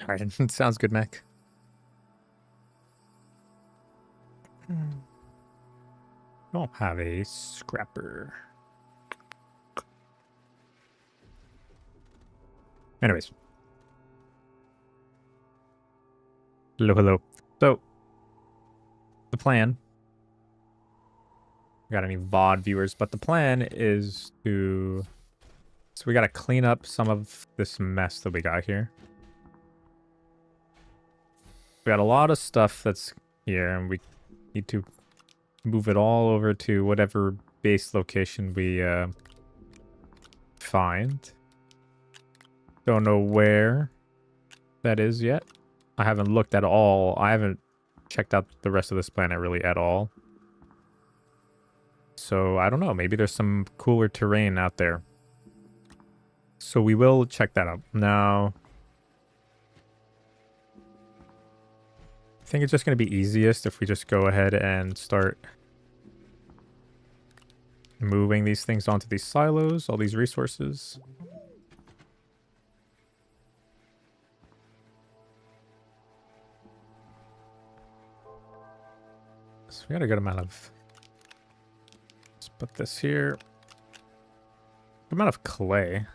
Alright, sounds good, Mac. Don't have a scrapper. Anyways. Hello. So, the plan. Got any VOD viewers, but the plan is to... So we gotta clean up some of this mess that we got here. We got a lot of stuff that's here, and we need to move it all over to whatever base location we find. Don't know where that is yet. I haven't looked at all. I haven't checked out the rest of this planet really at all. So I don't know. Maybe there's some cooler terrain out there. So we will check that out. Now, I think it's just going to be easiest if we just go ahead and start moving these things onto these silos, all these resources. So we got a good amount of... Let's put this here. Good amount of clay.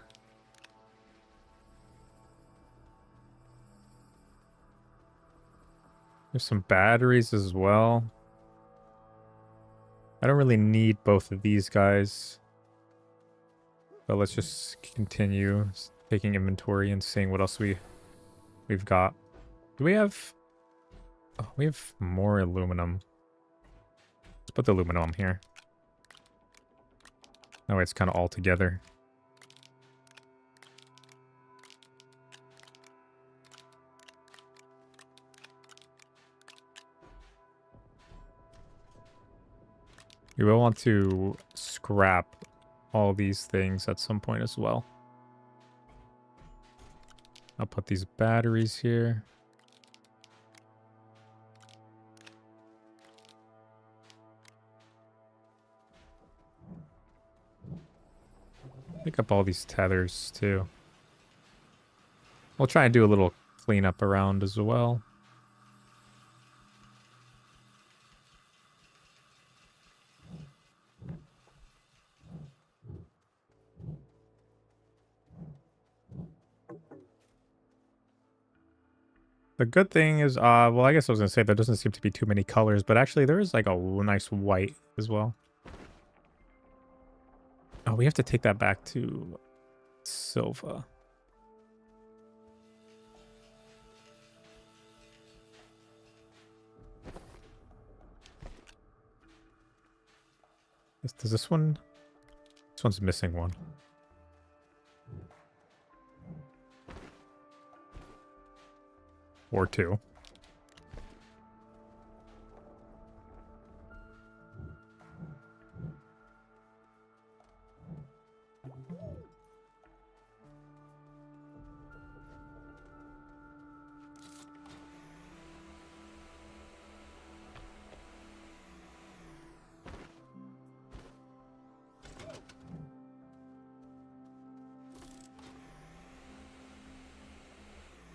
There's some batteries as well. I don't really need both of these guys. But let's just continue taking inventory and seeing what else we've got. Do we have... Oh, we have more aluminum. Let's put the aluminum here. That way it's kind of all together. We will want to scrap all these things at some point as well. I'll put these batteries here. Pick up all these tethers too. We'll try and do a little cleanup around as well. The good thing is, well, I guess I was going to say there doesn't seem to be too many colors, but actually there is like a nice white as well. Oh, we have to take that back to Silva. Does this one? This one's missing one. Or two.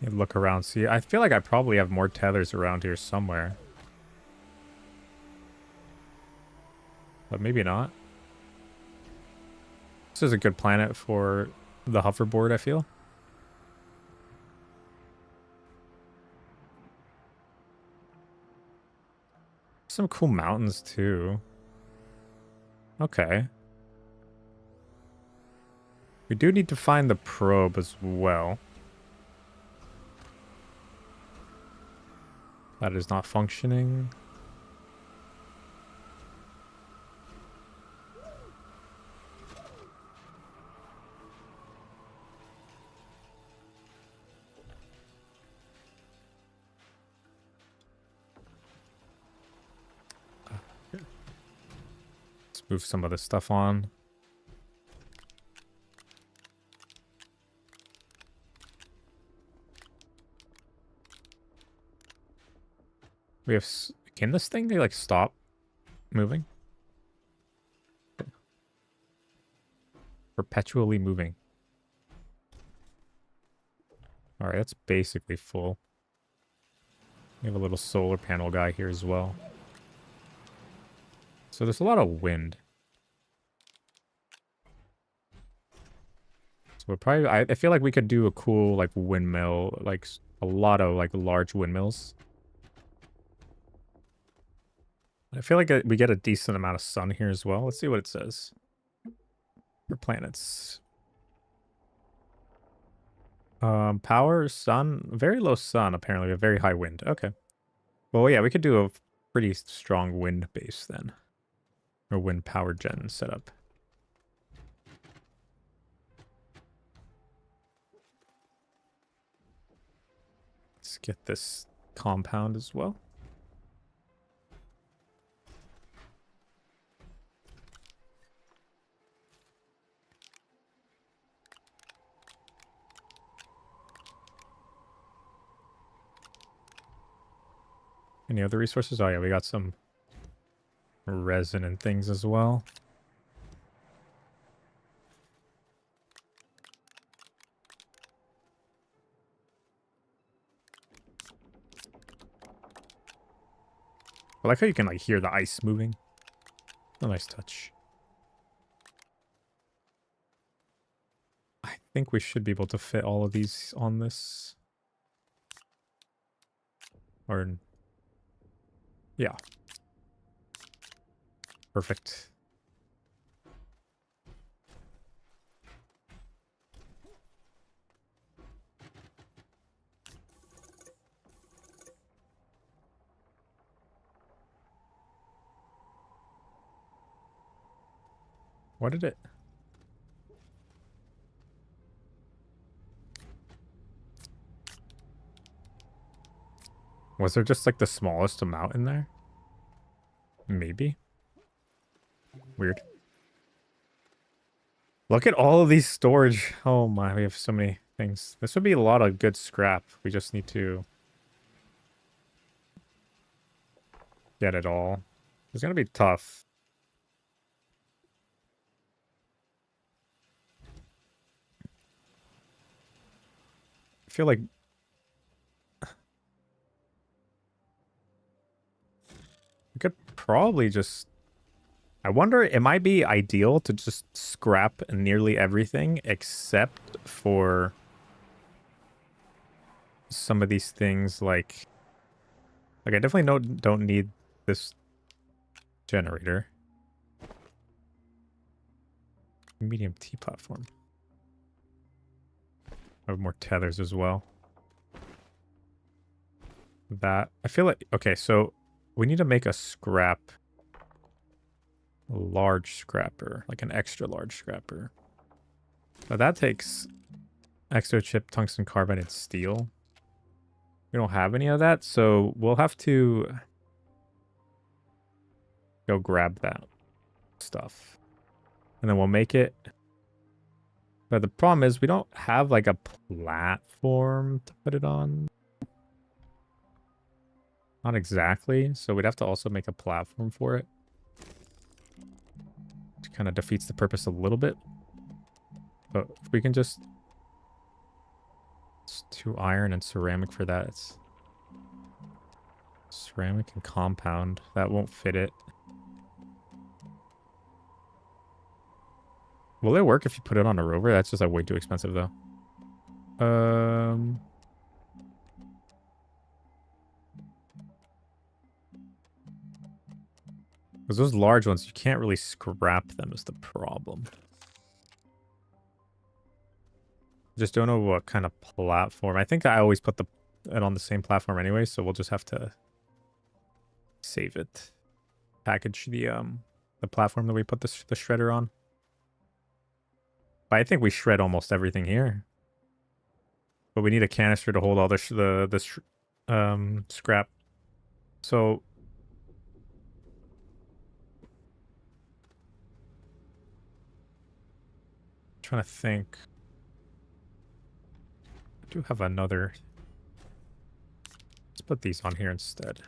Look around, see. I feel like I probably have more tethers around here somewhere. But maybe not. This is a good planet for the hoverboard, I feel. Some cool mountains, too. Okay. We do need to find the probe as well. That is not functioning. Let's move some of this stuff on. We have... Can this thing, like, stop moving? Perpetually moving. All right, that's basically full. We have a little solar panel guy here as well. So there's a lot of wind. So we're probably, I feel like we could do a cool like windmill, like a lot of like large windmills. I feel like we get a decent amount of sun here as well. Let's see what it says for planets. Power, sun, very low sun apparently, a very high wind. Okay. Well, yeah, we could do a pretty strong wind base then. Or wind power gen setup. Let's get this compound as well. Any other resources? Oh yeah, we got some resin and things as well. I like how you can like hear the ice moving. A nice touch. I think we should be able to fit all of these on this. Or yeah. Perfect. What did it? Was there just like the smallest amount in there? Maybe. Weird. Look at all of these storage. Oh my, we have so many things. This would be a lot of good scrap. We just need to get it all. It's gonna be tough. I feel like we could probably just... I wonder, it might be ideal to just scrap nearly everything except for some of these things like I definitely don't need this generator. Medium T platform. I have more tethers as well. That I feel like okay, so we need to make a scrap. A large scrapper, like an extra large scrapper. But that takes extra chip, tungsten carbide, and steel. We don't have any of that, so we'll have to go grab that stuff. And then we'll make it. But the problem is we don't have like a platform to put it on. Not exactly, so we'd have to also make a platform for it. Which kind of defeats the purpose a little bit. But if we can just... It's 2 iron and ceramic for that. It's ceramic and compound. That won't fit it. Will it work if you put it on a rover? That's just like way too expensive though. Because those large ones, you can't really scrap them is the problem. Just don't know what kind of platform. I think I always put it on the same platform anyway, so we'll just have to save it. Package the platform that we put the shredder on. But I think we shred almost everything here. But we need a canister to hold all the scrap. So trying to think. I do have another. Let's put these on here instead.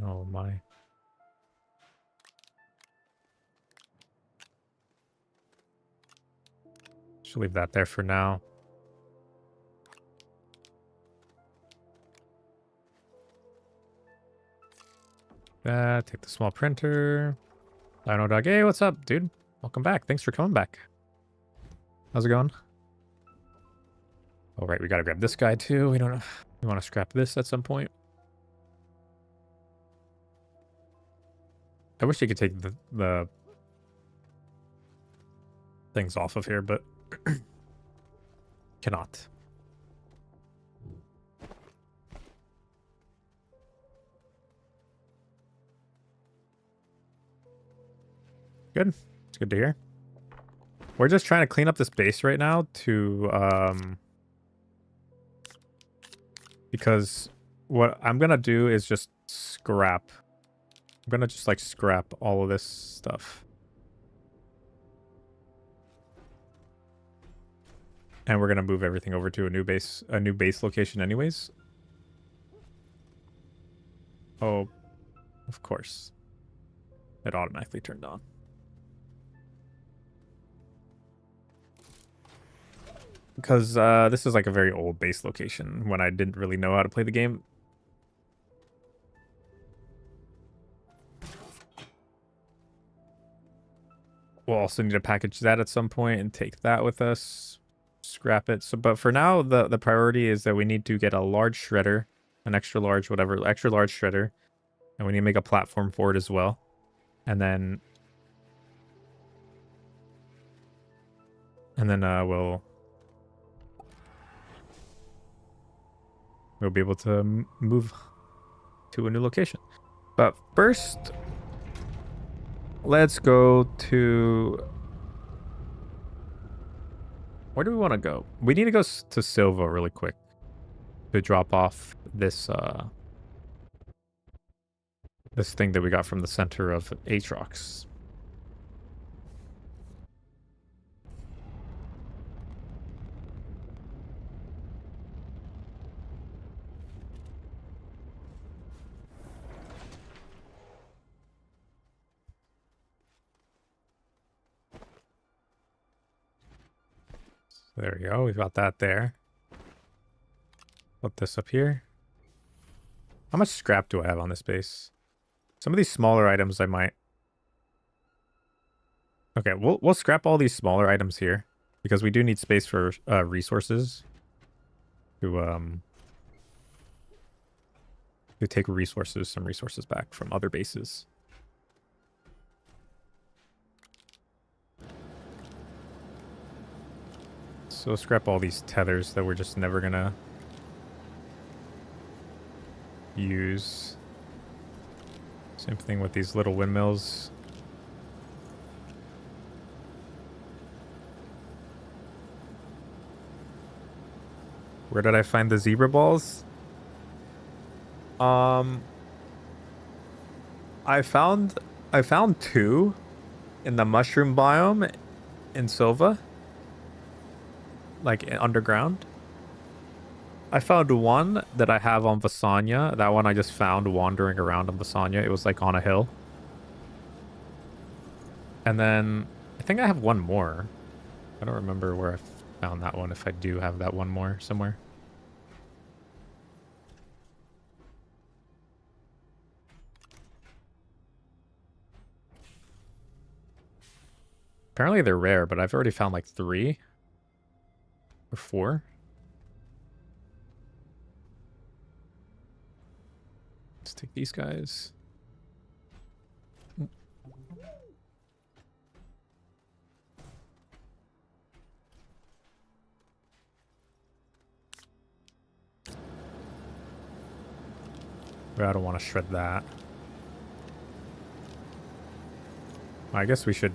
Oh my. Should leave that there for now. Take the small printer. Dino Dog. Hey, what's up, dude? Welcome back. Thanks for coming back. How's it going? Oh, right. We got to grab this guy, too. We don't know. We want to scrap this at some point. I wish you could take the things off of here, but cannot. Good. It's good to hear. We're just trying to clean up this base right now to because what I'm gonna do is just scrap. I'm gonna just like scrap all of this stuff. And we're gonna move everything over to a new base location anyways. Oh, of course. It automatically turned on. Because this is like a very old base location when I didn't really know how to play the game. We'll also need to package that at some point and take that with us. Scrap it. So, but for now, the priority is that we need to get a large shredder, an extra large, whatever, extra large shredder. And we need to make a platform for it as well. And then we'll be able to move to a new location. But first, let's go to... Where do we want to go? We need to go to Silva really quick to drop off this this thing that we got from the center of Aatrox. There we go. We've got that there. Put this up here. How much scrap do I have on this base? Some of these smaller items I might... Okay, we'll scrap all these smaller items here because we do need space for resources to take some resources back from other bases. So scrap all these tethers that we're just never gonna use. Same thing with these little windmills. Where did I find the zebra balls? I found 2 in the mushroom biome in Silva. Like underground. I found 1 that I have on Vasanya. That one I just found wandering around on Vasanya. It was like on a hill. And then I think I have 1 more. I don't remember where I found that one, if I do have that 1 more somewhere. Apparently they're rare, but I've already found like 3 or 4. Let's take these guys. I don't want to shred that. I guess we should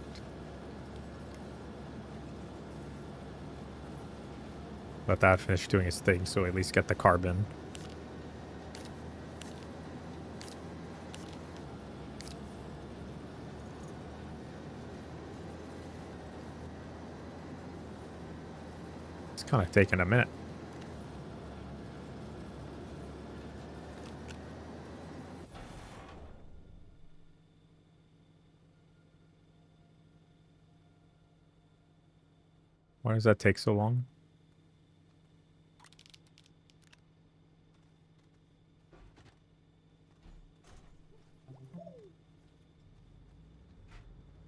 let that finish doing its thing, so at least get the carbon. It's kind of taking a minute. Why does that take so long?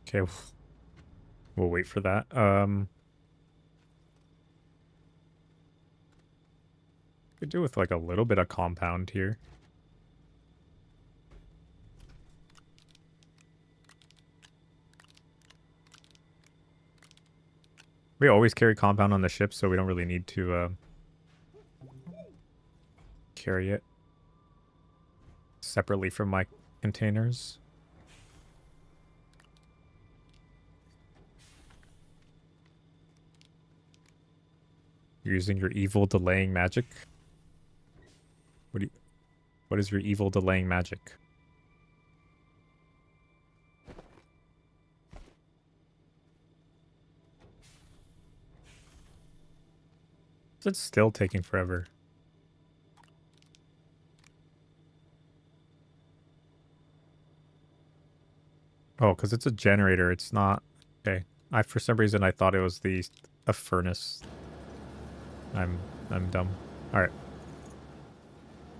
Okay, we'll wait for that. Could do with like a little bit of compound here. We always carry compound on the ship, so we don't really need to carry it separately from my containers. You're using your evil delaying magic? What is your evil delaying magic? It's still taking forever. Oh, because it's a generator. It's not... Okay. For some reason, I thought it was a furnace. I'm dumb. Alright.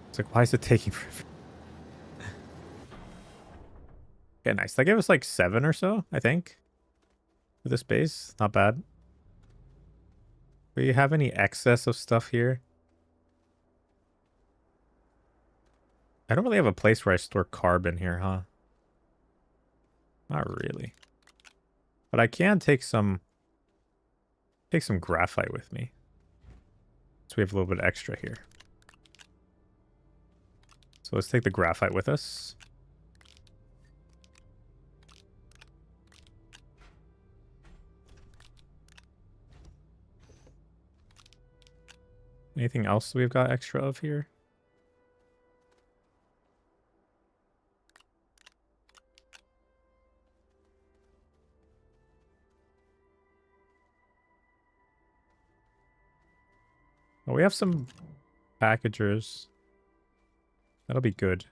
It's like, why is it taking forever? Okay, nice. That gave us like 7 or so, I think. For this base. Not bad. Do you have any excess of stuff here? I don't really have a place where I store carbon here, huh? Not really. But I can take some graphite with me. So we have a little bit extra here. So let's take the graphite with us. Anything else we've got extra of here? Well, we have some packagers. That'll be good.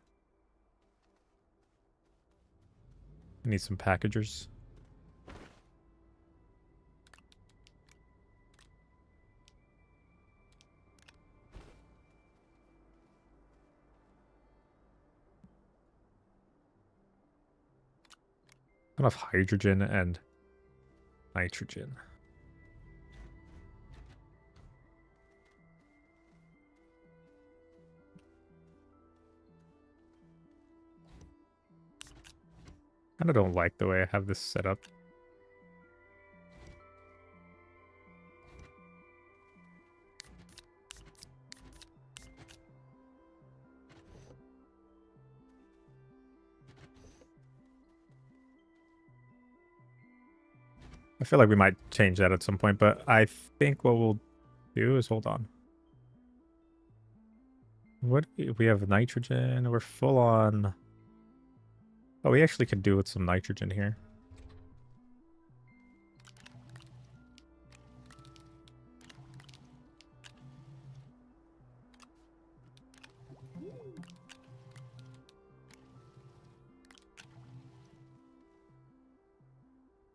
I need some packagers. Enough hydrogen and nitrogen. I kind of don't like the way I have this set up. I feel like we might change that at some point, but I think what we'll do is hold on. What we have nitrogen, we're full on. Oh, we actually could do with some nitrogen here.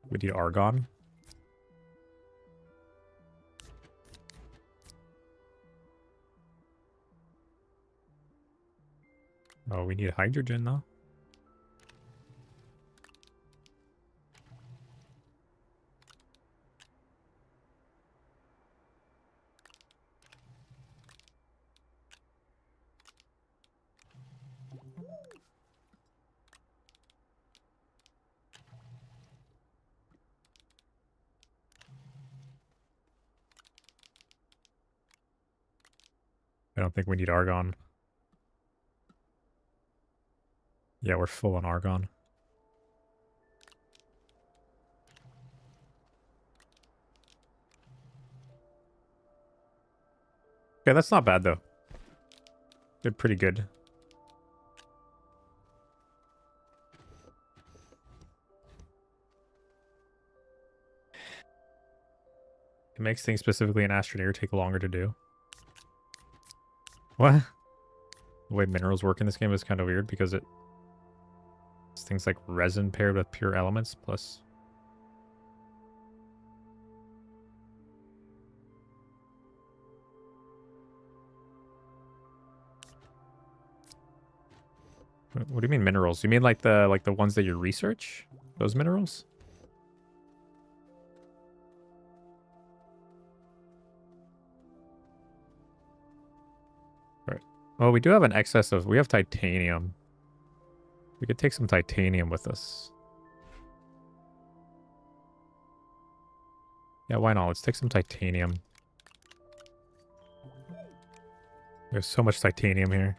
We need argon. Oh, we need hydrogen though. I don't think we need argon. Yeah, we're full on argon. Okay, that's not bad though. Did pretty good. It makes things specifically in Astroneer take longer to do. What? The way minerals work in this game is kind of weird because it's things like resin paired with pure elements plus... What do you mean minerals? You mean like the ones that you research? Those minerals? Right. Well, we do have an excess of... We have titanium. We could take some titanium with us. Yeah, why not? Let's take some titanium. There's so much titanium here.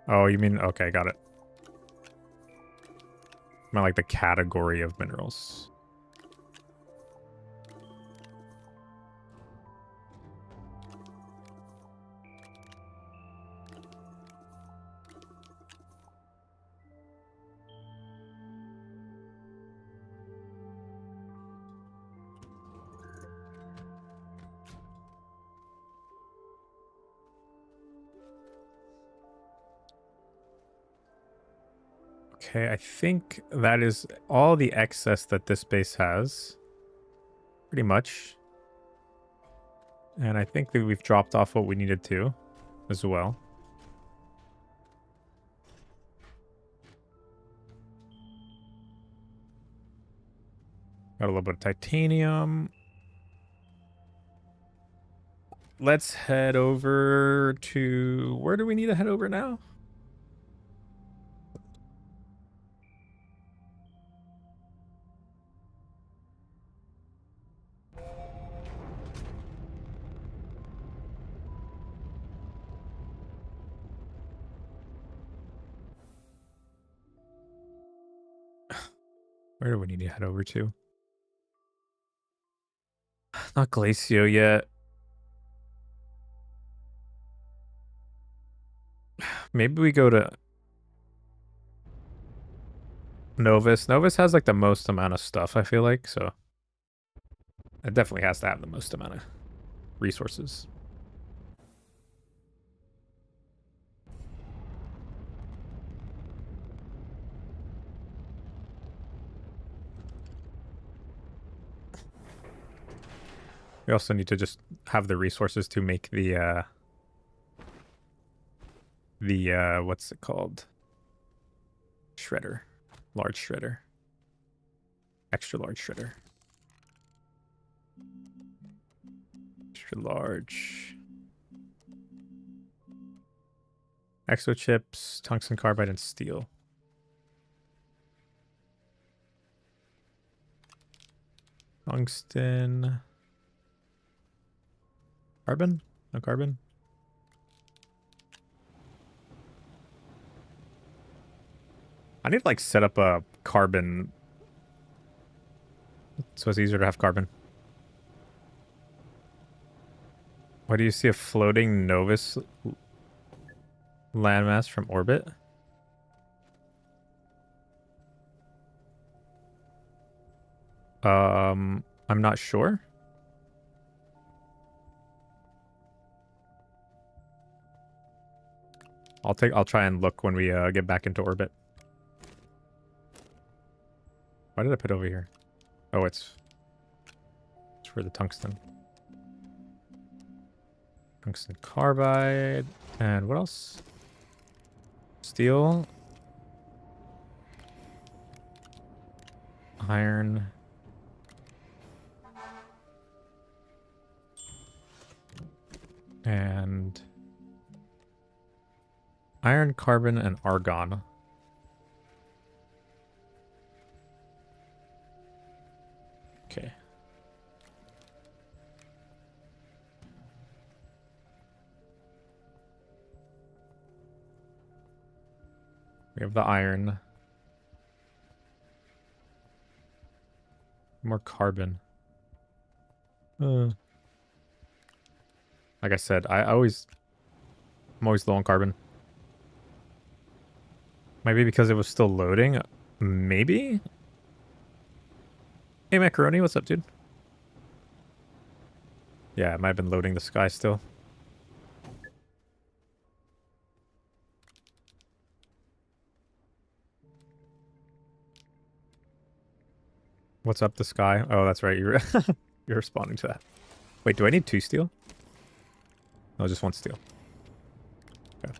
Oh, you mean... Okay, got it. I meant like the category of minerals. Okay, I think that is all the excess that this base has. Pretty much. And I think that we've dropped off what we needed to as well. Got a little bit of titanium. Let's head over to... Where do we need to head over now? Where do we need to head over to? Not Glacio yet. Maybe we go to Novus. Novus has like the most amount of stuff, I feel like, so it definitely has to have the most amount of resources. We also need to just have the resources to make the what's it called? Shredder. Large shredder. Extra large shredder. Extra large. Exo chips, tungsten carbide, and steel. Tungsten. Carbon? No carbon? I need to like set up a carbon so it's easier to have carbon. Why do you see a floating Novus landmass from orbit? I'm not sure. I'll try and look when we get back into orbit. Why did I put over here? Oh, it's for the tungsten. Tungsten carbide. And what else? Steel. Iron. And iron, carbon, and argon. Okay. We have the iron. More carbon. Like I said, I'm always low on carbon. Maybe because it was still loading. Maybe? Hey, Macaroni, what's up, dude? Yeah, it might have been loading the sky still. What's up, the sky? Oh, that's right. You're responding to that. Wait, do I need 2 steel? No, just 1 steel. Okay.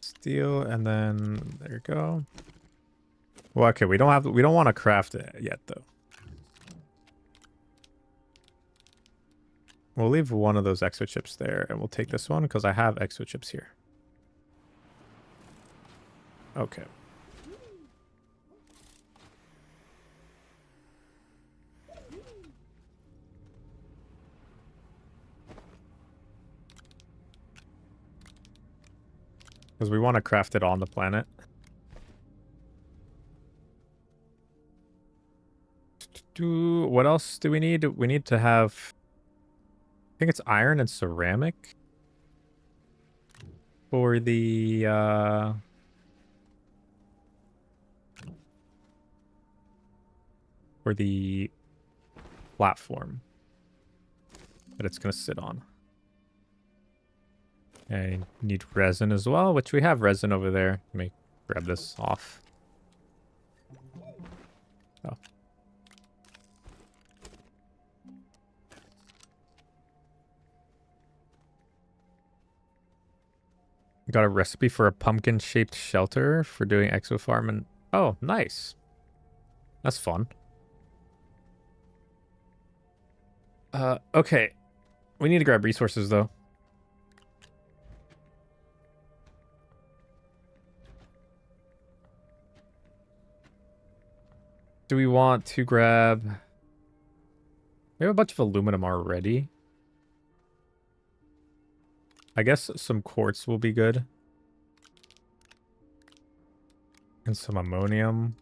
Steel, and then there you go. Well, okay, we don't want to craft it yet though. We'll leave one of those exo chips there, and we'll take this one because I have exo chips here. Okay. Because we want to craft it on the planet. What else do we need? We need to have... I think it's iron and ceramic. For the... For the platform that it's going to sit on. I need resin as well, which we have resin over there. Let me grab this off. Oh. Got a recipe for a pumpkin-shaped shelter for doing exofarm and... Oh, nice. That's fun. Okay. We need to grab resources, though. Do we want to grab... We have a bunch of aluminum already. I guess some quartz will be good. And some ammonium.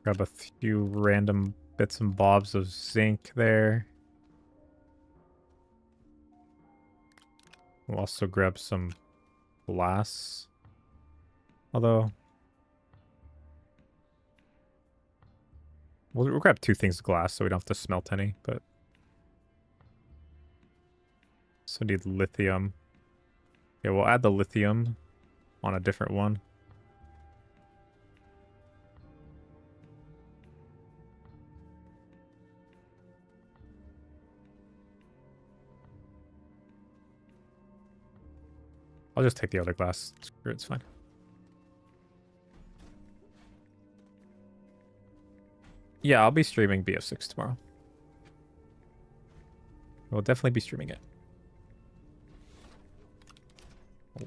Grab a few random bits and bobs of zinc there. We'll also grab some glass. Although... We'll grab 2 things of glass so we don't have to smelt any, but... So need lithium. Yeah, we'll add the lithium on a different one. I'll just take the other glass. Screw it, it's fine. Yeah, I'll be streaming BF6 tomorrow. We'll definitely be streaming it.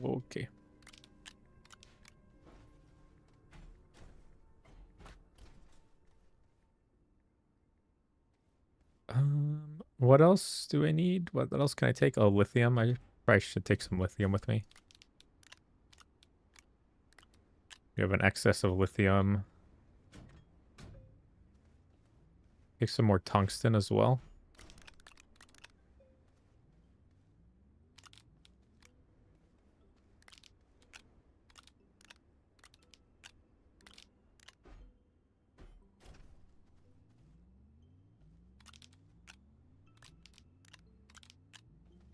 Okay. What else do I need? What else can I take? Oh, lithium. I probably should take some lithium with me. We have an excess of lithium. Take some more tungsten as well.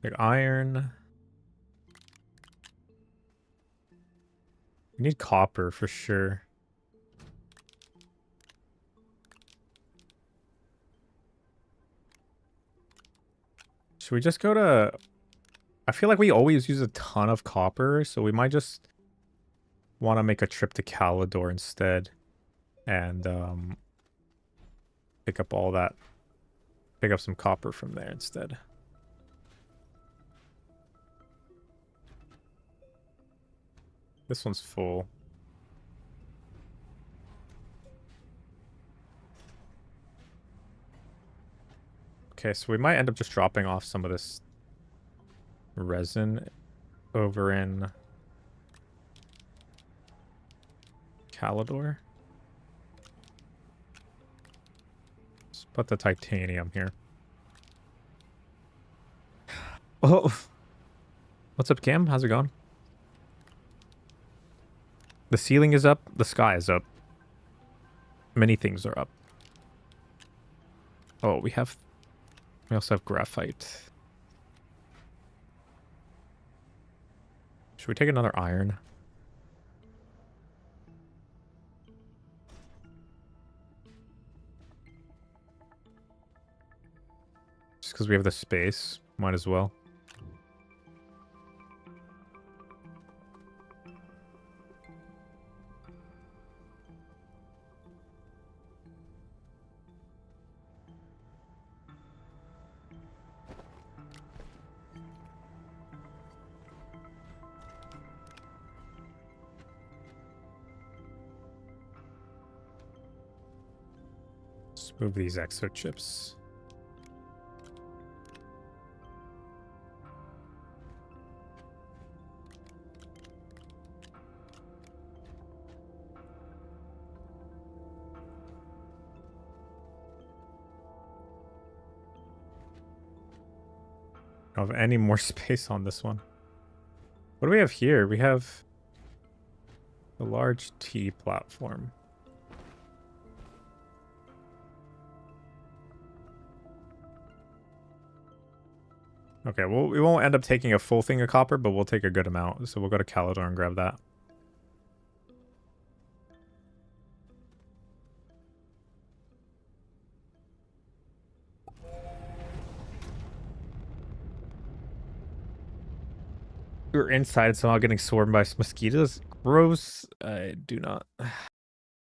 Like iron. We need copper for sure. Should we just go to... I feel like we always use a ton of copper, so we might just want to make a trip to Calidor instead. And pick up all that. Pick up some copper from there instead. This one's full. Okay, so we might end up just dropping off some of this resin over in Calidor. Let's put the titanium here. Oh, what's up, Cam? How's it going? The ceiling is up. The sky is up. Many things are up. Oh, we also have graphite. Should we take another iron? Just because we have the space, might as well. Let's move these extra chips. Don't have any more space on this one. What do we have here? We have a large T platform. Okay, well, we won't end up taking a full thing of copper, but we'll take a good amount. So we'll go to Calidor and grab that. We're inside, somehow getting swarmed by mosquitoes. Gross. I do not.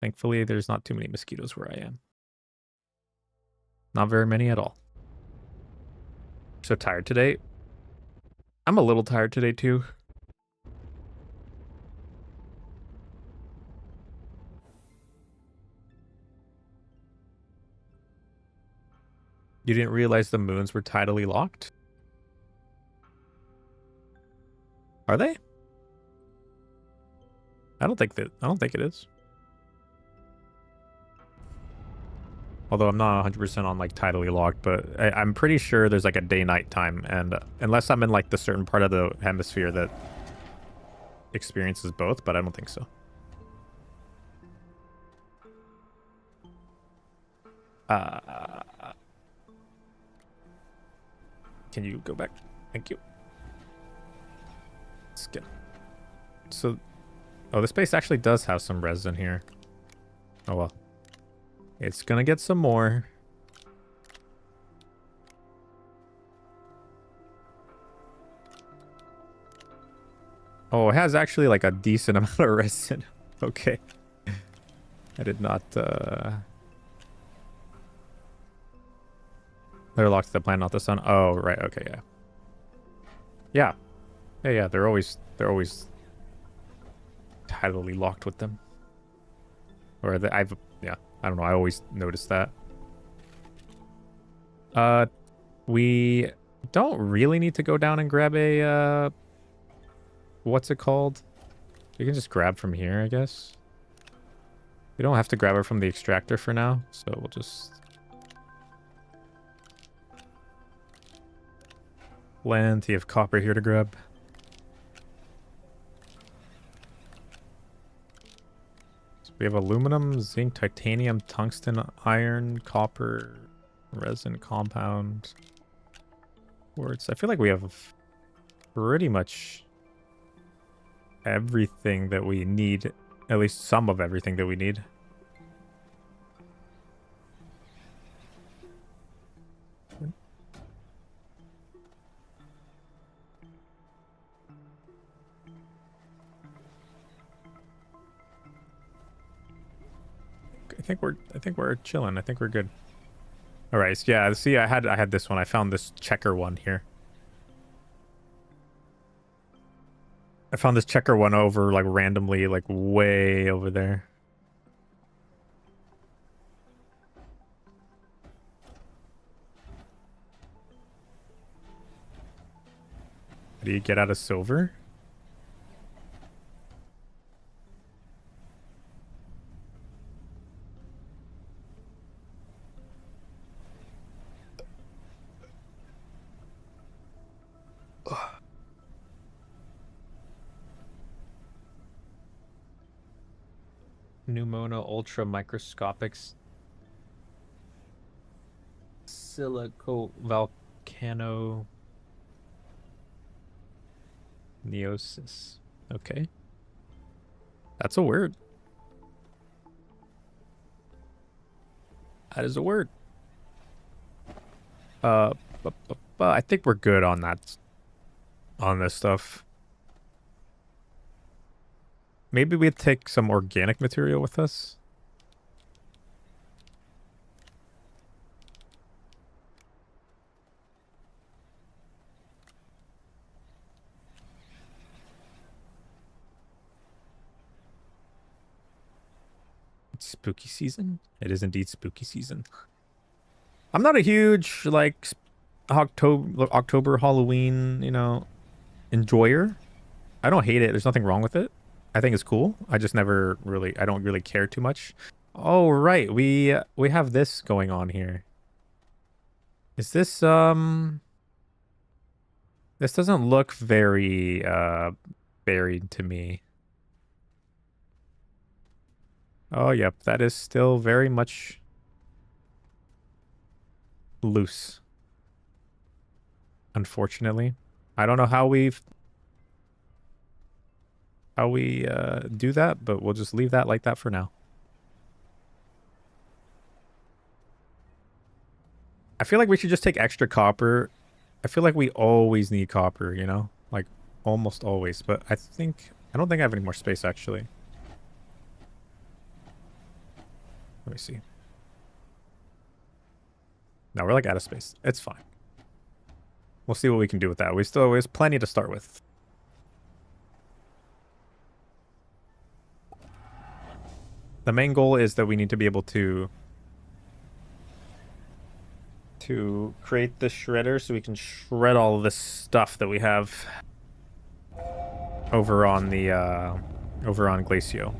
Thankfully, there's not too many mosquitoes where I am. Not very many at all. So tired today. I'm a little tired today, too. You didn't realize the moons were tidally locked? Are they? I don't think it is. Although I'm not 100% on like tidally locked, but I'm pretty sure there's like a day-night time, and unless I'm in like the certain part of the hemisphere that experiences both, but I don't think so. Can you go back? Thank you. Let's get... So... Oh, this base actually does have some resin here. Oh, well. It's gonna get some more. Oh, it has actually like a decent amount of resin. Okay. I did not, They're locked to the planet, not the sun. Oh, right. Okay, yeah. Yeah. Yeah, they're always tidally locked with them. Or yeah, I don't know. I always notice that. We don't really need to go down and grab a, what's it called? You can just grab from here, I guess. We don't have to grab it from the extractor for now, so we'll just... Plenty of copper here to grab. So we have aluminum, zinc, titanium, tungsten, iron, copper, resin, compound, quartz. I feel like we have pretty much everything that we need. At least some of everything that we need. I think we're chilling. I think we're good. All right. So yeah, see, I had this one. I found this checker one here. I found this checker one over like randomly, like way over there. Do you get out of silver? Pneumona ultra microscopic silico volcano neosis. Okay. That's a word. That is a word. I think we're good on that, on this stuff. Maybe we take some organic material with us. It's spooky season. It is indeed spooky season. I'm not a huge like October Halloween, enjoyer. I don't hate it. There's nothing wrong with it. I think it's cool. I just never really, I don't really care too much. Oh, right. We have this going on here. Is this this doesn't look very buried to me. Oh, yep, that is still very much loose. Unfortunately. I don't know how we do that, but we'll just leave that like that for now. I feel like we should just take extra copper. I feel like we always need copper, Like almost always, but I don't think I have any more space actually. Let me see. No, we're like out of space. It's fine. We'll see what we can do with that. There's plenty to start with. The main goal is that we need to be able to create the shredder so we can shred all of this stuff that we have over on the over on Glacio.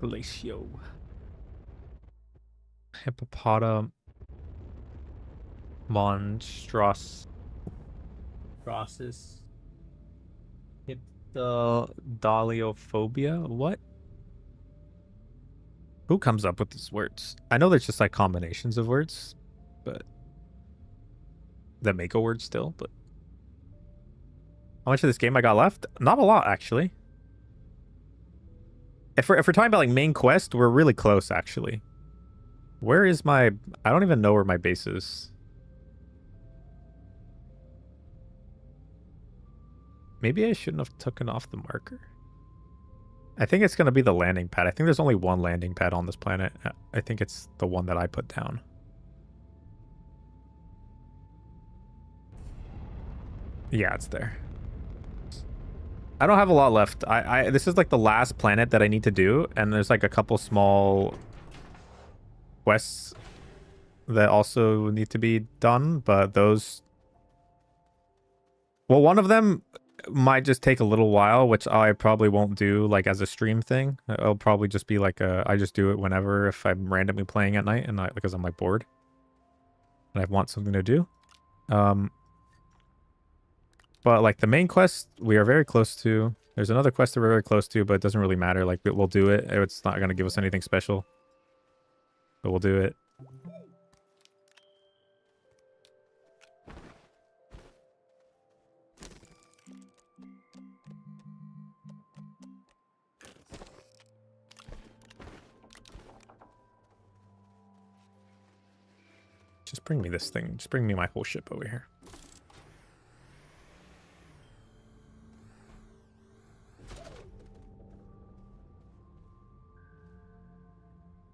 Glacio. Hippopotam monstrous process. Hyptodaliophobia. What? Who comes up with these words? I know there's just like combinations of words, but that make a word still, but how much of this game I got left? Not a lot, actually. If we're talking about like main quest, we're really close, actually. Where is my... I don't even know where my base is. Maybe I shouldn't have taken off the marker. I think it's going to be the landing pad. I think there's only one landing pad on this planet. I think it's the one that I put down. Yeah, it's there. I don't have a lot left. This is like the last planet that I need to do, and there's like a couple small quests that also need to be done, but those... Well, one of them might just take a little while, which I probably won't do like as a stream thing. It'll probably just be like I just do it whenever if I'm randomly playing at night and because I'm like bored and I want something to do. But like the main quest, we are very close to. There's another quest that we're very close to, but it doesn't really matter. Like we'll do it. It's not going to give us anything special, but we'll do it. Just bring me this thing. Just bring me my whole ship over here.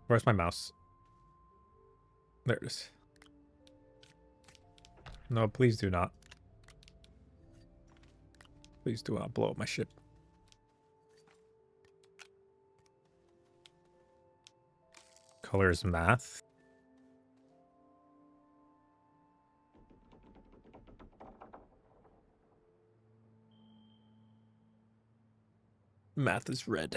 Where's my mouse? There it is. No, please do not. Please do not blow up my ship. Colors math. Math is red.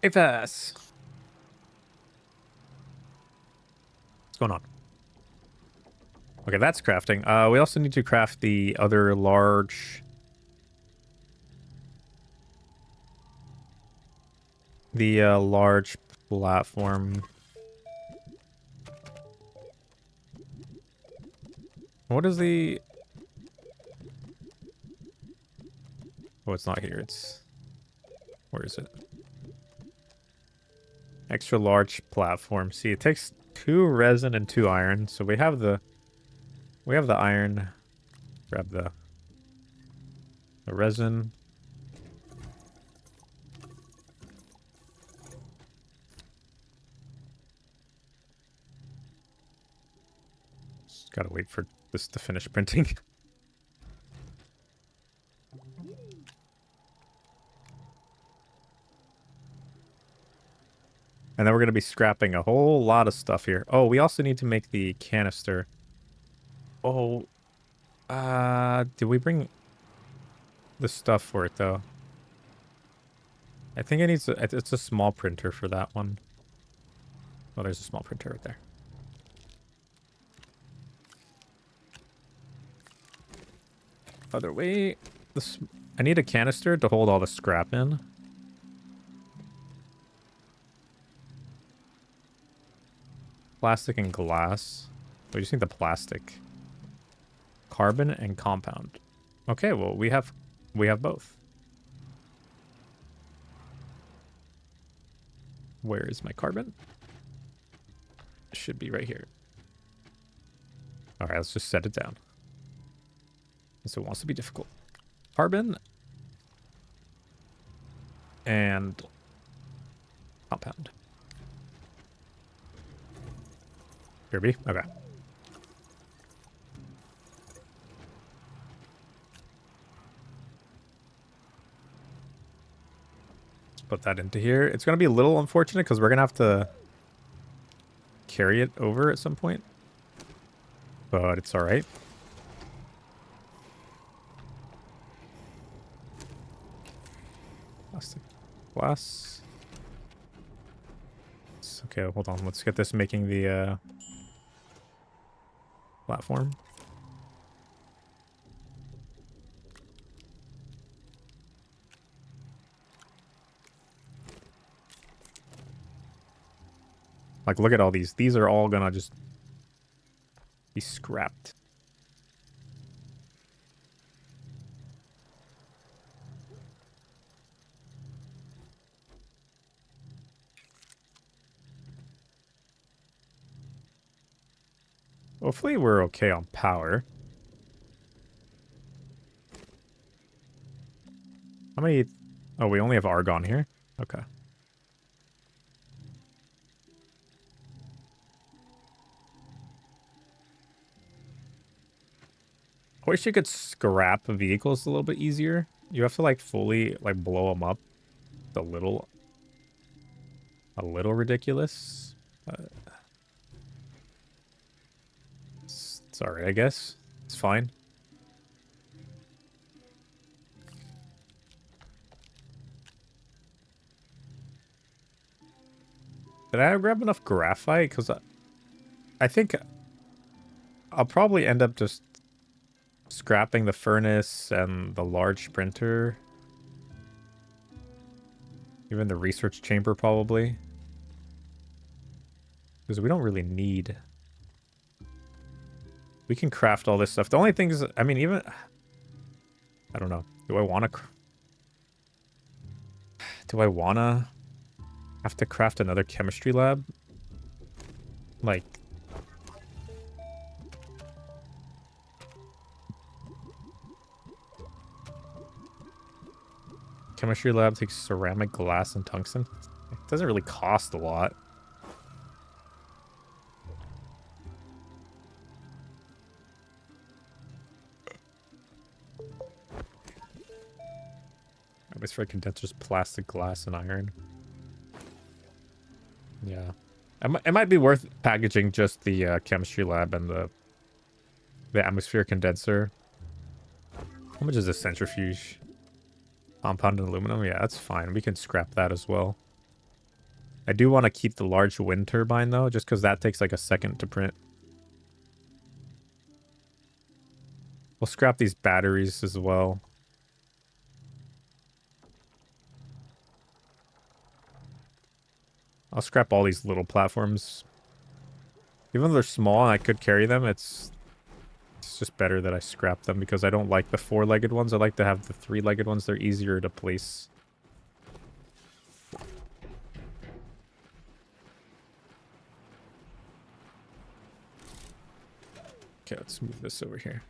Hey, Pass. What's going on? Okay, that's crafting. We also need to craft the other large... The large platform. What is the... Oh, it's not here. It's... Where is it? Extra large platform. See, it takes 2 resin and 2 iron. So we have the iron. Grab the resin. Just gotta wait for this to finish printing. And then we're going to be scrapping a whole lot of stuff here. Oh, we also need to make the canister. Oh, did we bring the stuff for it, though? I think it needs it's a small printer for that one. Oh, there's a small printer right there. Other way. I need a canister to hold all the scrap in. Plastic and glass. We just need the plastic. Carbon and compound. Okay, well, we have both. Where is my carbon? It should be right here. All right, let's just set it down. So it wants to be difficult. Carbon and compound. Kirby? Okay. Let's put that into here. It's going to be a little unfortunate because we're going to have to carry it over at some point. But it's all right. Plastic glass. Okay, hold on. Let's get this making the platform. Like, look at all these. These are all gonna just be scrapped. Hopefully we're okay on power. How many... Oh, we only have argon here? Okay. I wish you could scrap vehicles a little bit easier. You have to, like, fully, like, blow them up. It's a little ridiculous. It's alright, I guess. It's fine. Did I grab enough graphite? Because I think I'll probably end up just scrapping the furnace and the large printer. Even the research chamber, probably. Because we don't really need... We can craft all this stuff. The only thing is, I mean, even... I don't know. Do I want to... Do I want to have to craft another chemistry lab? Like... Chemistry lab takes ceramic, glass, and tungsten. It doesn't really cost a lot. Atmospheric condensers, plastic, glass, and iron. Yeah. It might be worth packaging just the chemistry lab and the atmosphere condenser. How much is a centrifuge? Compounded aluminum? Yeah, that's fine. We can scrap that as well. I do want to keep the large wind turbine, though, just because that takes like a second to print. We'll scrap these batteries as well. I'll scrap all these little platforms. Even though they're small and I could carry them, it's just better that I scrap them because I don't like the four-legged ones. I like to have the three-legged ones. They're easier to place. Okay, let's move this over here.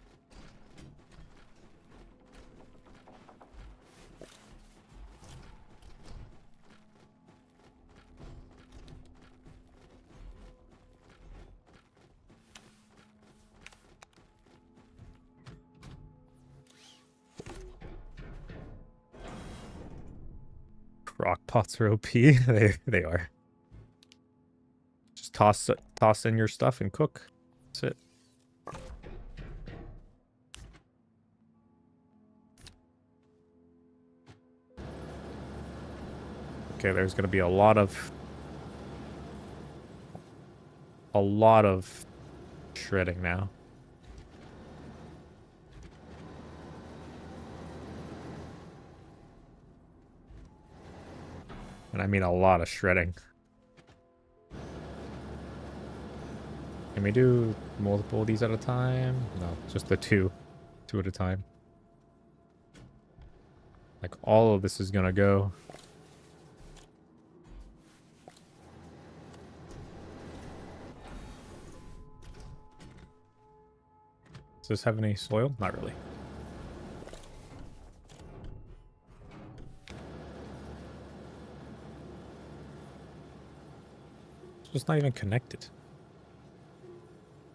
Crock pots are OP. they are. Just toss in your stuff and cook. That's it. Okay, there's gonna be a lot of shredding now. And I mean a lot of shredding. Can we do multiple of these at a time? No, just the two. Two at a time. Like all of this is gonna go. Does this have any soil? Not really. It's just not even connected.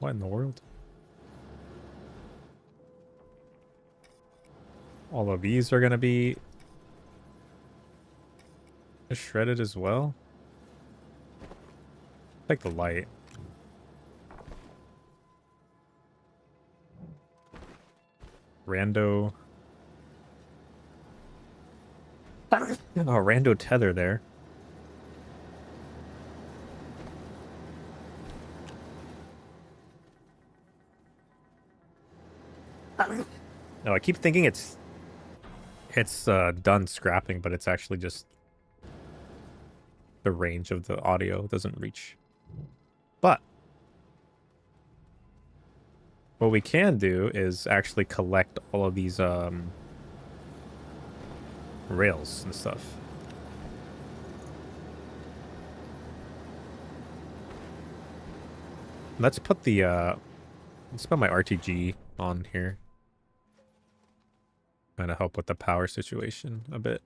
What in the world? All of these are gonna be shredded as well. Like the light. Rando. Oh, rando tether there. No, I keep thinking it's done scrapping, but it's actually just the range of the audio doesn't reach. But what we can do is actually collect all of these rails and stuff. Let's put the let's put my RTG on here. Kind of help with the power situation a bit.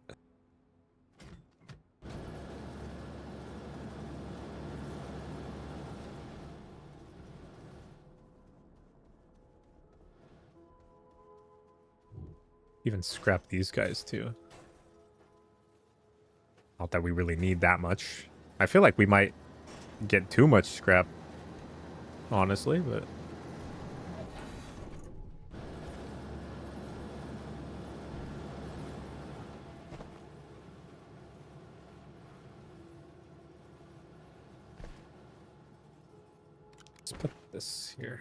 Even scrap these guys too. Not that we really need that much. I feel like we might get too much scrap, honestly, but... Let's put this here.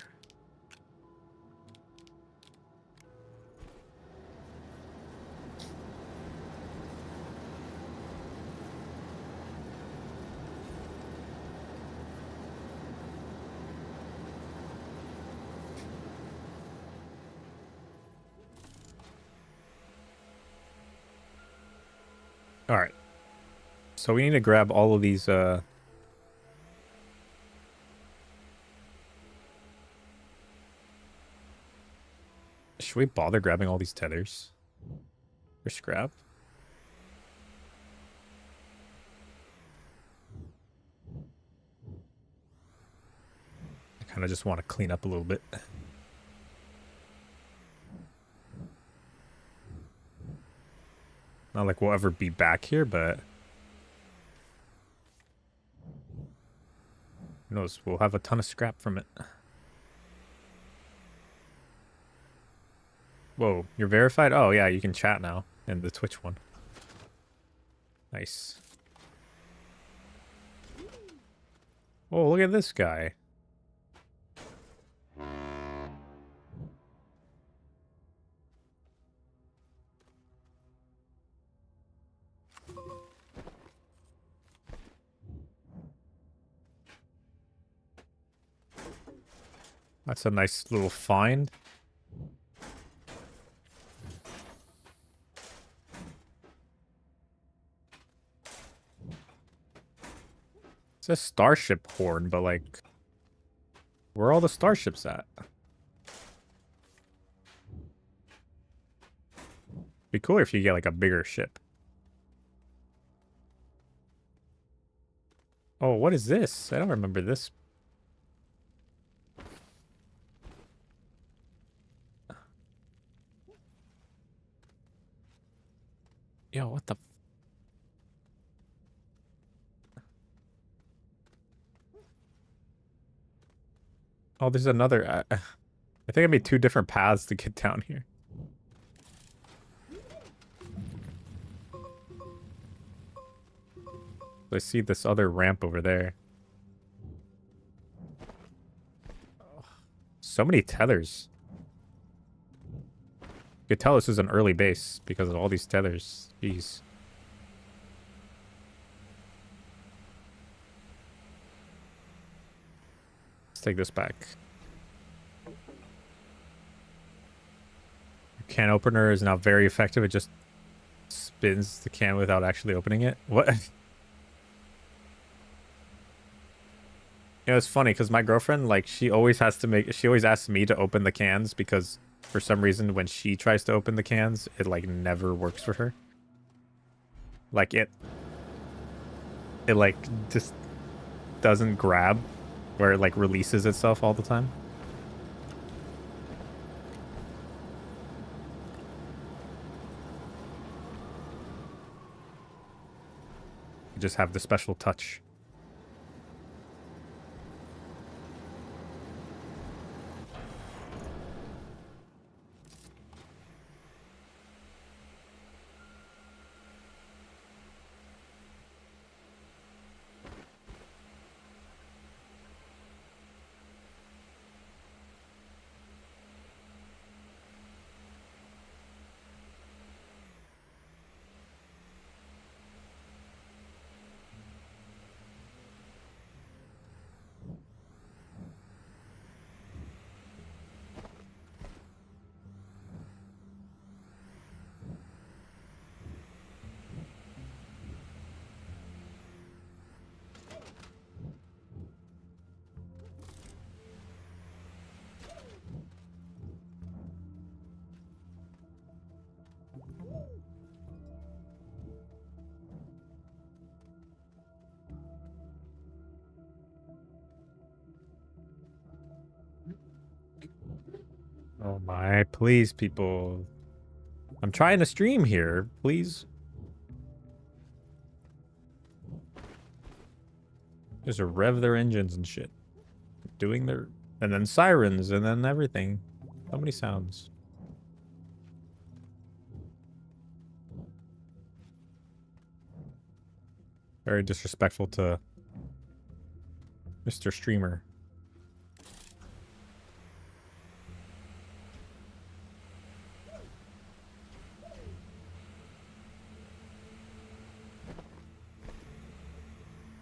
All right. So we need to grab all of these should we bother grabbing all these tethers for scrap? I kind of just want to clean up a little bit. Not like we'll ever be back here, but who knows? We'll have a ton of scrap from it. Whoa, you're verified? Oh, yeah, you can chat now in the Twitch one. Nice. Oh, look at this guy. That's a nice little find. It's a starship horn, but like, where are all the starships at? Be cooler if you get like a bigger ship. Oh, what is this? I don't remember this. Yo, what the? Oh, there's another. I think I made 2 different paths to get down here. I see this other ramp over there. So many tethers. You could tell this is an early base because of all these tethers. Jeez. Let's take this back. Can opener is now very effective. It just spins the can without actually opening it. What? You know, it's funny because my girlfriend, like, she always asks me to open the cans because for some reason when she tries to open the cans, it like never works for her. Like it like just doesn't grab where it like releases itself all the time. You just have the special touch. Oh my, please, people. I'm trying to stream here, please. Just rev their engines and shit. Doing their... And then sirens, and then everything. So many sounds. Very disrespectful to Mr. Streamer.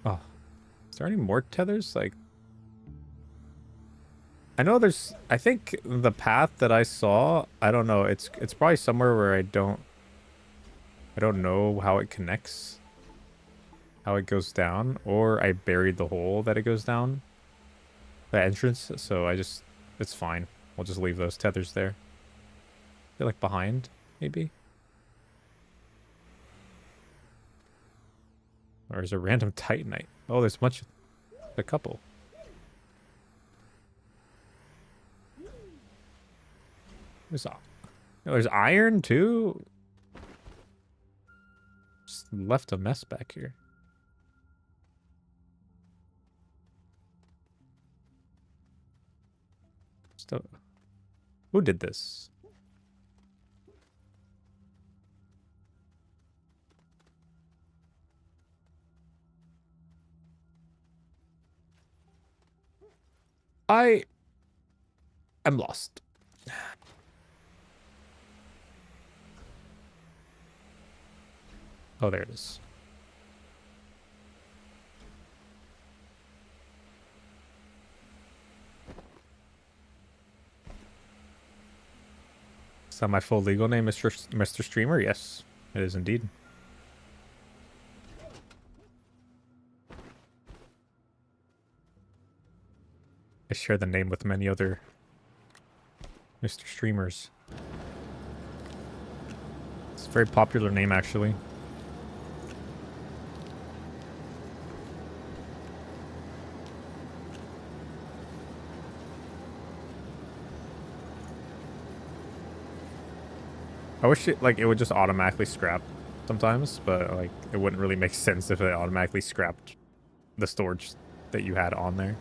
Oh. Is there any more tethers? Like... I know there's... I think the path that I saw... I don't know. It's probably somewhere where I don't know how it connects. How it goes down. Or I buried the hole that it goes down. The entrance. So I just... It's fine. We'll just leave those tethers there. They're like behind, maybe? Or is a random titanite? Oh, there's much... A couple. There's iron too. left a mess back here. Still, who did this? I am lost. Oh, there it is. Is that my full legal name, Mr. Streamer? Yes, it is indeed. I share the name with many other Mr. Streamers. It's a very popular name, actually. I wish it would just automatically scrap sometimes, but like it wouldn't really make sense if it automatically scrapped the storage that you had on there.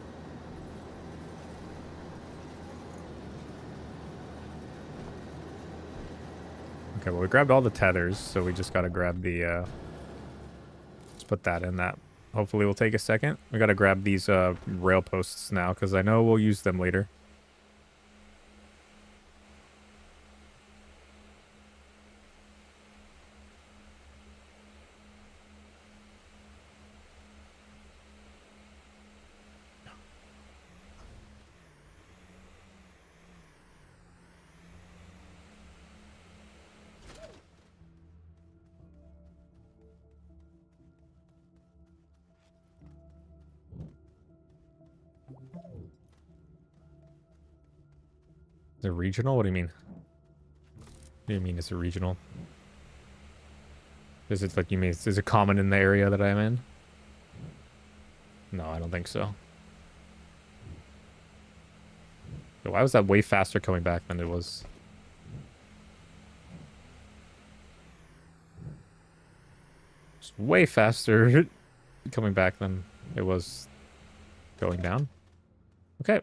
Okay, well we grabbed all the tethers, so we just gotta grab the let's put that in that. Hopefully will take a second. We gotta grab these rail posts now, because I know we'll use them later. Is it regional? What do you mean? What do you mean it's a regional? Is it like, you mean, is it common in the area that I'm in? No, I don't think so. Why was that way faster coming back than it was? It's way faster coming back than it was going down. Okay.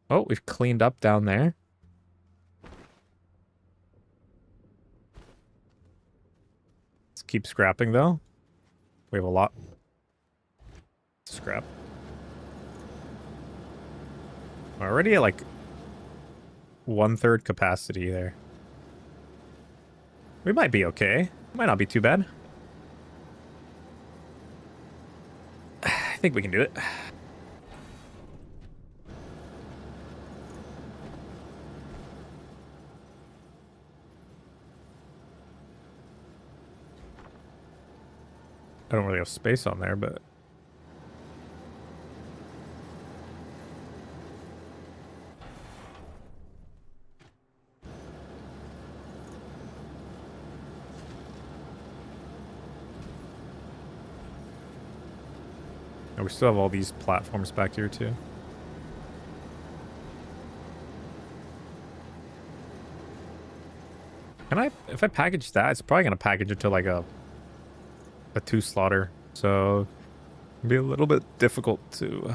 Oh, we've cleaned up down there. Let's keep scrapping, though. We have a lot to scrap. We're already at like 1/3 capacity there. We might be okay. Might not be too bad. I think we can do it. I don't really have space on there, but... And we still have all these platforms back here, too. Can I... If I package that, it's probably going to package it to like a 2 slaughter, so it'll be a little bit difficult to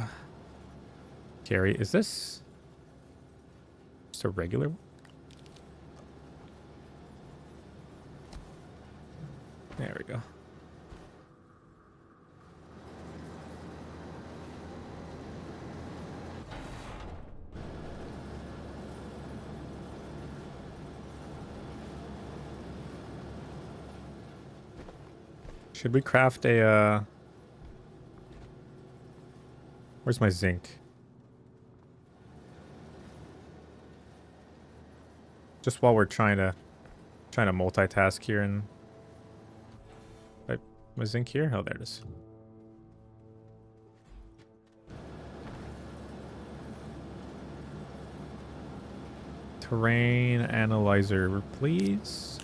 carry. Is this just a regular one? There we go. Should we craft a, where's my zinc? Just while we're trying to multitask here and... Wait, my zinc here? Oh, there it is. Terrain analyzer, please.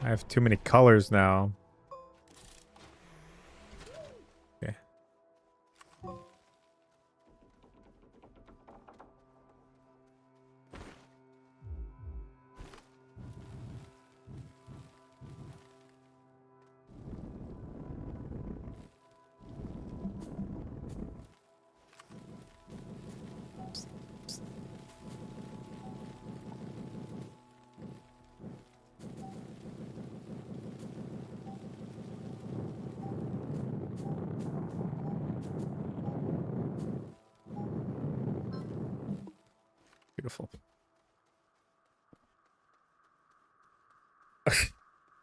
I have too many colors now. Beautiful.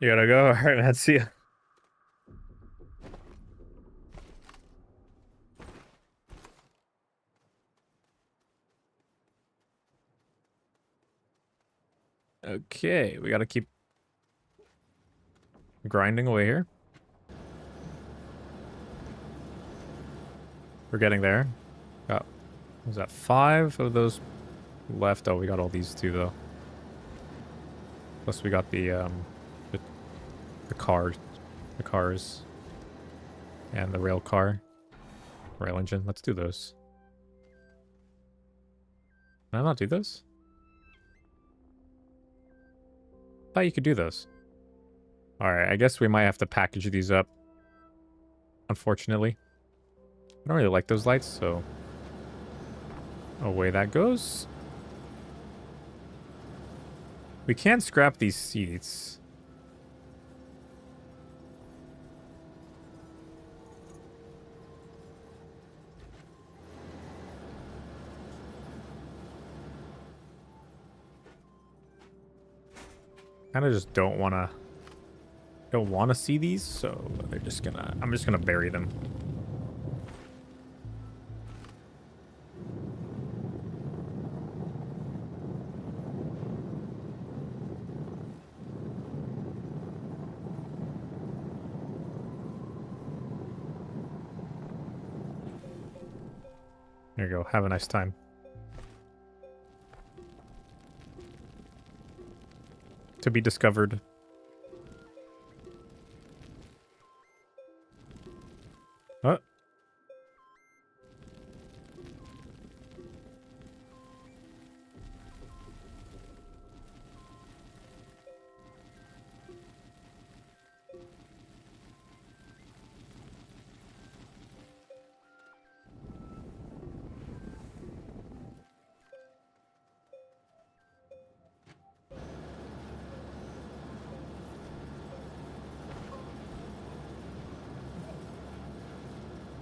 You gotta go? Alright, man. See ya. Okay, we gotta keep grinding away here. We're getting there. Got, was that 5 of those left? Oh, we got all these too, though. Plus we got the cars, and the rail engine. Let's do those. Can I not do those? I thought you could do those. Alright, I guess we might have to package these up. Unfortunately. I don't really like those lights, so away that goes. We can scrap these seats. Kind of just don't want to see these, so they're just gonna, I'm just gonna bury them. There you go. Have a nice time. To be discovered. What?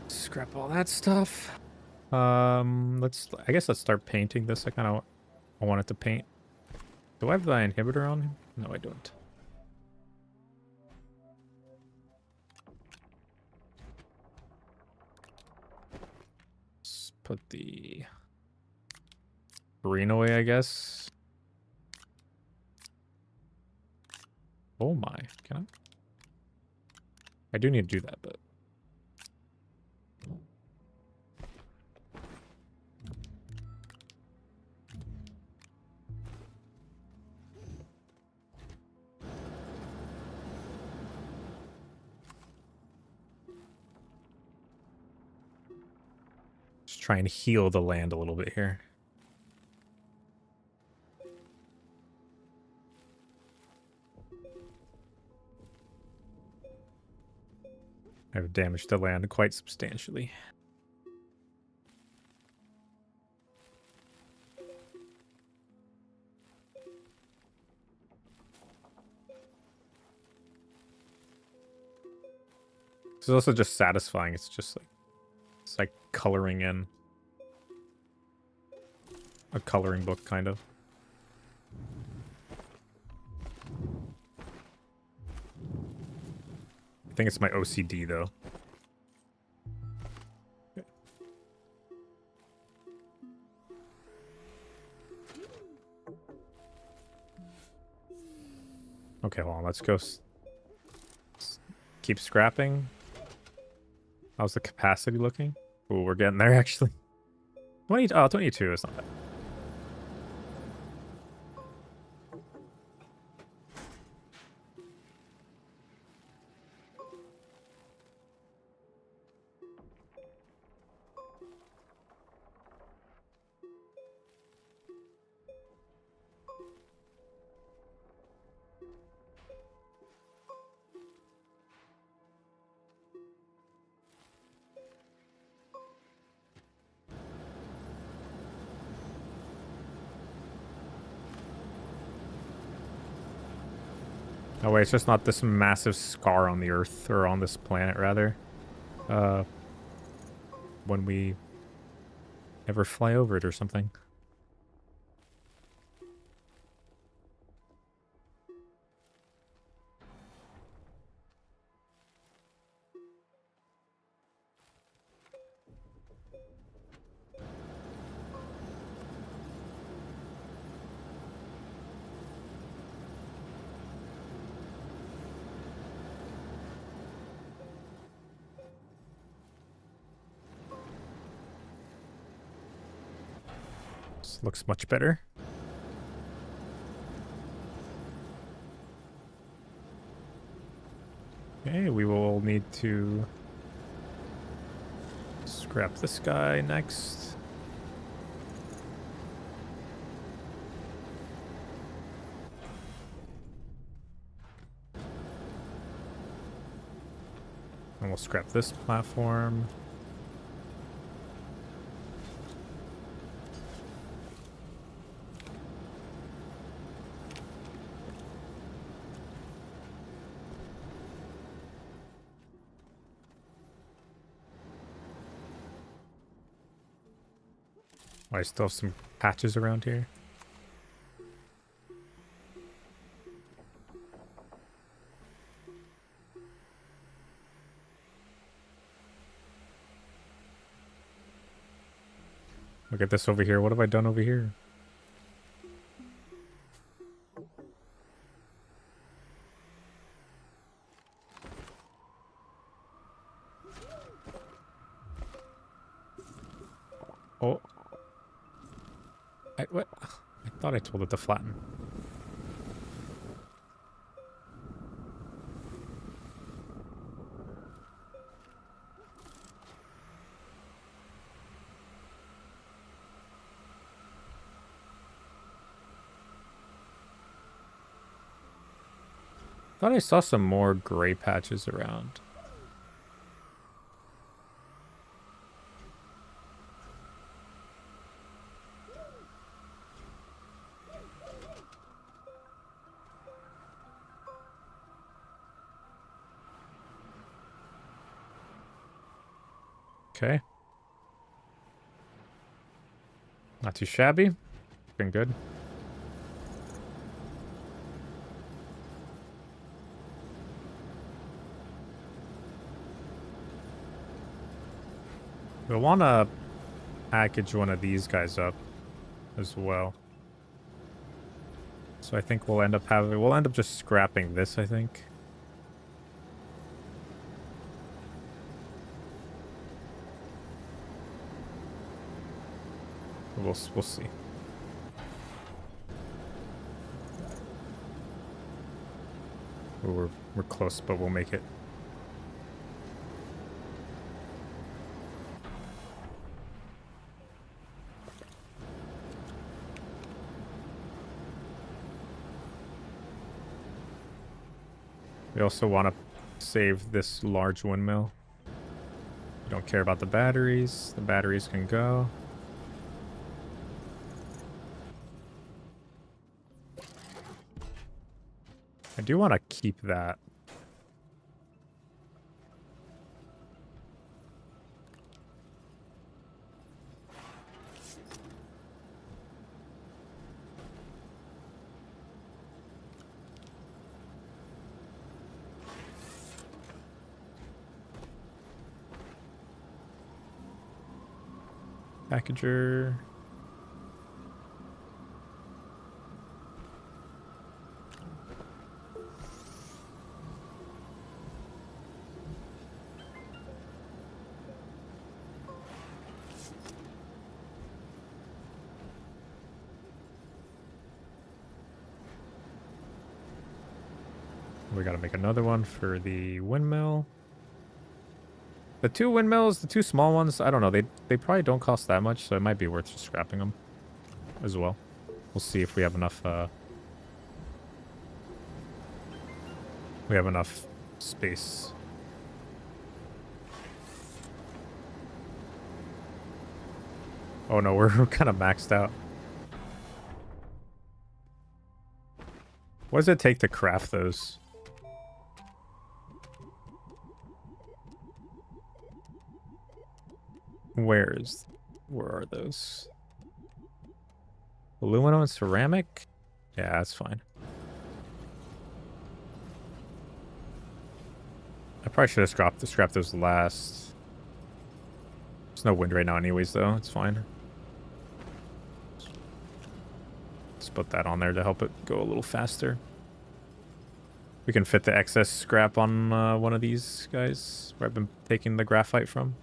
Scrap all that stuff. I guess let's start painting this. I want it to paint. Do I have the inhibitor on him? No, I don't. Let's put the green away, I guess. Oh my, can I? I do need to do that, but just try and heal the land a little bit here. I've damaged the land quite substantially. This is also just satisfying. It's just like, it's like coloring in a coloring book, kind of. I think it's my OCD, though. Okay, hold on. Let's go. Keep scrapping. How's the capacity looking? Oh, we're getting there, actually. 22 is not bad. Oh wait, it's just not this massive scar on the Earth, or on this planet, rather. When we ever fly over it or something. This looks much better. Okay, we will need to scrap this guy next. And we'll scrap this platform. I still have some patches around here. Look at this over here. What have I done over here? Oh. What? I thought I told it to flatten. Thought I saw some more gray patches around. Okay. Not too shabby. Been good. We'll want to package one of these guys up as well. So I think we'll end up just scrapping this, I think. We'll see. We're close, but we'll make it. We also want to save this large windmill. We don't care about the batteries. The batteries can go. I do want to keep that. Packager. We gotta make another one for the windmill. The two windmills, the two small ones, I don't know. They probably don't cost that much, so it might be worth just scrapping them as well. We'll see if we have enough, space. Oh no, we're kind of maxed out. What does it take to craft those? Where are those? Aluminum and ceramic? Yeah, that's fine. I probably should have scrapped those last. There's no wind right now anyways, though. It's fine. Let's put that on there to help it go a little faster. We can fit the excess scrap on one of these guys where I've been taking the graphite from.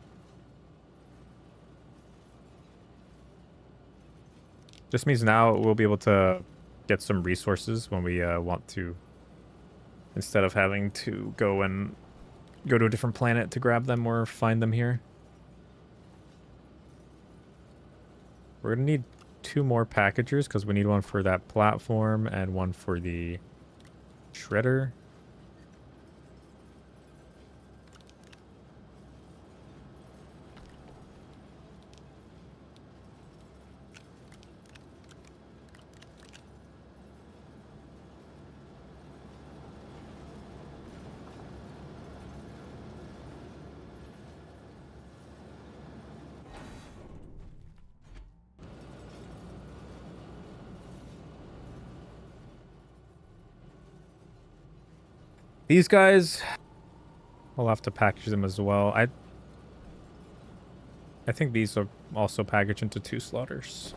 Just means now we'll be able to get some resources when we want to, instead of having to go to a different planet to grab them or find them here. We're gonna need 2 more packagers because we need one for that platform and one for the shredder. These guys, we'll have to package them as well. I think these are also packaged into 2 slaughters.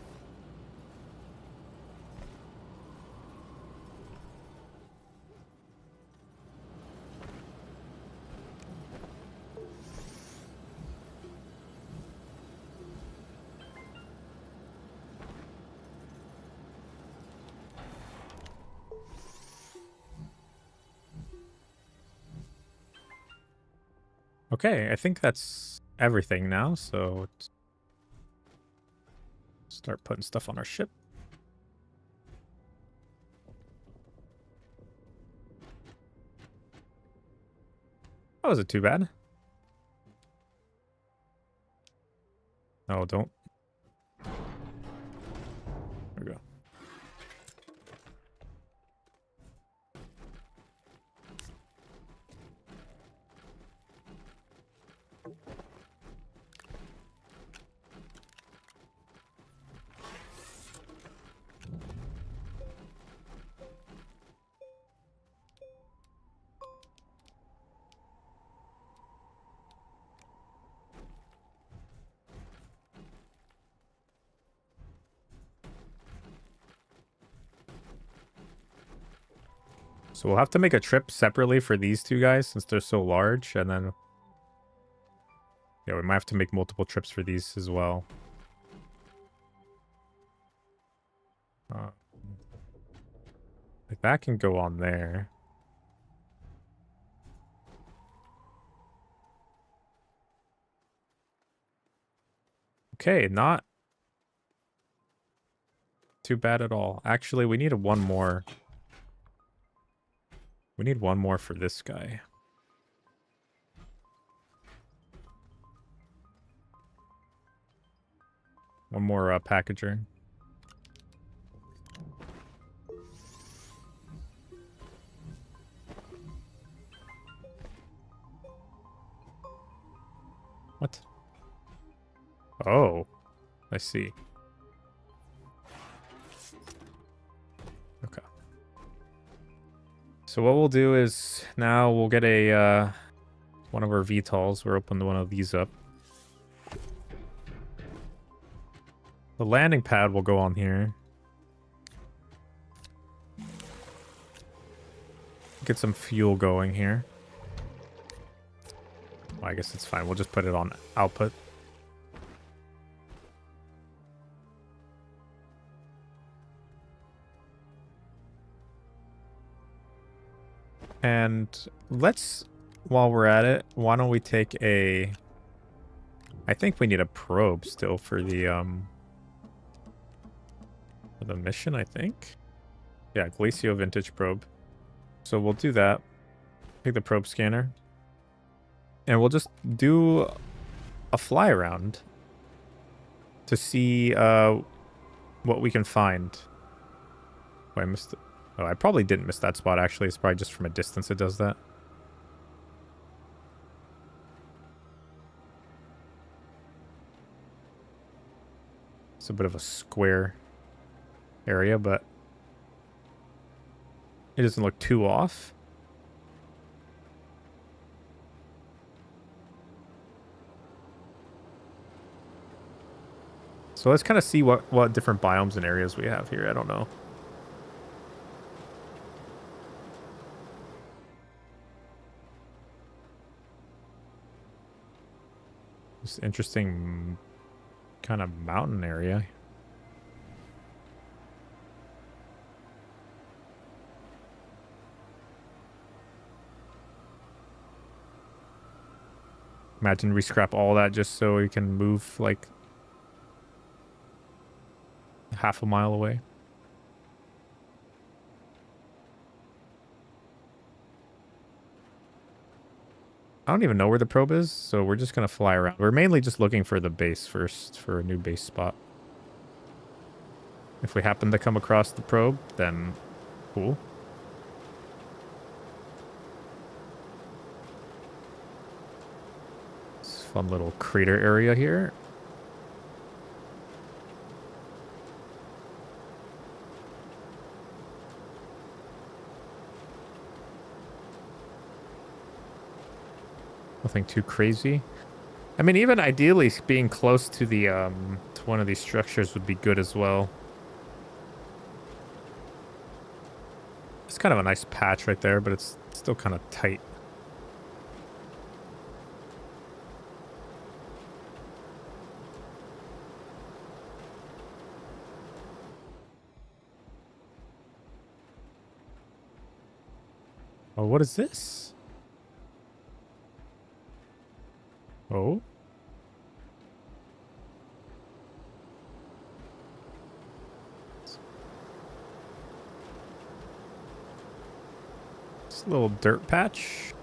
Okay, I think that's everything now, so let's start putting stuff on our ship. That wasn't too bad. Oh, don't. There we go. So we'll have to make a trip separately for these 2 guys since they're so large, and then yeah, we might have to make multiple trips for these as well. Like that can go on there. Okay, not too bad at all. Actually, we need one more. We need one more for this guy. One more packager. What? Oh, I see. Okay. So what we'll do is now we'll get a one of our VTOLs. We're opening one of these up. The landing pad will go on here. Get some fuel going here. Well, I guess it's fine. We'll just put it on output. And let's, while we're at it, why don't we take a... I think we need a probe still for the mission, I think. Yeah, Glacio vintage probe. So we'll do that. Take the probe scanner. And we'll just do a fly around to see what we can find. Oh, I missed it. Oh, I probably didn't miss that spot, actually. It's probably just from a distance it does that. It's a bit of a square area, but it doesn't look too off. So let's kind of see what different biomes and areas we have here. I don't know. This interesting kind of mountain area. Imagine we scrap all that just so we can move like half a mile away. I don't even know where the probe is, so we're just gonna fly around. We're mainly just looking for the base first, for a new base spot. If we happen to come across the probe, then cool. It's a fun little crater area here. Nothing too crazy. I mean, even ideally, being close to the to one of these structures would be good as well. It's kind of a nice patch right there, but it's still kind of tight. Oh, what is this? Oh. It's a little dirt patch.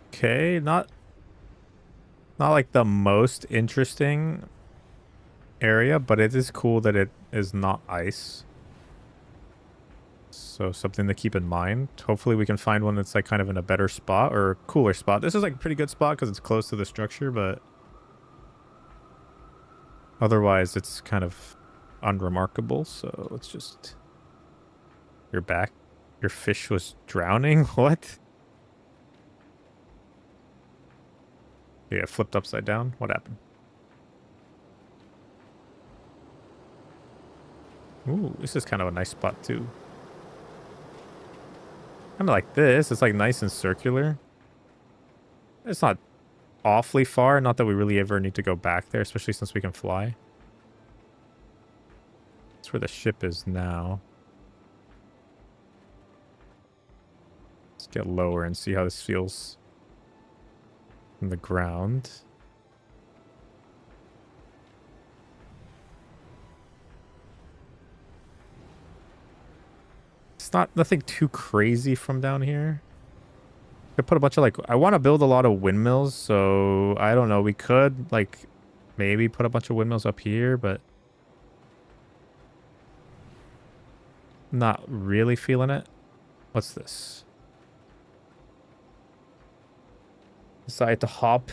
Okay, not like the most interesting area, but it is cool that it is not ice. So something to keep in mind. Hopefully we can find one that's like kind of in a better spot or a cooler spot. This is like a pretty good spot because it's close to the structure, but otherwise it's kind of unremarkable. So let's just... You're back. Your fish was drowning? What? Yeah, flipped upside down. What happened? Ooh, this is kind of a nice spot too. Kind of like this. It's like nice and circular. It's not awfully far. Not that we really ever need to go back there, especially since we can fly. That's where the ship is now. Let's get lower and see how this feels from the ground. It's not nothing too crazy from down here. Could put a bunch of like, I want to build a lot of windmills, so I don't know. We could like maybe put a bunch of windmills up here, but not really feeling it. What's this? Decide to hop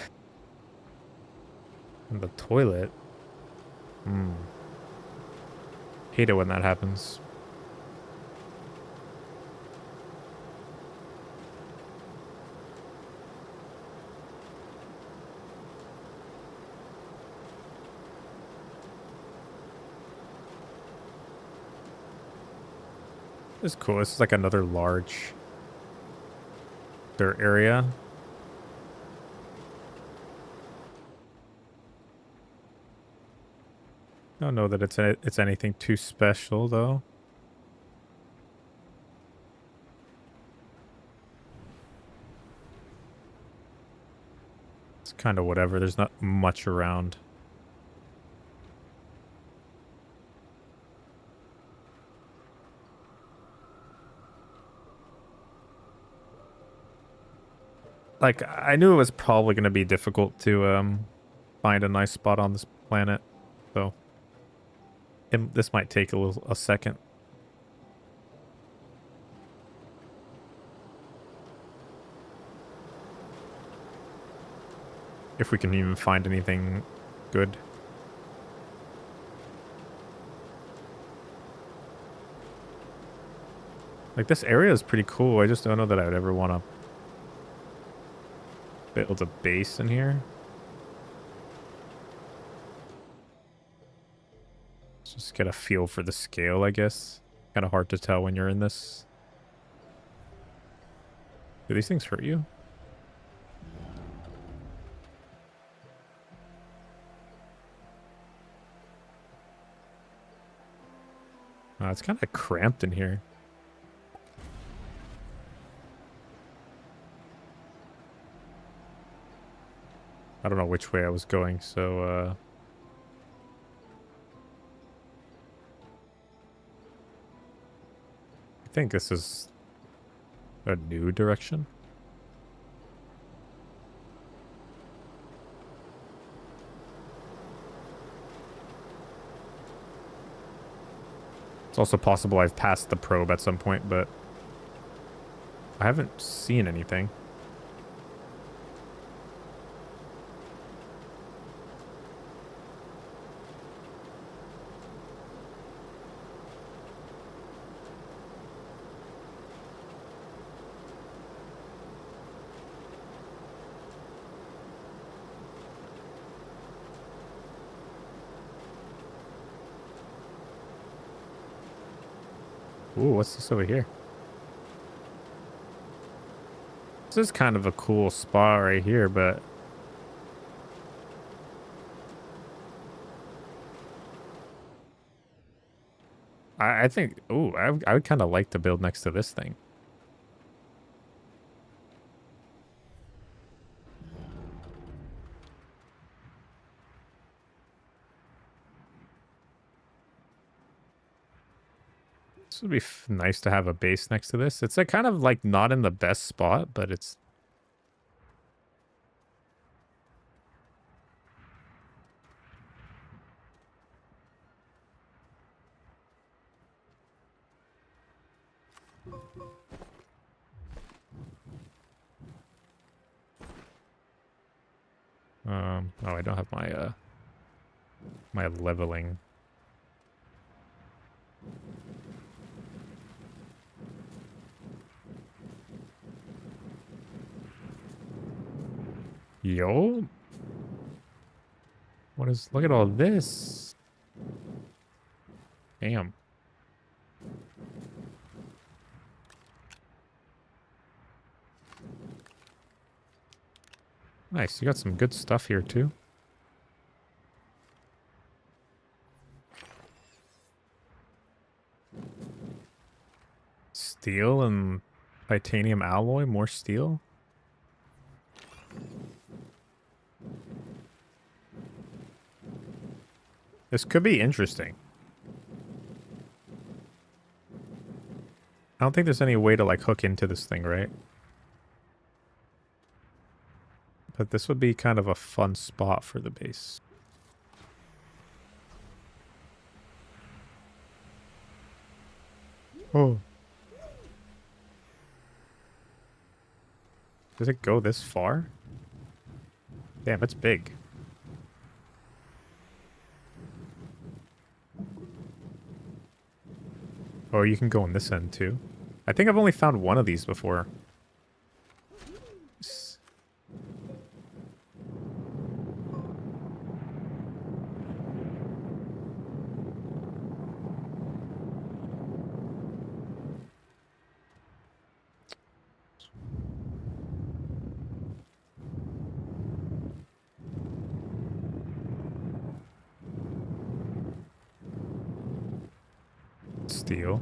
in the toilet. Hate it when that happens. This is cool. This is like another large dirt area. I don't know that it's anything too special though. It's kind of whatever. There's not much around. Like, I knew it was probably going to be difficult to find a nice spot on this planet, so this might take a second. If we can even find anything good. Like, this area is pretty cool. I just don't know that I would ever want to build a base in here. Let's just get a feel for the scale, I guess. Kind of hard to tell when you're in this. Do these things hurt you? It's kind of cramped in here. I don't know which way I was going, so I think this is a new direction. It's also possible I've passed the probe at some point, but I haven't seen anything. Ooh, what's this over here? This is kind of a cool spot right here, but I think, ooh, I would kind of like to build next to this thing. This would be nice to have a base next to this. It's like kind of like not in the best spot, but it's... oh, I don't have my, my leveling. Yo. What is, look at all this. Damn. Nice, you got some good stuff here too. Steel and titanium alloy, more steel. This could be interesting. I don't think there's any way to like hook into this thing, right? But this would be kind of a fun spot for the base. Oh. Does it go this far? Damn, it's big. Oh, you can go on this end too. I think I've only found one of these before. Steel.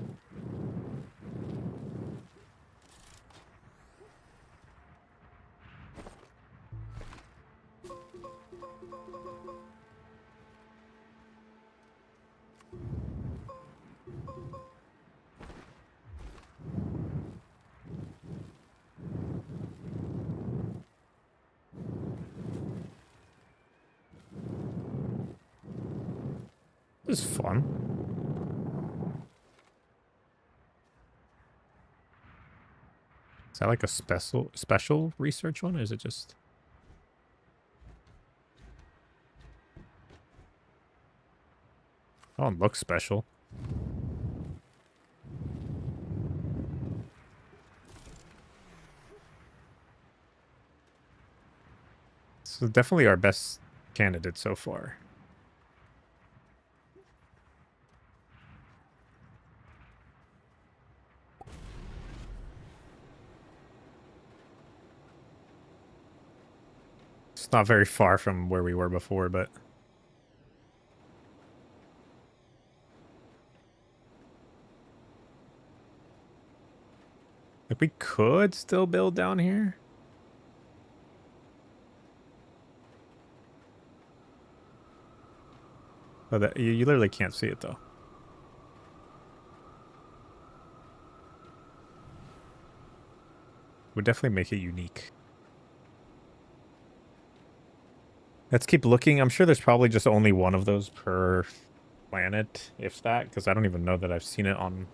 This is fun. Is that like a special research one, or is it just... Oh, it looks special. This is definitely our best candidate so far. It's not very far from where we were before, but... Like, we could still build down here. Oh, that you literally can't see it though. Would definitely make it unique. Let's keep looking. I'm sure there's probably just only one of those per planet, if that, because I don't even know that I've seen it on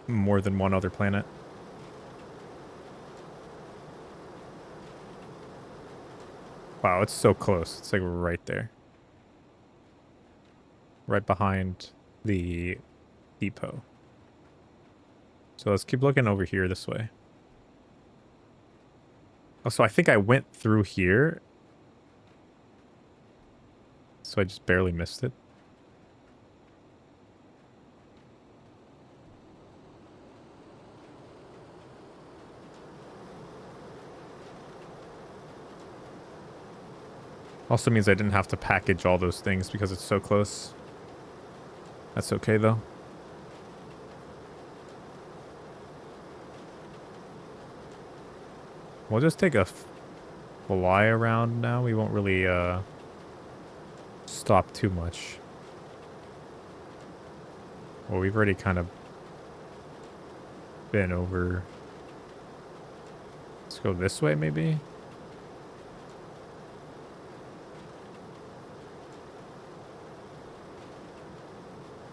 more than one other planet. Wow, it's so close. It's like right there. Right behind the depot. So let's keep looking over here this way. Oh, so I think I went through here. So I just barely missed it. Also means I didn't have to package all those things because it's so close. That's okay though. We'll just take a fly around now. We won't really stop too much. Well, we've already kind of been over. Let's go this way maybe.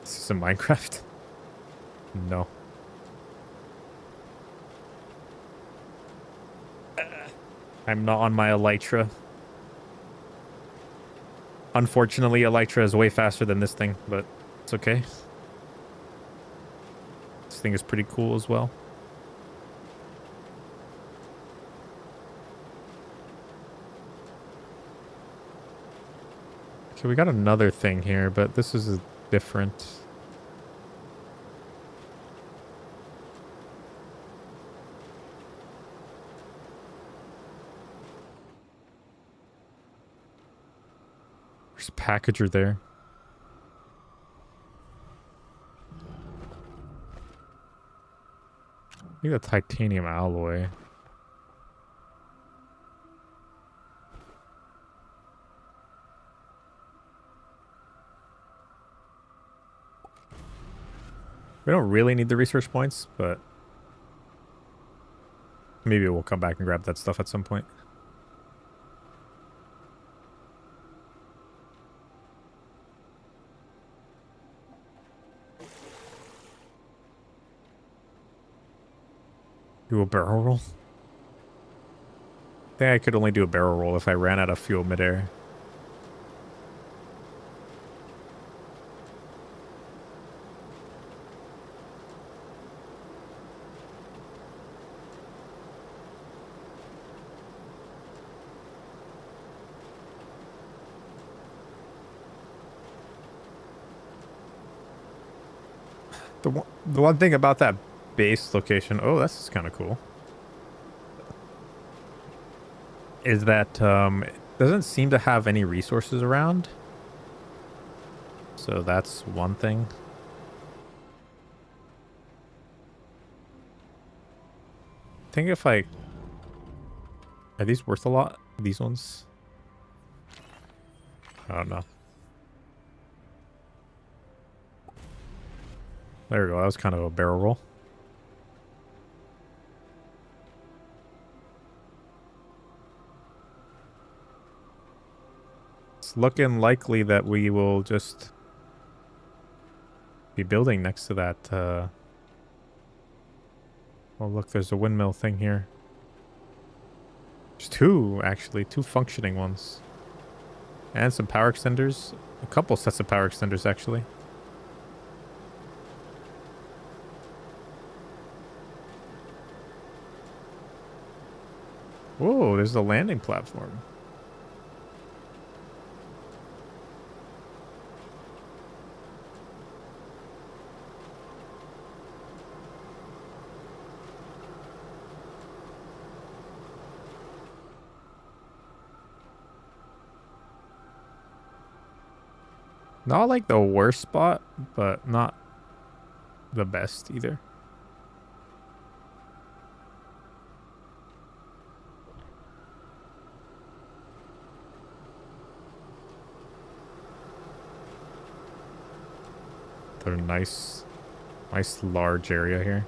This is in Minecraft? No. I'm not on my Elytra. Unfortunately, Elytra is way faster than this thing, but it's okay. This thing is pretty cool as well. Okay, we got another thing here, but this is different. There's a packager there. I think a titanium alloy. We don't really need the research points, but maybe we'll come back and grab that stuff at some point. Do a barrel roll? I think I could only do a barrel roll if I ran out of fuel midair. The one thing about that base location, oh, this is kind of cool, is that it doesn't seem to have any resources around. So that's one thing. I think if I... Are these worth a lot? These ones? I don't know. There we go. That was kind of a barrel roll. It's looking likely that we will just be building next to that. Oh, look, there's a windmill thing here. There's two, actually. Two functioning ones. And some power extenders. A couple sets of power extenders, actually. Whoa, there's the landing platform. Not like the worst spot, but not the best either. a nice large area here.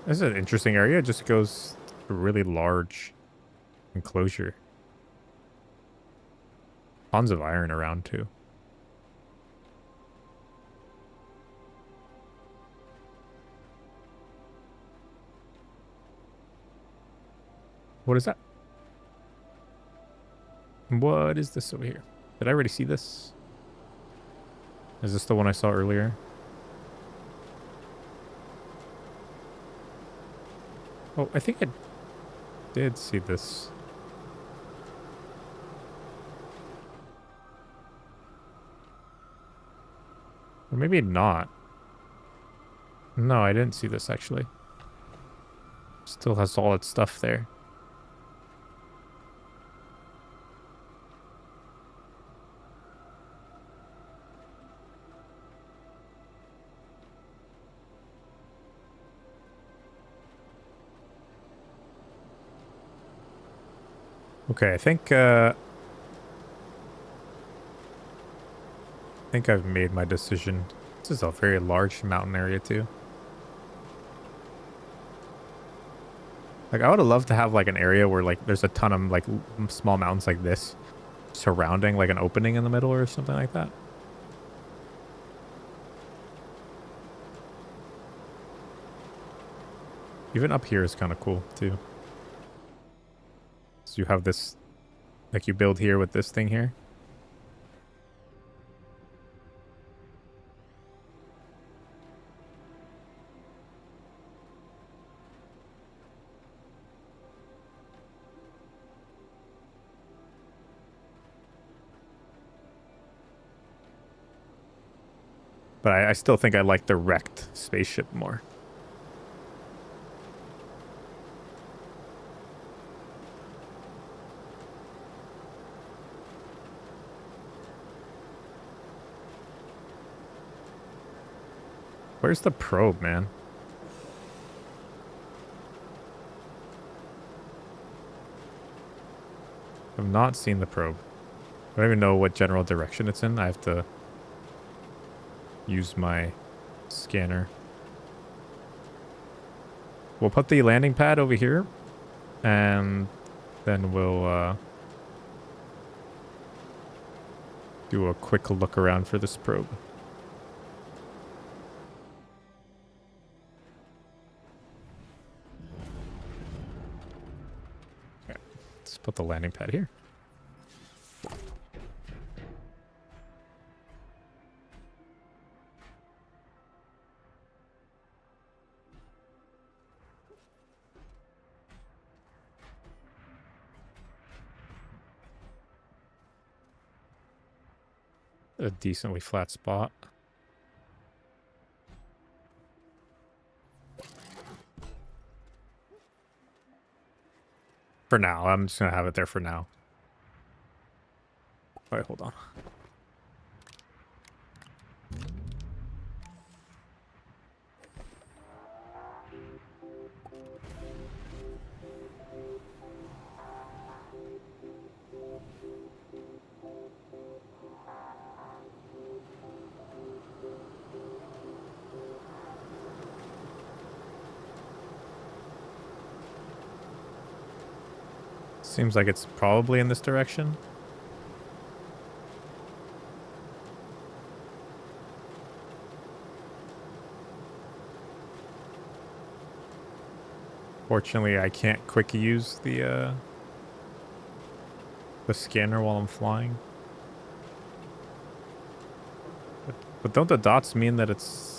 This is an interesting area. It just goes a really large enclosure. Tons of iron around too. What is that? What is this over here? Did I already see this? Is this the one I saw earlier? Oh, I think I did see this. Or maybe not. No, I didn't see this actually. Still has all its stuff there. Okay, I think I've made my decision. This is a very large mountain area too. Like, I would have loved to have like an area where like there's a ton of like small mountains like this surrounding like an opening in the middle or something like that. Even up here is kind of cool too. So you have this, like you build here with this thing here. But I still think I like the wrecked spaceship more. Where's the probe, man? I've not seen the probe. I don't even know what general direction it's in. I have to use my scanner. We'll put the landing pad over here, and then we'll do a quick look around for this probe. Okay, let's put the landing pad here. A decently flat spot. For now, I'm just gonna have it there for now. All right, hold on. Seems like it's probably in this direction. Fortunately, I can't quick use the scanner while I'm flying. But don't the dots mean that it's...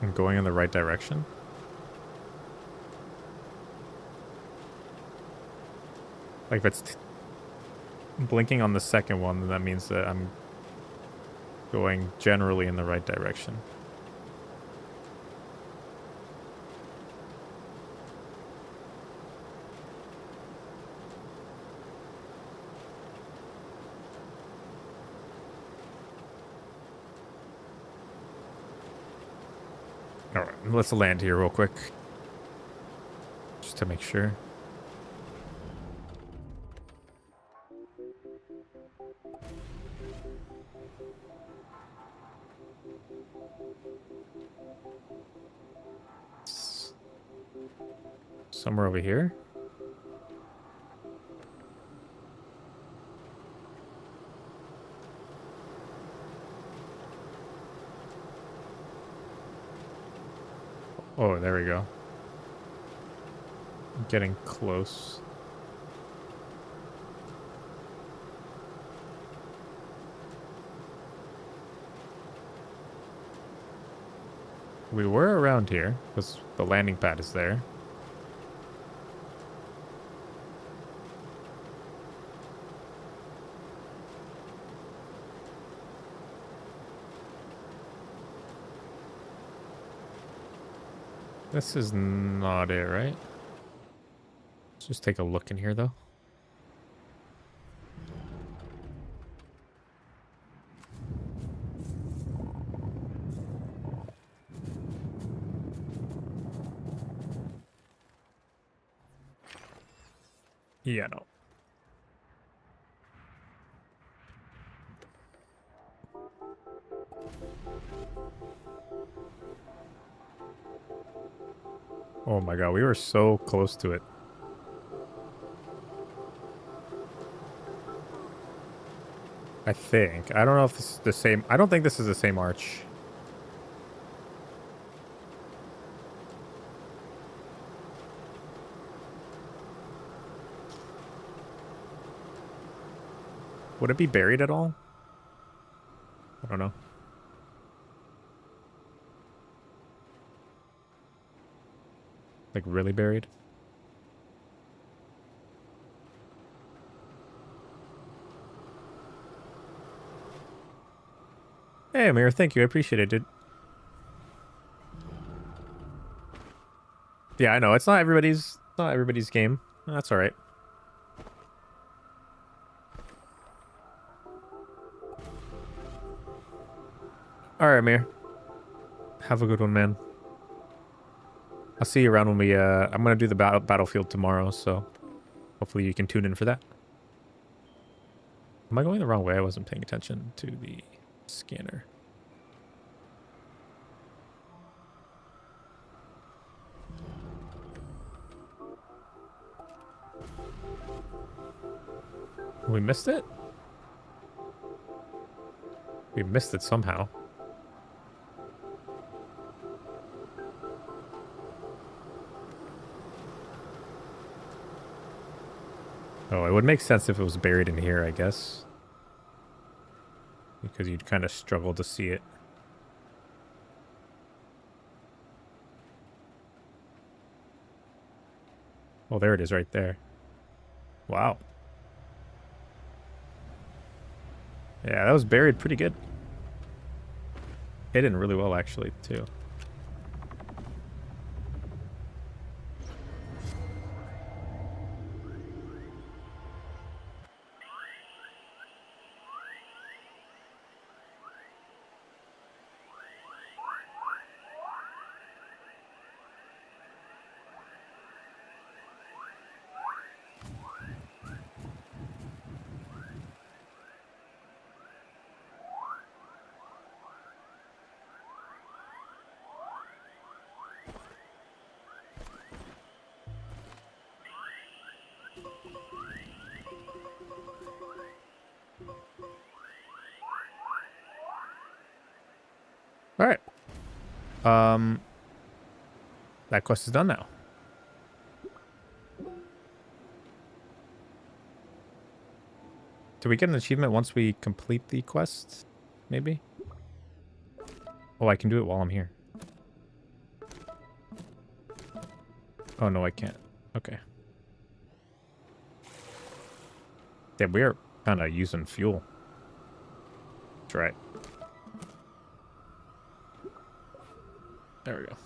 I'm going in the right direction. Like if it's blinking on the second one, then that means that I'm going generally in the right direction. All right, let's land here real quick. Just to make sure. Somewhere over here. Oh, there we go. Getting close. We were around here because the landing pad is there. This is not it, right? Let's just take a look in here, though. Yeah, no. Oh my god, we were so close to it. I think. I don't know if this is the same. I don't think this is the same arch. Would it be buried at all? I don't know. Like really buried? Hey, Amir, thank you. I appreciate it, dude. Yeah, I know. It's not everybody's game. That's all right. All right, Amir. Have a good one, man. I'll see you around when we, I'm going to do the battlefield tomorrow, so hopefully you can tune in for that. Am I going the wrong way? I wasn't paying attention to the scanner. We missed it? We missed it somehow. Oh, it would make sense if it was buried in here, I guess. Because you'd kind of struggle to see it. Oh, there it is right there. Wow. Yeah, that was buried pretty good. Hidden really well, actually, too. All right. That quest is done now. Do we get an achievement once we complete the quest? Maybe? Oh, I can do it while I'm here. Oh, no, I can't. Okay. Yeah, we're kind of using fuel. That's right. There we go.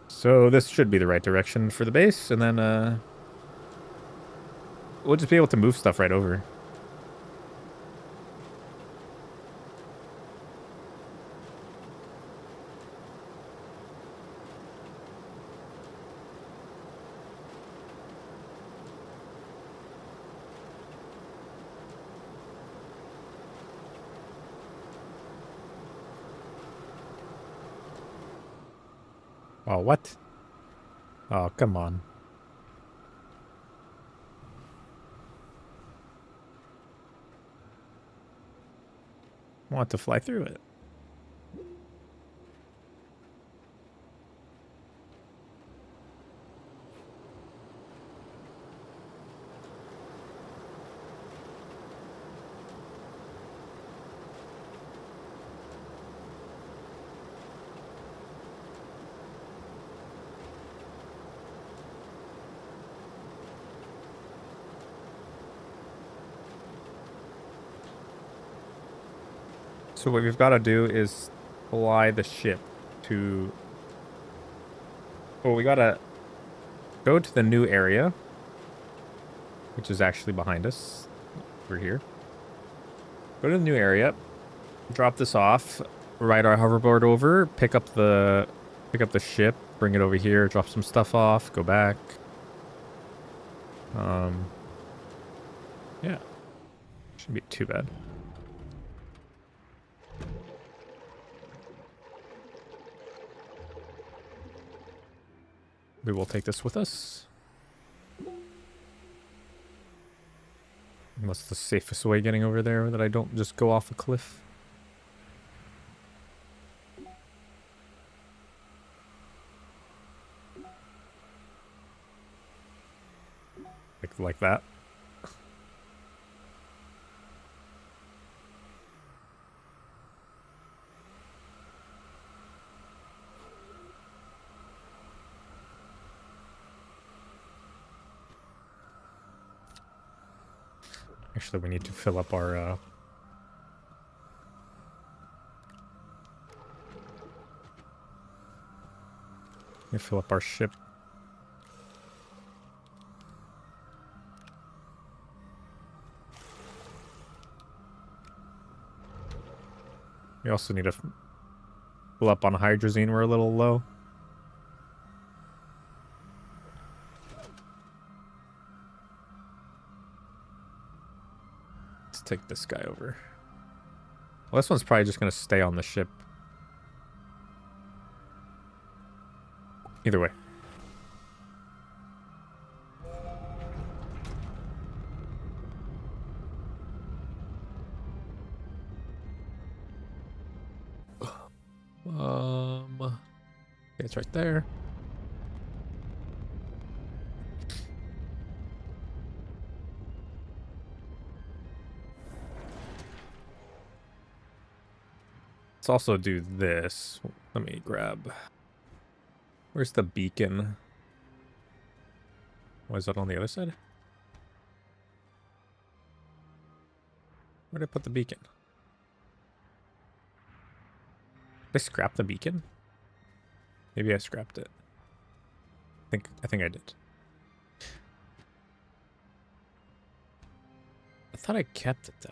So this should be the right direction for the base, and then we'll just be able to move stuff right over. Oh, what? Oh, come on. I want to fly through it. So what we've got to do is fly the ship to... Well, we got to go to the new area, which is actually behind us. We're here. Go to the new area, drop this off, ride our hoverboard over, pick up the ship, bring it over here, drop some stuff off, go back. Yeah. Shouldn't be too bad. We will take this with us. What's the safest way getting over there that I don't just go off a cliff? Like that. Actually, we need to fill up our ship. We also need to fill up on hydrazine. We're a little low. Let's take this guy over. Well, this one's probably just going to stay on the ship. Either way. Okay, it's right there. Let's also do this. Let me grab... Where's the beacon? Was that on the other side? Where did I put the beacon? Did I scrap the beacon? Maybe I scrapped it. I think I did. I thought I kept it though.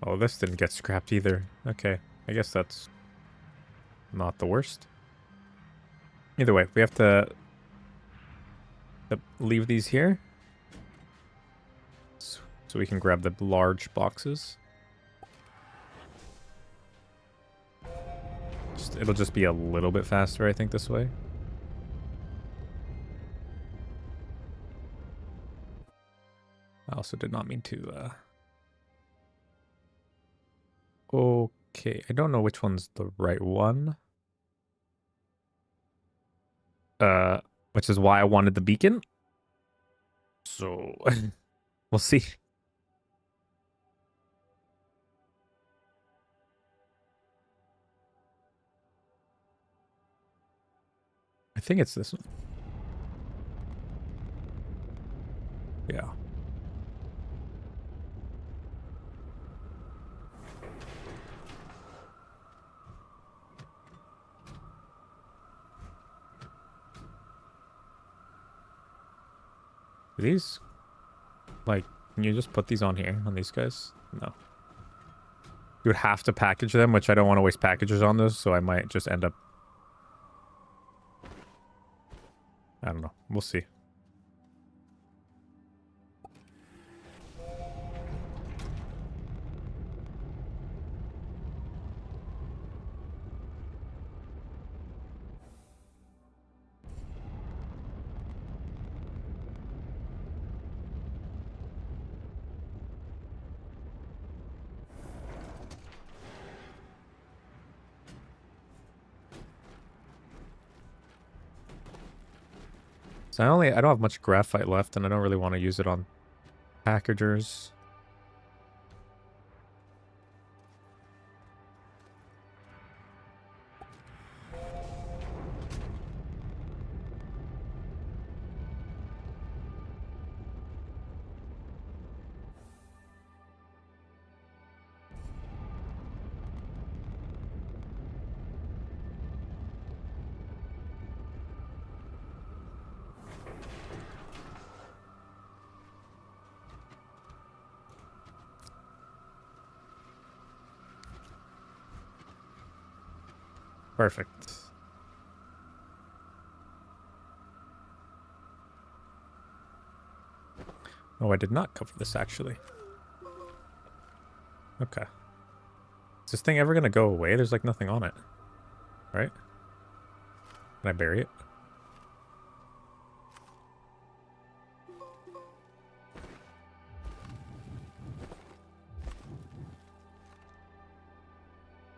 Oh, this didn't get scrapped either. Okay, I guess that's not the worst. Either way, we have to leave these here. So we can grab the large boxes. It'll just be a little bit faster, I think, this way. I also did not mean to... Okay, I don't know which one's the right one. Which is why I wanted the beacon. So, we'll see. I think it's this one. Yeah. Are these, like, can you just put these on here, on these guys? No. You would have to package them, which I don't want to waste packages on those, so I might just end up... I don't know. We'll see. So I don't have much graphite left, and I don't really want to use it on packagers. Perfect. Oh, I did not cover this, actually. Okay. Is this thing ever going to go away? There's, like, nothing on it. Right? Can I bury it?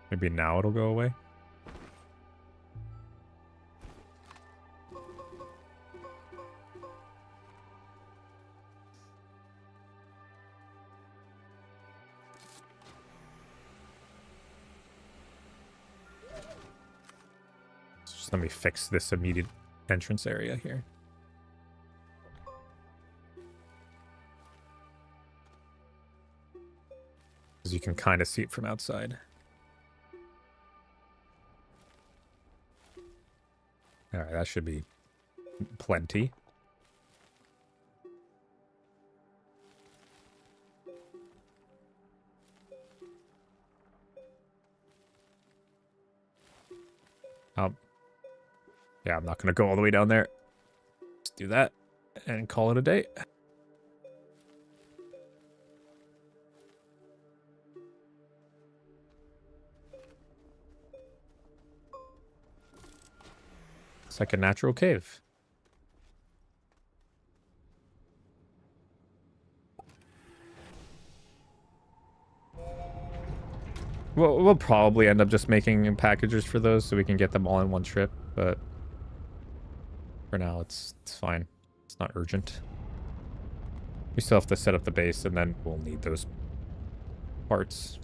Maybe now it'll go away? Just let me fix this immediate entrance area here. Because you can kind of see it from outside. Alright, that should be plenty. Yeah, I'm not going to go all the way down there. Just do that and call it a day. It's like a natural cave. We'll probably end up just making packages for those so we can get them all in one trip, but for now it's fine. It's not urgent. We still have to set up the base and then we'll need those parts.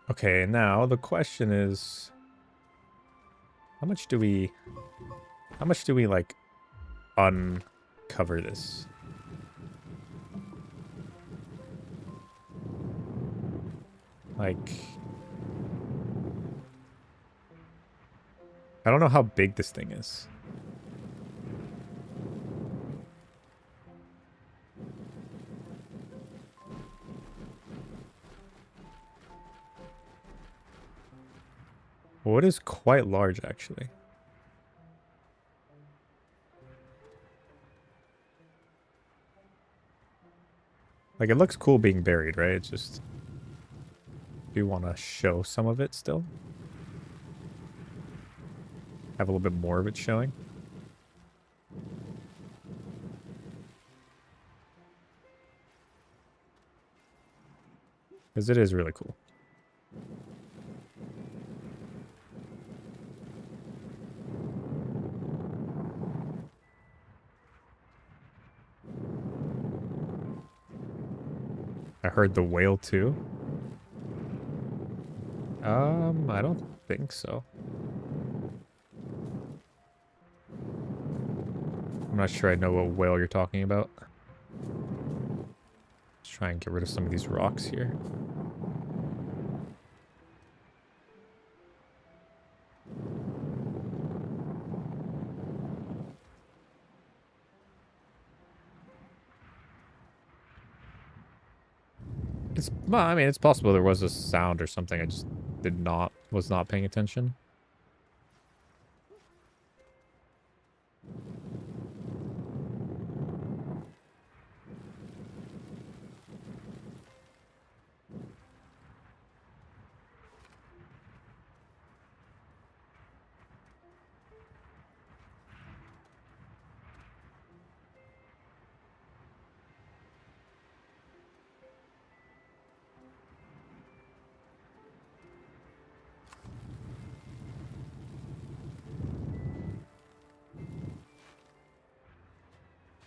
Okay, now the question is, how much do we like uncover this? Like, I don't know how big this thing is. Well, it is quite large, actually. Like, it looks cool being buried, right? It's just... Do you want to show some of it still? Have a little bit more of it showing? Because it is really cool. I heard the whale too. I don't think so. I'm not sure I know what whale you're talking about. Let's try and get rid of some of these rocks here. Well, I mean, it's possible there was a sound or something. I just was not paying attention.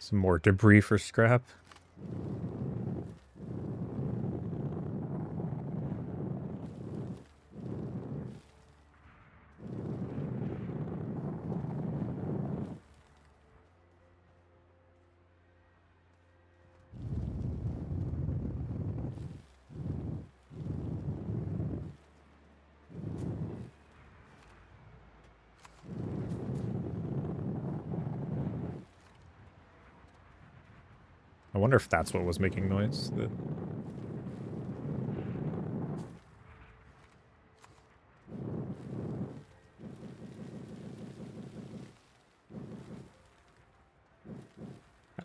Some more debris for scrap. I wonder if that's what was making noise.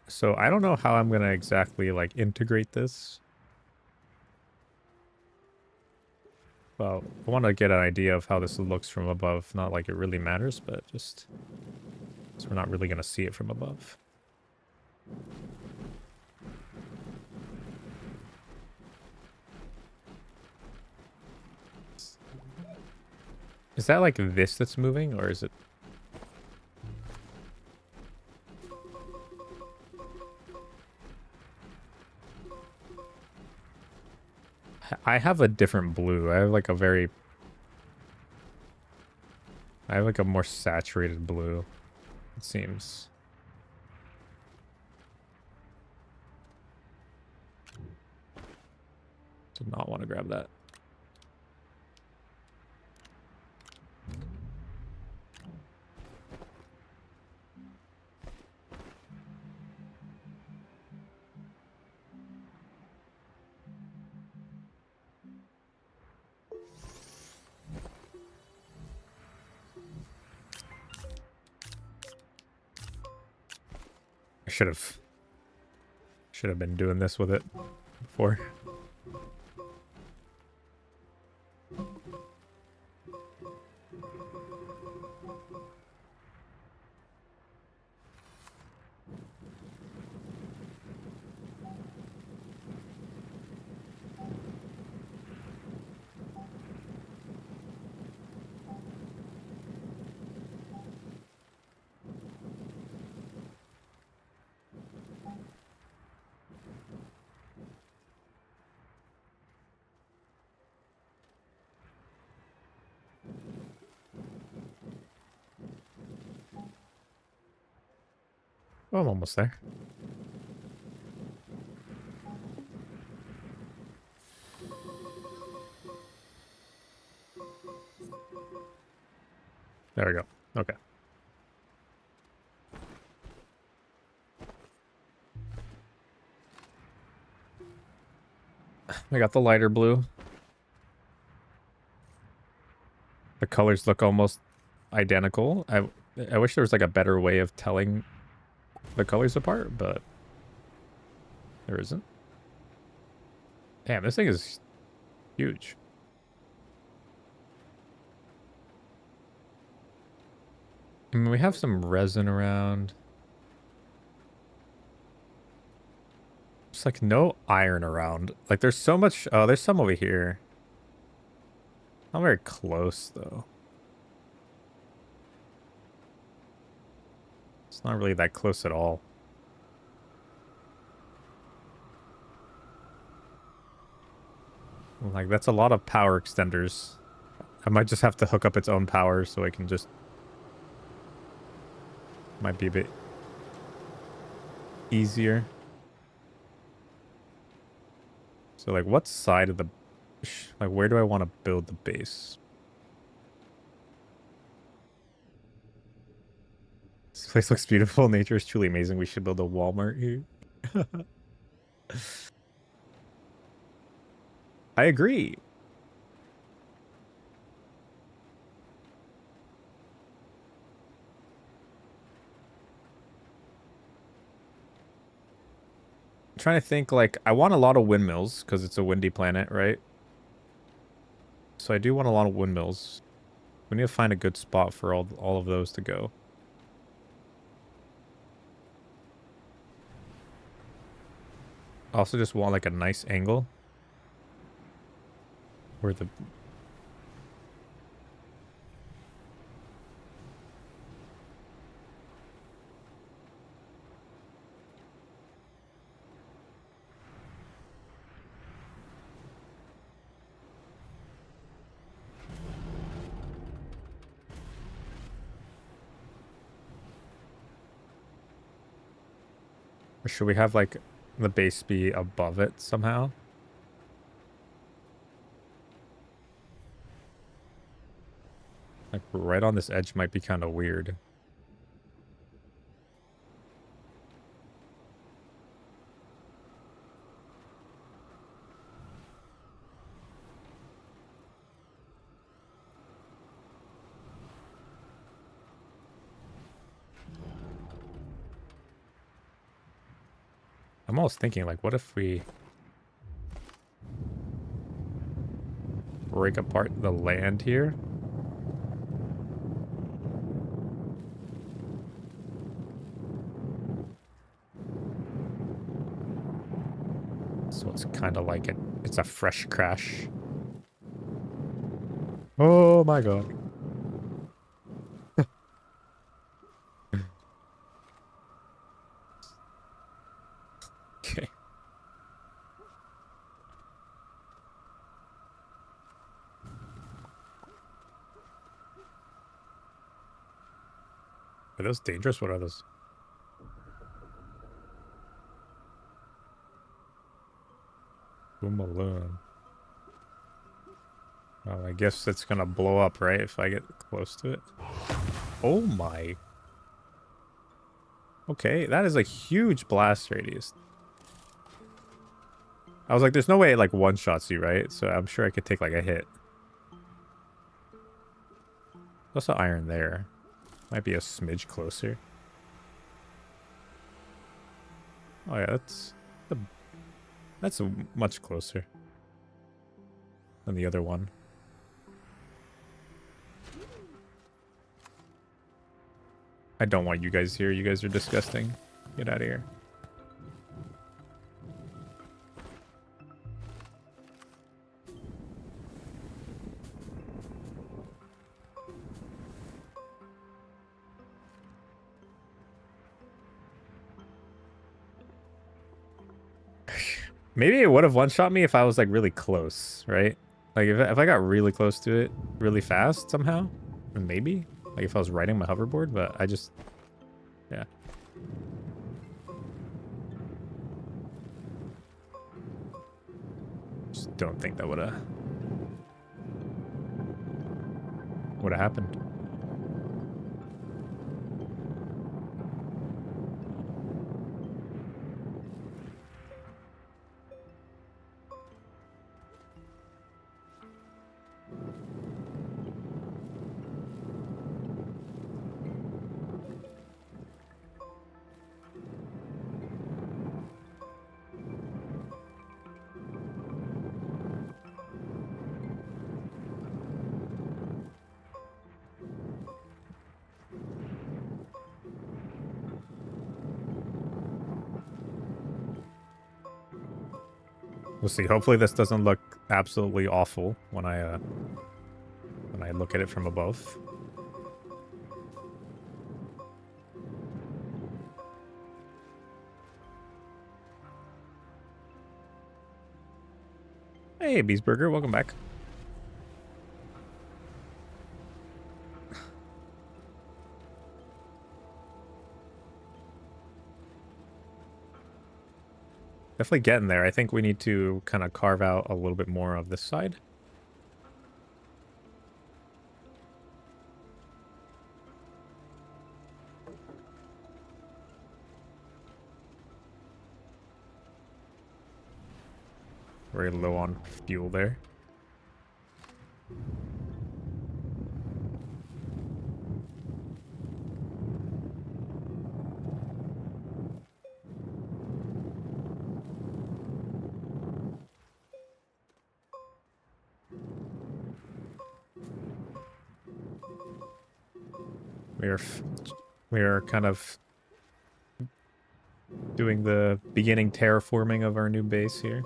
So I don't know how I'm going to exactly like integrate this. Well, I want to get an idea of how this looks from above. Not like it really matters, but just so we're not really going to see it from above. Is that like this that's moving, or is it... I have a different blue. I have like a more saturated blue, it seems. Did not want to grab that. I should have been doing this with it before. Oh, I'm almost there. There we go. Okay. I got the lighter blue. The colors look almost identical. I wish there was like a better way of telling the colors apart, but there isn't. Damn, this thing is huge. I mean, we have some resin around. There's like no iron around. Like there's so much. Oh, there's some over here. Not very close though. It's not really that close at all. Like that's a lot of power extenders. I might just have to hook up its own power so I can just... Might be a bit easier. So like what side of the... Like where do I want to build the base? This place looks beautiful. Nature is truly amazing. We should build a Walmart here. I agree. I'm trying to think, like, I want a lot of windmills because it's a windy planet, right? So I do want a lot of windmills. We need to find a good spot for all of those to go. I also just want like a nice angle where the... Or should we have like the base be above it somehow? Like right on this edge might be kind of weird. I'm almost thinking like, what if we break apart the land here? So it's kind of like it's a fresh crash. Oh my god. Okay. Are those dangerous? What are those? Boom. Oh, I guess it's gonna blow up, right? If I get close to it. Oh my. Okay, that is a huge blast radius. I was like, there's no way it like one-shots you, right? So I'm sure I could take like a hit. Also iron there. Might be a smidge closer. Oh yeah, that's much closer than the other one. I don't want you guys here. You guys are disgusting. Get out of here. Maybe it would have one-shot me if I was like really close, right? Like if I got really close to it really fast somehow, maybe. Like if I was riding my hoverboard, but I just, yeah. Just don't think that would have happened. We'll see. Hopefully this doesn't look absolutely awful when I look at it from above. Hey, Beesburger, welcome back. Definitely getting there. I think we need to kind of carve out a little bit more of this side. Very low on fuel there. We are kind of doing the beginning terraforming of our new base here.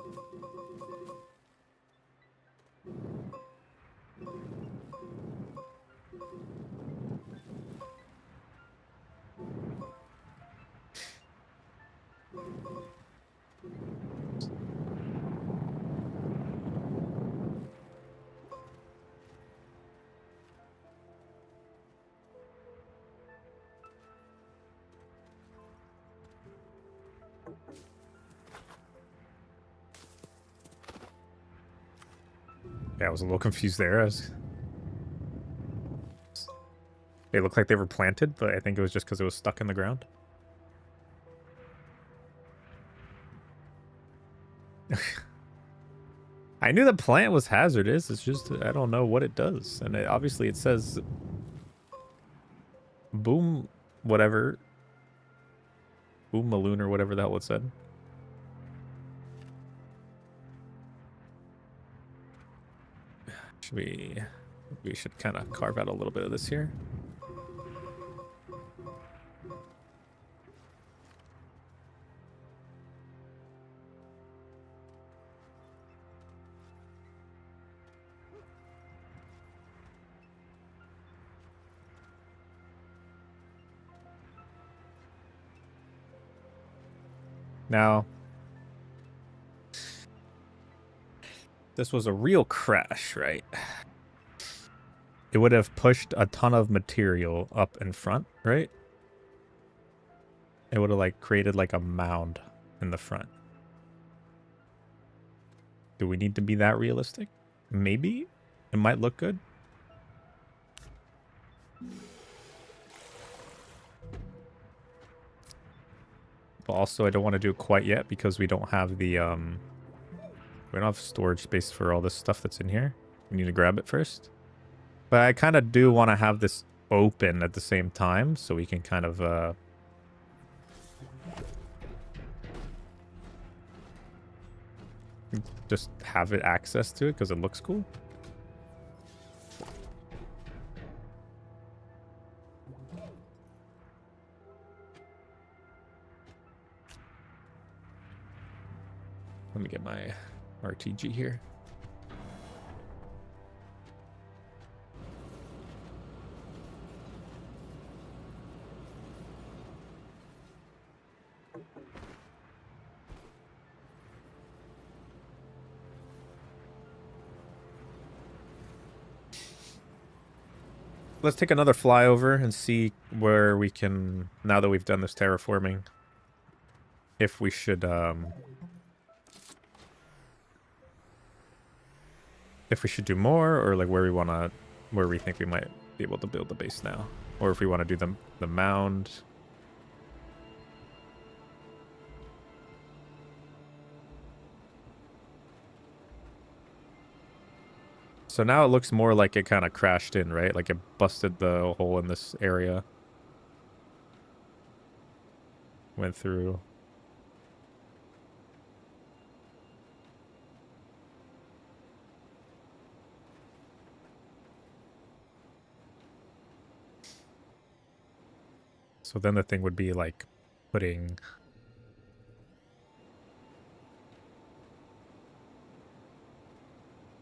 Yeah, I was a little confused there. They looked like they were planted, but I think it was just because it was stuck in the ground. I knew the plant was hazardous. It's just I don't know what it does. And obviously it says boom whatever. Boom Maloon or whatever the hell it said. We should kind of carve out a little bit of this here. Now, this was a real crash, right? It would have pushed a ton of material up in front, right? It would have like created like a mound in the front. Do we need to be that realistic? Maybe it might look good. But also I don't want to do it quite yet because we don't have the we don't have storage space for all this stuff that's in here. We need to grab it first. But I kind of do want to have this open at the same time so we can kind of just have it access to it because it looks cool. Let me get my RTG here. Let's take another flyover and see where we can, now that we've done this terraforming, if we should do more, or like where we think we might be able to build the base now, or if we want to do the mound. So now it looks more like it kind of crashed in, right? Like it busted the hole in this area. Went through. So then the thing would be like putting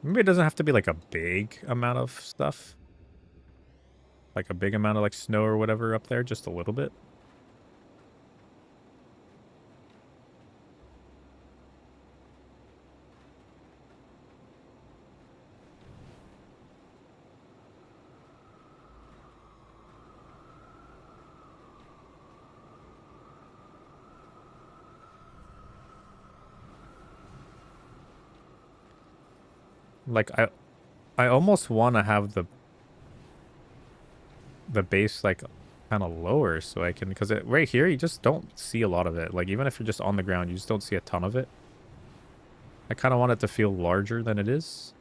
Maybe it doesn't have to be like a big amount of stuff. Like a big amount of like snow or whatever up there, just a little bit. Like I almost want to have the base like kind of lower so I can, because right here you just don't see a lot of it. Like even if you're just on the ground, you just don't see a ton of it. I kind of want it to feel larger than it is,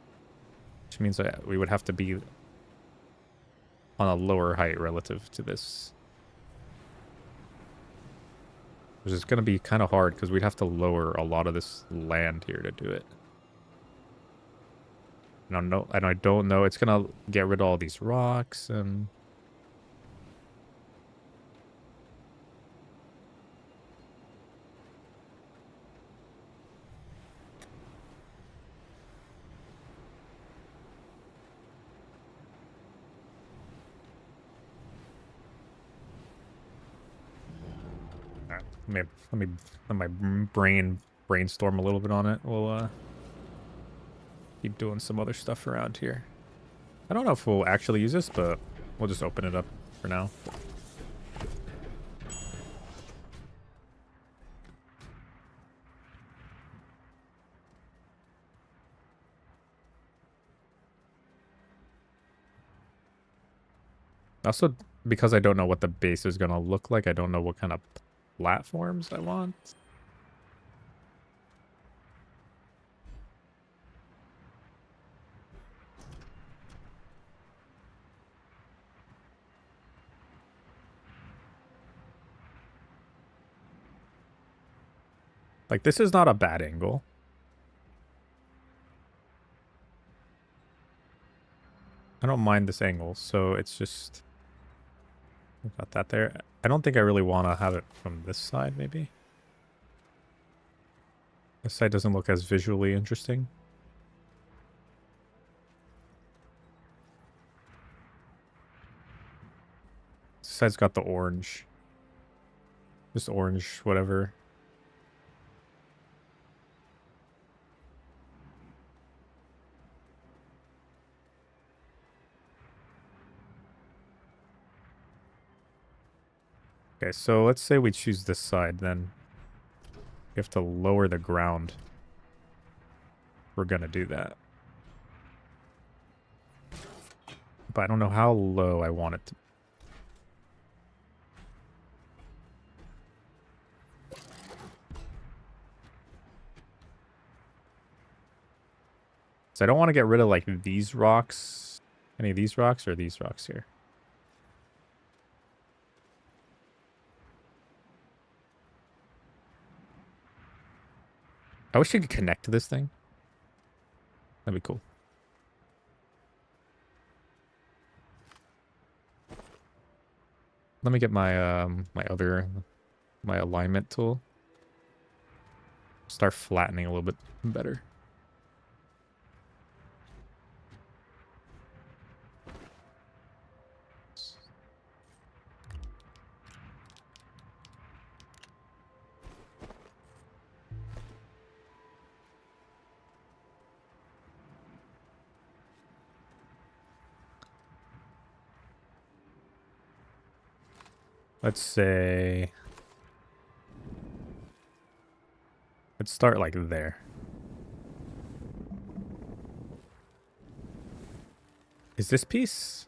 which means that we would have to be on a lower height relative to this, which is going to be kind of hard because we'd have to lower a lot of this land here to do it. And I don't know. It's going to get rid of all these rocks and... let my brainstorm a little bit on it. We'll keep doing some other stuff around here. I don't know if we'll actually use this, but we'll just open it up for now. Also, because I don't know what the base is going to look like, I don't know what kind of platforms I want. Like, this is not a bad angle. I don't mind this angle, so it's just... We've got that there. I don't think I really want to have it from this side, maybe. This side doesn't look as visually interesting. This side's got the orange. Just orange, whatever. Okay, so let's say we choose this side, then we have to lower the ground. We're gonna do that. But I don't know how low I want it to. So I don't want to get rid of like these rocks. Any of these rocks or these rocks here? I wish you could connect to this thing. That'd be cool. Let me get my my alignment tool. Start flattening a little bit better. Let's say... Let's start like there. Is this piece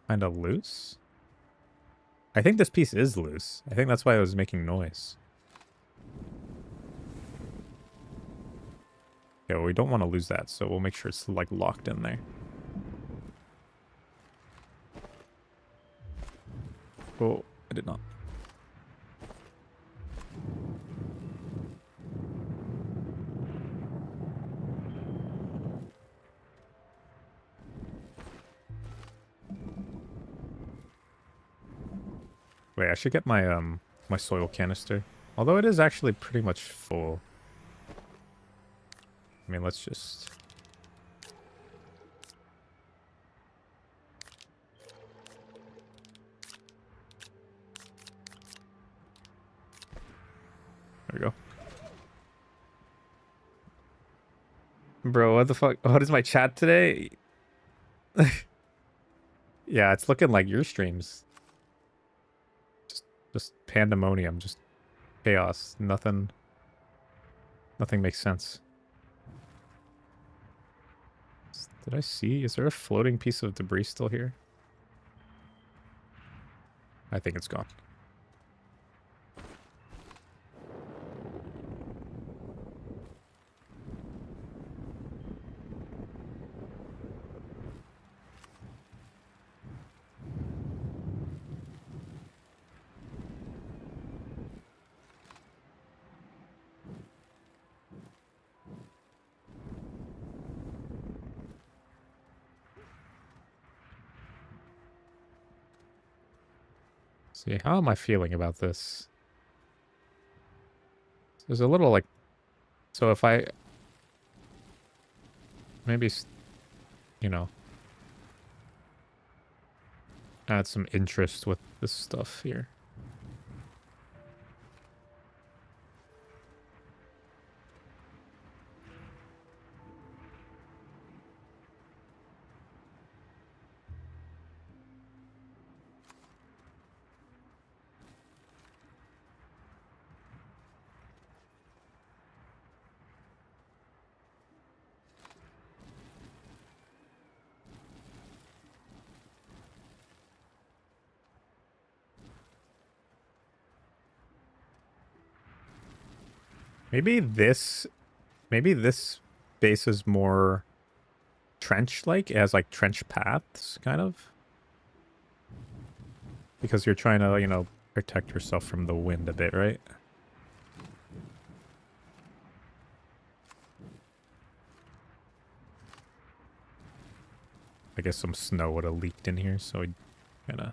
kind of loose? I think this piece is loose. I think that's why it was making noise. Yeah, well, we don't want to lose that, so we'll make sure it's like locked in there. Oh, I did not. Wait, I should get my my soil canister. Although it is actually pretty much full. I mean, let's just... There we go. Bro, what the fuck? What is my chat today? Yeah, it's looking like your streams. Just pandemonium, just chaos. Nothing makes sense. Did I see? Is there a floating piece of debris still here? I think it's gone. See, how am I feeling about this? There's a little like... So if I... Maybe, you know, add some interest with this stuff here. Maybe this base is more trench-like. It has like trench paths, kind of. Because you're trying to, you know, protect yourself from the wind a bit, right? I guess some snow would have leaked in here, so we kind of...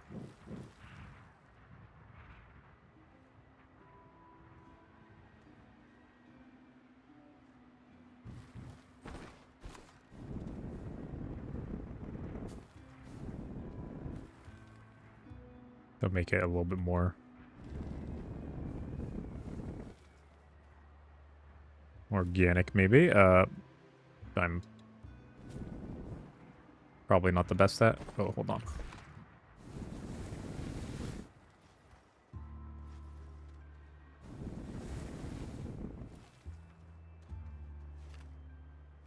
They'll make it a little bit more organic, maybe. I'm probably not the best at... Oh, hold on.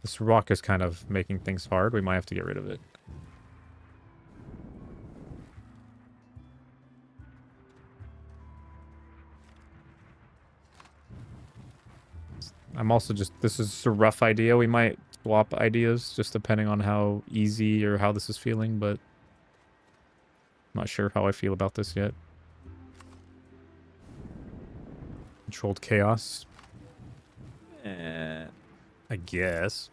This rock is kind of making things hard. We might have to get rid of it. I'm also just... This is a rough idea. We might swap ideas just depending on how easy or how this is feeling, but... I'm not sure how I feel about this yet. Controlled chaos. I guess.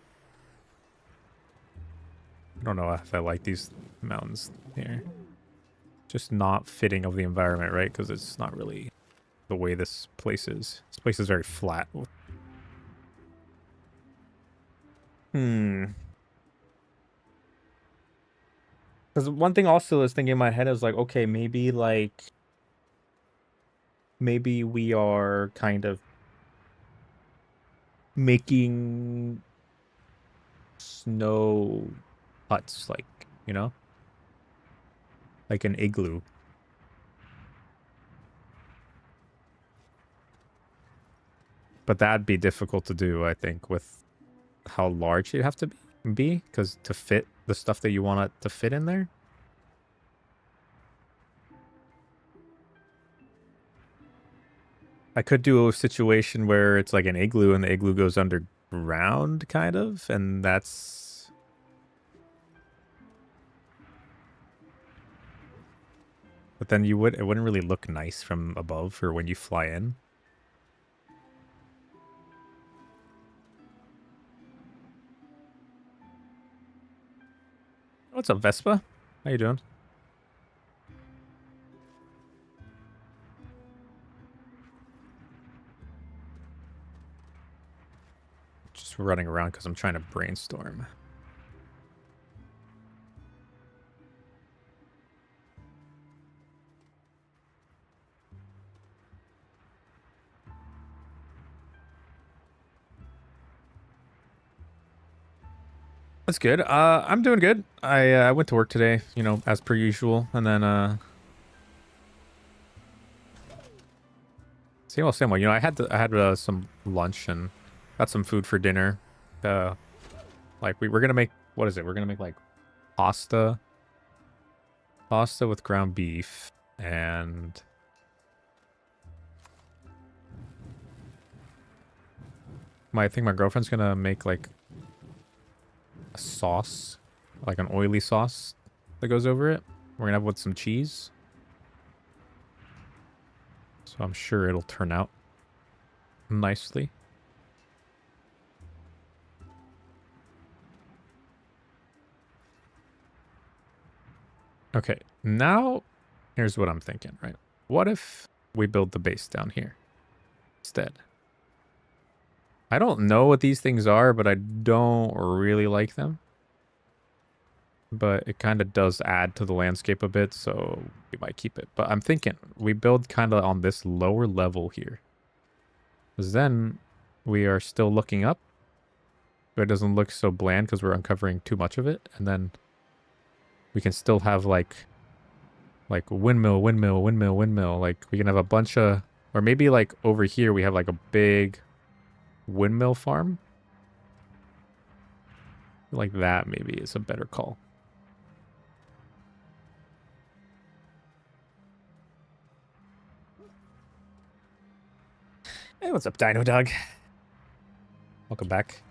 I don't know if I like these mountains here. Just not fitting of the environment, right? Because it's not really the way this place is. This place is very flat. Because one thing also is thinking in my head is like, okay, maybe like... Maybe we are kind of making snow huts, like, you know? Like an igloo. But that'd be difficult to do, I think, with how large you'd have to be, because to fit the stuff that you want it to fit in there. I could do a situation where it's like an igloo and the igloo goes underground, kind of, and that's... But then it wouldn't really look nice from above or when you fly in. What's up, Vespa? How you doing? Just running around because I'm trying to brainstorm. That's good. I'm doing good. I went to work today, you know, as per usual, and then same old. You know, I had some lunch and got some food for dinner. Like we're gonna make, what is it? We're gonna make like pasta with ground beef, and I think my girlfriend's gonna make like a sauce, like an oily sauce that goes over it. We're gonna have it with some cheese. So I'm sure it'll turn out nicely. Okay, now here's what I'm thinking, right? What if we build the base down here instead? I don't know what these things are, but I don't really like them. But it kind of does add to the landscape a bit, so we might keep it. But I'm thinking we build kind of on this lower level here. Because then we are still looking up. But it doesn't look so bland because we're uncovering too much of it. And then we can still have like windmill. Like we can have a bunch of, or maybe like over here we have like a big windmill farm. Like that maybe is a better call. Hey, what's up, Dino Dog? Welcome back.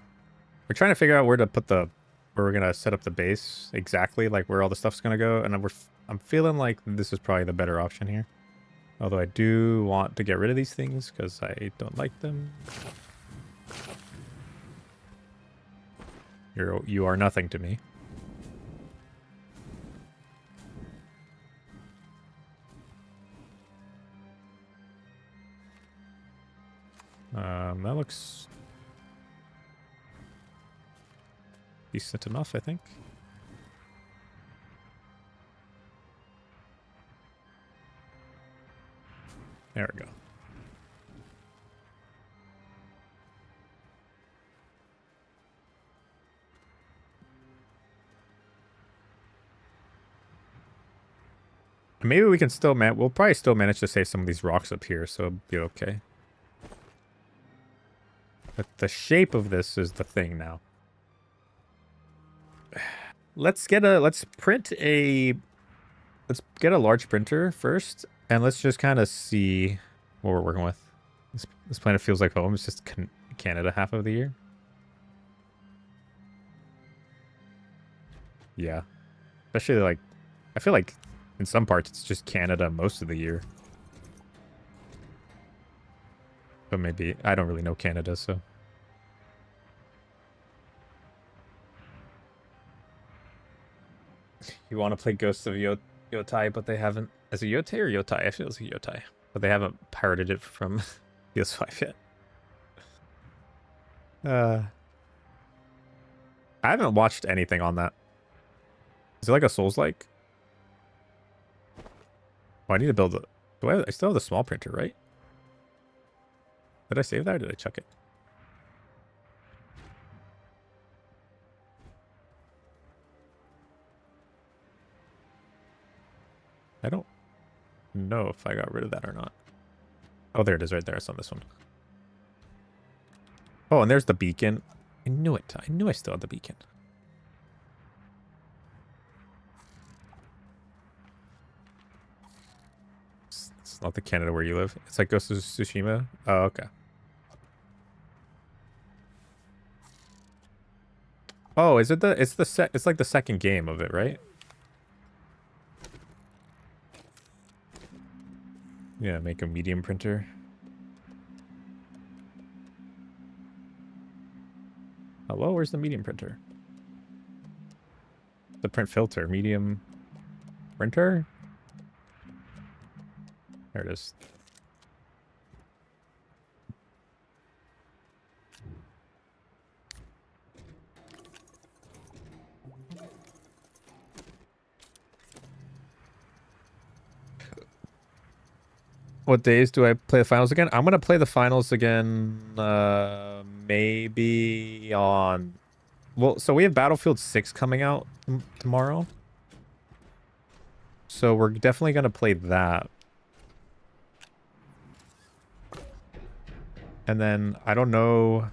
We're trying to figure out where to put where we're gonna set up the base exactly, like where all the stuff's gonna go, and I'm feeling like this is probably the better option here. Although I do want to get rid of these things because I don't like them. You are nothing to me. That looks decent enough, I think. There we go. Maybe we can still we'll probably still manage to save some of these rocks up here, so it'll be okay. But the shape of this is the thing now. Let's get a large printer first, and let's just kind of see what we're working with. This planet feels like home. It's just Canada half of the year. Yeah. Especially like, I feel like in some parts it's just Canada most of the year. But maybe, I don't really know Canada, so. You want to play Ghosts of Yotai, but they haven't. As a Yotai or Yotai? I feel it's a Yotai. But they haven't pirated it from PS5 yet. I haven't watched anything on that. Is it like a Souls-like? Oh, I need to build a... I still have the small printer, right? Did I save that or did I chuck it? I don't know if I got rid of that or not. Oh, there it is right there. It's on this one. Oh, and there's the beacon. I knew it. I knew I still had the beacon. It's not the Canada where you live. It's like Ghost of Tsushima. Oh, okay. Oh, is it it's like the second game of it, right? Yeah, make a medium printer. Hello, where's the medium printer? The print filter, medium printer? There it is. What days do I play the finals again? I'm gonna play the finals again, maybe on... Well, so we have Battlefield 6 coming out tomorrow. So we're definitely gonna play that. And then I don't know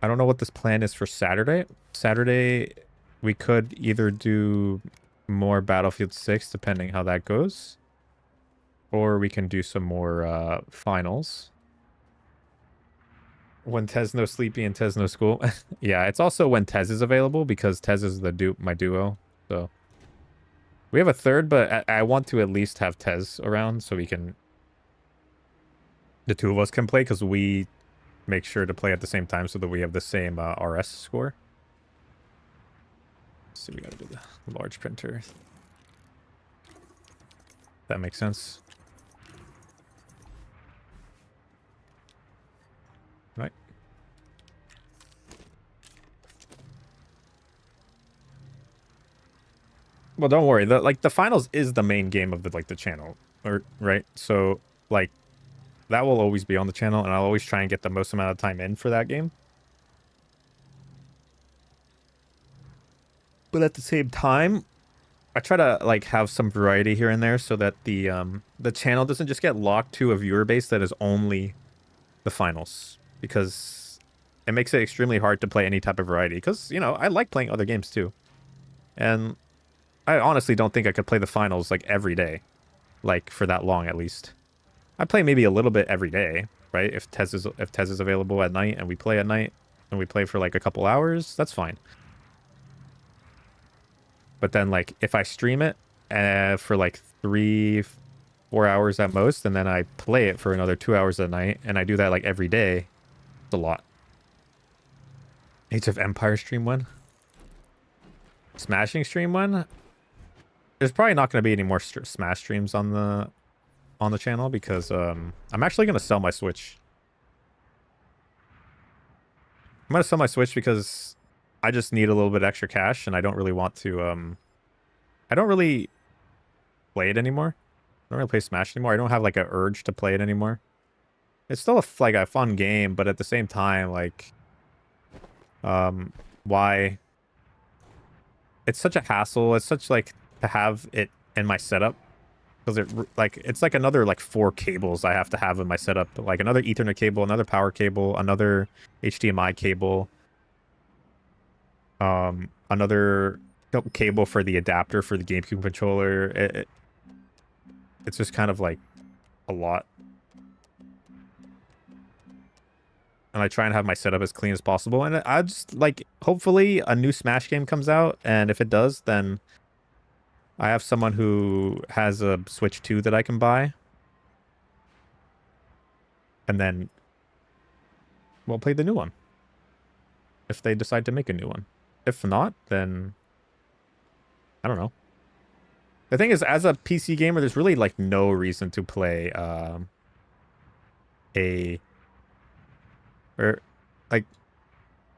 what this plan is for Saturday. Saturday, we could either do more Battlefield 6, depending how that goes. Or we can do some more finals. When Tez no sleepy and Tez no school. Yeah, it's also when Tez is available, because Tez is my duo. So we have a third, but I want to at least have Tez around so we can... The two of us can play, because we make sure to play at the same time so that we have the same RS score. So we gotta do the large printer. That makes sense. Right. Well, don't worry. The finals is the main game of the channel, right? So like that will always be on the channel, and I'll always try and get the most amount of time in for that game. But at the same time, I try to like have some variety here and there so that the channel doesn't just get locked to a viewer base that is only the finals, because it makes it extremely hard to play any type of variety, because, you know, I like playing other games too. And I honestly don't think I could play the finals like every day, like for that long at least. I play maybe a little bit every day, right? If Tez is available at night and we play at night and we play for like a couple hours, that's fine. But then like if I stream it for like 3-4 hours at most, and then I play it for another 2 hours at night, and I do that like every day, it's a lot. Age of Empire stream one? Smashing stream one? There's probably not going to be any more Smash streams on the channel, because I'm actually going to sell my Switch. I'm going to sell my Switch because I just need a little bit extra cash, and I don't really want to I don't really play it anymore. I don't really play Smash anymore. I don't have like an urge to play it anymore. It's still like a fun game, but at the same time, like why... It's such a hassle. It's such like to have it in my setup, because it's like another like 4 cables I have to have in my setup, like another Ethernet cable, another power cable, another HDMI cable, another cable for the adapter for the GameCube controller. It's just kind of like a lot. And I try and have my setup as clean as possible. And I just like, hopefully a new Smash game comes out, and if it does, then I have someone who has a Switch 2 that I can buy. And then we'll play the new one, if they decide to make a new one. If not, then I don't know. The thing is, as a PC gamer, there's really like no reason to play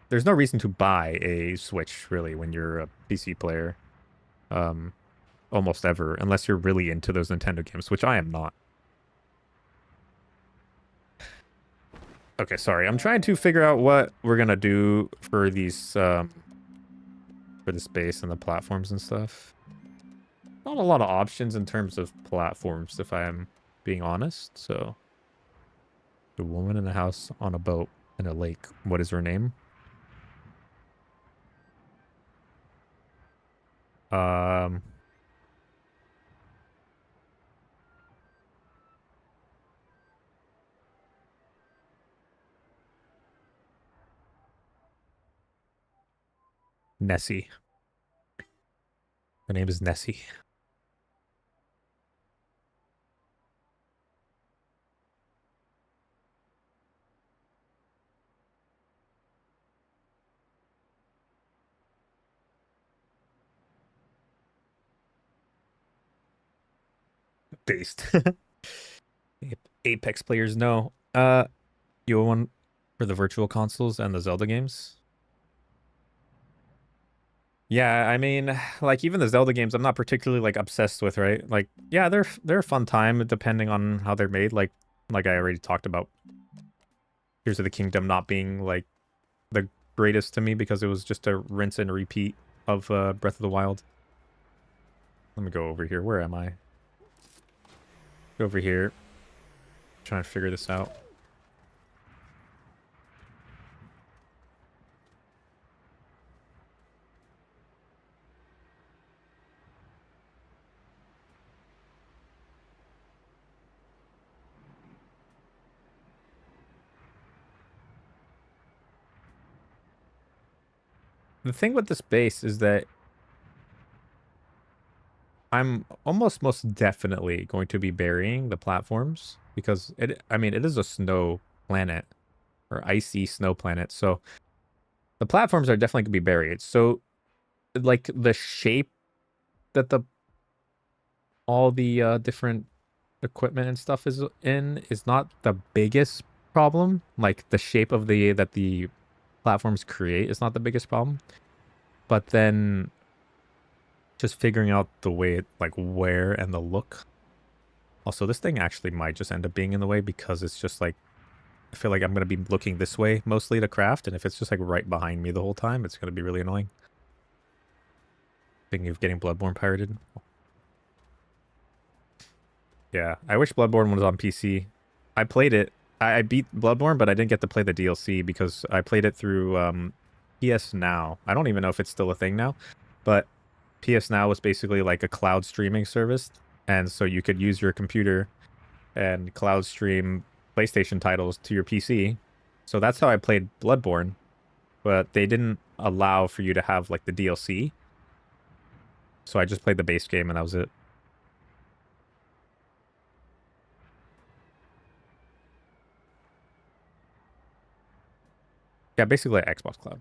there's no reason to buy a Switch really when you're a PC player, almost ever, unless you're really into those Nintendo games, which I am not. Okay, sorry. I'm trying to figure out what we're gonna do for these for the space and the platforms and stuff. Not a lot of options in terms of platforms, if I am being honest. So, the woman in a house on a boat in a lake. What is her name? Nessie. Her name is Nessie. Based. Apex players, no. You want one for the virtual consoles and the Zelda games? Yeah, I mean, like even the Zelda games, I'm not particularly like obsessed with, right? Like, yeah, they're a fun time depending on how they're made. Like I already talked about Tears of the Kingdom not being like the greatest to me because it was just a rinse and repeat of Breath of the Wild. Let me go over here. Where am I? Go over here. Trying to figure this out. The thing with this base is that I'm almost most definitely going to be burying the platforms because I mean, it is a snow planet or icy snow planet. So the platforms are definitely going to be buried. So like the shape that the all the different equipment and stuff is not the biggest problem. Like the shape of the platforms create is not the biggest problem. But then just figuring out the way it like where and the look. Also, this thing actually might just end up being in the way because it's just like I feel like I'm gonna be looking this way mostly to craft, and if it's just like right behind me the whole time, it's gonna be really annoying. Thinking of getting Bloodborne pirated. Yeah, I wish Bloodborne was on PC. I played it. I beat Bloodborne, but I didn't get to play the DLC because I played it through PS Now. I don't even know if it's still a thing now, but PS Now was basically like a cloud streaming service, and so you could use your computer and cloud stream PlayStation titles to your PC. So that's how I played Bloodborne, but they didn't allow for you to have like the DLC. So I just played the base game and that was it. Yeah, basically like Xbox Cloud.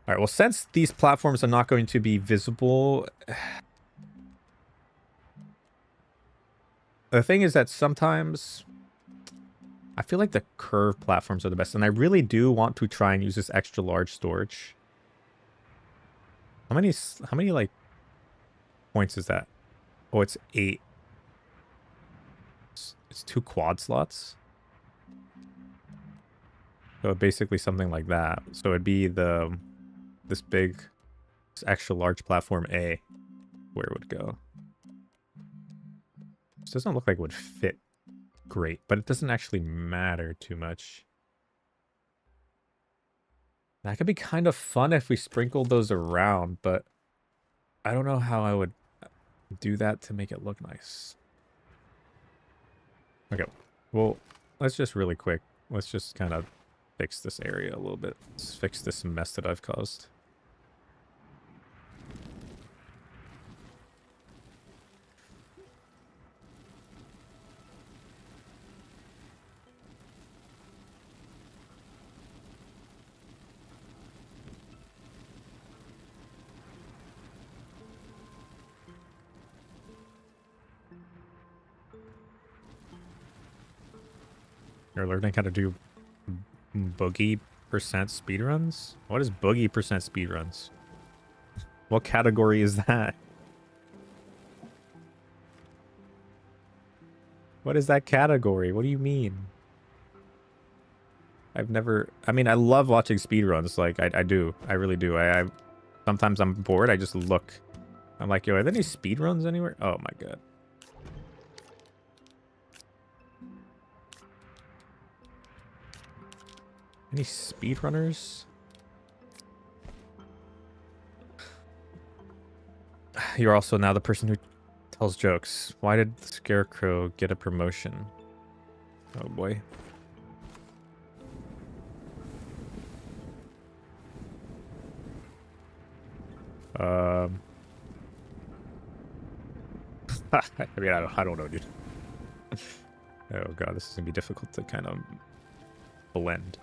All right, well, since these platforms are not going to be visible, the thing is that sometimes I feel like the curved platforms are the best, and I really do want to try and use this extra large storage. How many like points is that? Oh, it's 8. It's 2 quad slots. So basically something like that. So it'd be this big, this extra large platform A, where it would go. This doesn't look like it would fit great, but it doesn't actually matter too much. That could be kind of fun if we sprinkled those around, but I don't know how I would do that to make it look nice. Okay, well, let's just really quick. Let's just kind of fix this area a little bit. Let's fix this mess that I've caused. You're learning how to do boogie percent speedruns? What is boogie percent speedruns? What category is that? What is that category? What do you mean? I've never... I mean, I love watching speedruns. Like, I do. I really do. I sometimes I'm bored. I just look. I'm like, yo, are there any speedruns anywhere? Oh, my God. Any speedrunners? You're also now the person who tells jokes. Why did the Scarecrow get a promotion? Oh, boy. I mean, I don't know, dude. Oh god, this is gonna be difficult to kind of blend.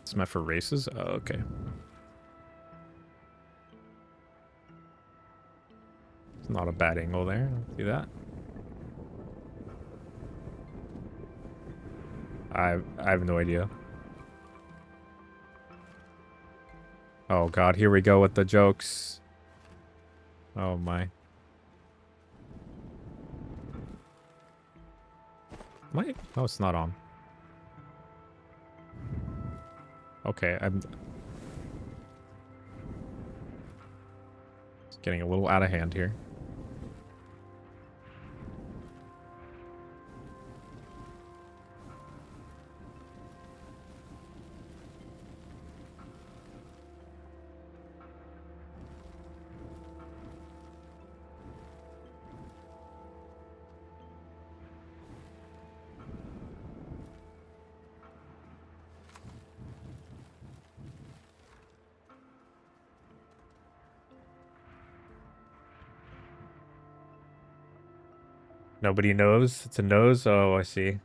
It's meant for races? Oh, okay. It's not a bad angle there. See that? I have no idea. Oh god, here we go with the jokes. Oh my. Might. Oh, it's not on. Okay, I'm. It's getting a little out of hand here. Nobody knows? It's a nose? Oh, I see.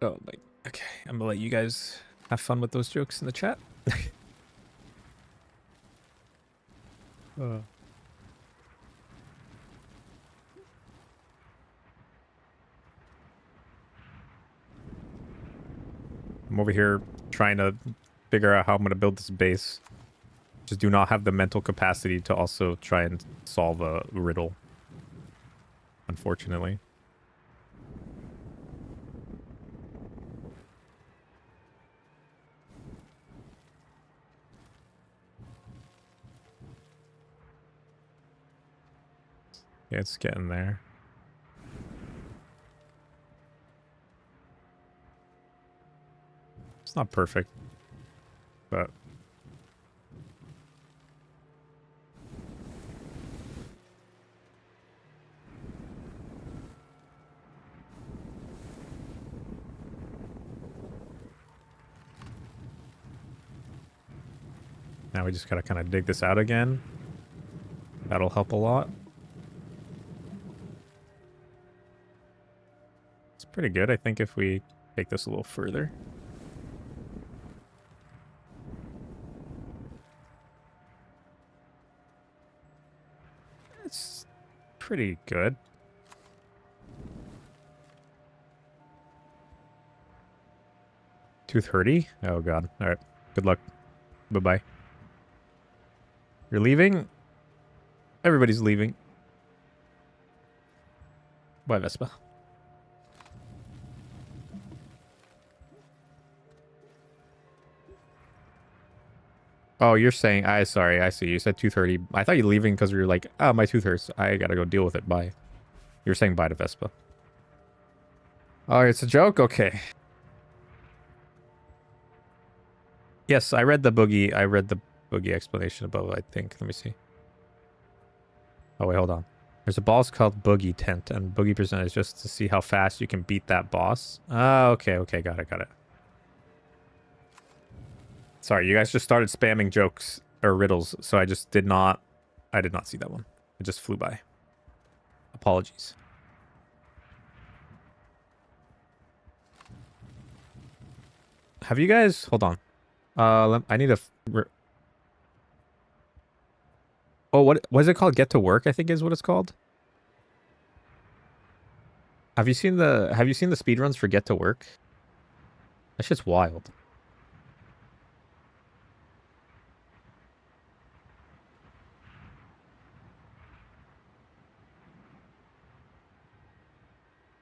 Oh, my. Okay, I'm gonna let you guys have fun with those jokes in the chat. I'm over here trying to figure out how I'm going to build this base. Just do not have the mental capacity to also try and solve a riddle. Unfortunately. Yeah, it's getting there. It's not perfect, but now we just gotta kind of dig this out again. That'll help a lot. It's pretty good, I think, if we take this a little further. It's pretty good. Tooth hurty? Oh god. Alright. Good luck. Bye-bye. You're leaving? Everybody's leaving. Bye, Vespa. Oh, you're saying... sorry, I see. You said 2:30. I thought you were leaving because you were like, oh, my tooth hurts. I gotta go deal with it. Bye. You're saying bye to Vespa. Oh, it's a joke? Okay. Yes, I read the boogie. I read the boogie explanation above, I think. Let me see. Oh, wait, hold on. There's a boss called Boogie Tent, and Boogie Percent is just to see how fast you can beat that boss. Oh, okay, okay, got it, got it. Sorry, you guys just started spamming jokes or riddles, so I just did not see that one. It just flew by. Apologies. Have you guys... Hold on. I need a... Oh, what is it called? Get to Work, I think is what it's called. Have you seen the speedruns for Get to Work? That shit's wild.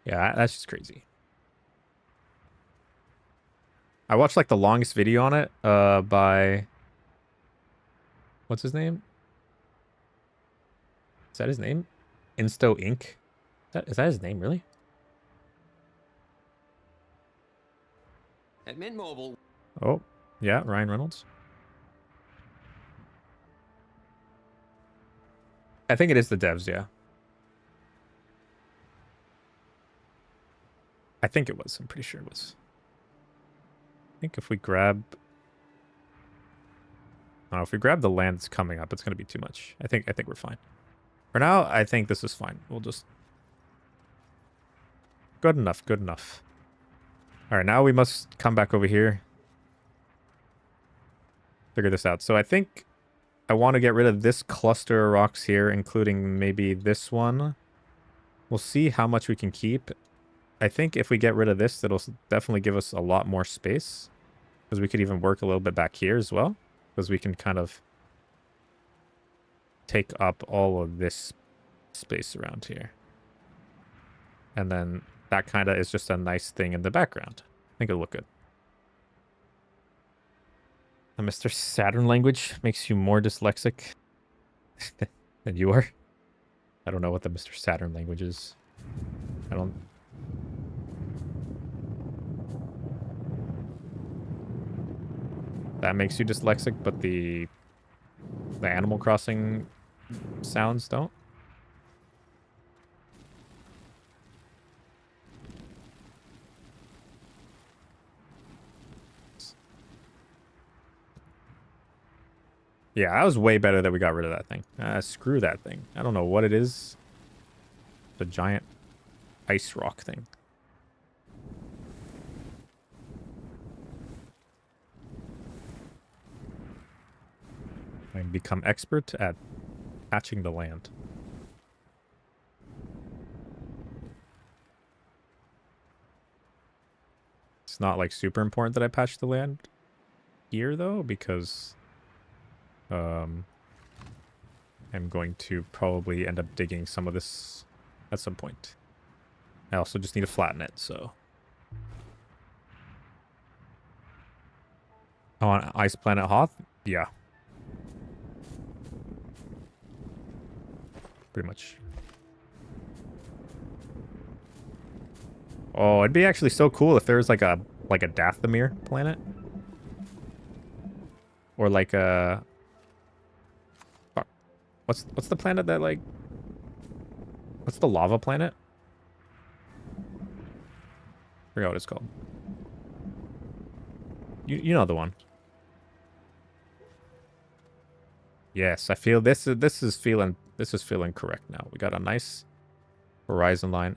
Yeah, that's just crazy. I watched like the longest video on it by... What's his name? Is that his name? Insto Inc. Is that his name, really? At Mint Mobile. Oh, yeah, Ryan Reynolds. I think it is the devs, yeah. I think it was. I'm pretty sure it was. I think if we grab... Oh, if we grab the land that's coming up, it's going to be too much. I think we're fine. For now, I think this is fine. We'll just... Good enough, good enough. Alright, now we must come back over here. Figure this out. So I think I want to get rid of this cluster of rocks here, including maybe this one. We'll see how much we can keep. I think if we get rid of this, it'll definitely give us a lot more space. Because we could even work a little bit back here as well. Because we can kind of take up all of this space around here. And then that kind of is just a nice thing in the background. I think it'll look good. The Mr. Saturn language makes you more dyslexic than you are. I don't know what the Mr. Saturn language is. I don't... That makes you dyslexic, but the Animal Crossing sounds don't. Yeah, that was way better that we got rid of that thing. Screw that thing. I don't know what it is. The giant ice rock thing. I become expert at patching the land. It's not like super important that I patch the land here though, because I'm going to probably end up digging some of this at some point. I also just need to flatten it, so. I want Ice Planet Hoth? Yeah. Pretty much. Oh, it'd be actually so cool if there was like a Dathomir planet. Or like a... Fuck. What's the planet that like... What's the lava planet? Forgot what it's called. You know the one. Yes, I feel this is feeling correct now. We got a nice horizon line.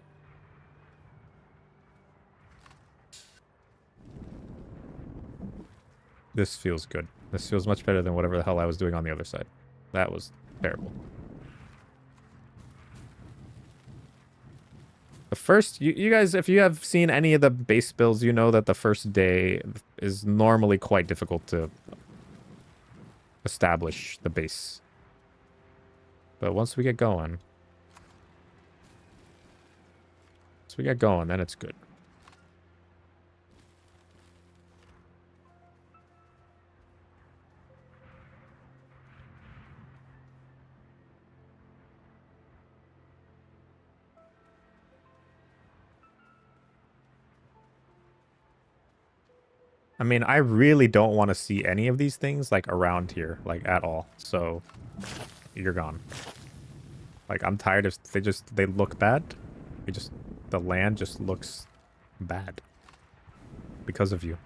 This feels good. This feels much better than whatever the hell I was doing on the other side. That was terrible. The first, you guys, if you have seen any of the base builds, you know that the first day is normally quite difficult to establish the base. But once we get going, then it's good. I mean, I really don't want to see any of these things, like, around here, like, at all. So, you're gone. Like, I'm tired of... They look bad. The land just looks bad. Because of you.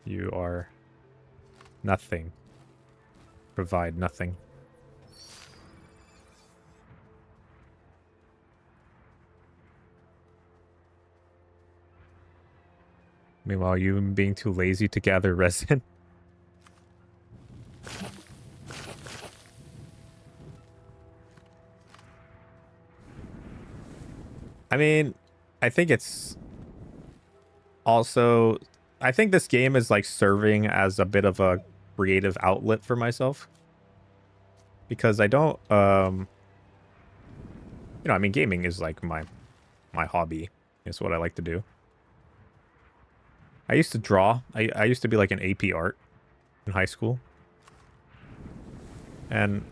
You are nothing. Provide nothing. Meanwhile, you being too lazy to gather resin. I mean, I think it's also... I think this game is like serving as a bit of a creative outlet for myself. Because I don't... you know, I mean, gaming is like my hobby. It's what I like to do. I used to draw. I used to be like an AP art in high school. And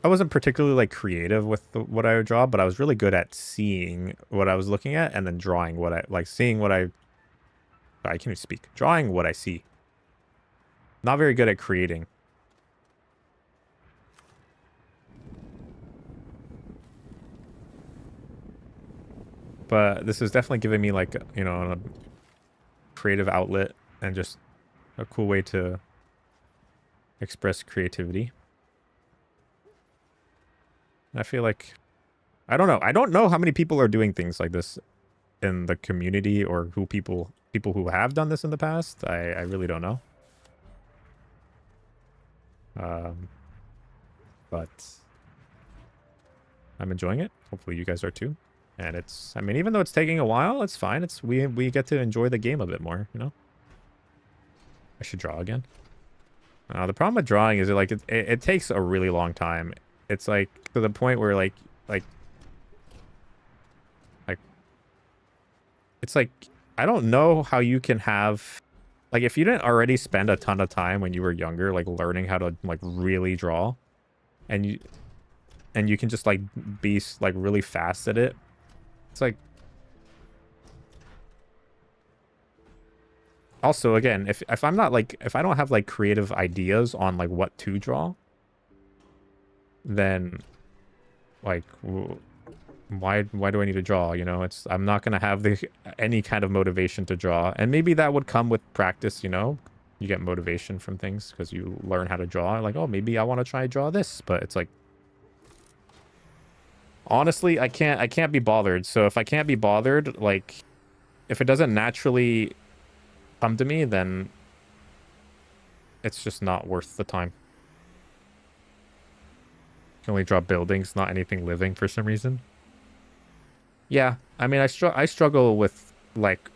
I wasn't particularly like creative with what I would draw, but I was really good at seeing what I was looking at and then drawing what I like, seeing what I can't even speak. Drawing what I see. Not very good at creating. But this is definitely giving me like, you know, a creative outlet and just a cool way to express creativity. I feel like, I don't know. I don't know how many people are doing things like this in the community, or who people who have done this in the past. I really don't know. but I'm enjoying it. Hopefully you guys are too. And it's, I mean, even though it's taking a while, it's fine. It's we get to enjoy the game a bit more, you know? I should draw again. The problem with drawing is it takes a really long time. It's like to the point where like it's like I don't know how you can have like if you didn't already spend a ton of time when you were younger like learning how to like really draw and you can just like be like really fast at it. It's like also again, if I'm not like if I don't have like creative ideas on like what to draw, then like why do I need to draw? You know, it's I'm not gonna have any kind of motivation to draw, and maybe that would come with practice. You know, you get motivation from things because you learn how to draw. Like, oh, maybe I want to try draw this, but it's like honestly, I can't be bothered. So if I can't be bothered, like if it doesn't naturally come to me, then it's just not worth the time. I can only draw buildings, not anything living for some reason. Yeah, I mean, I struggle with like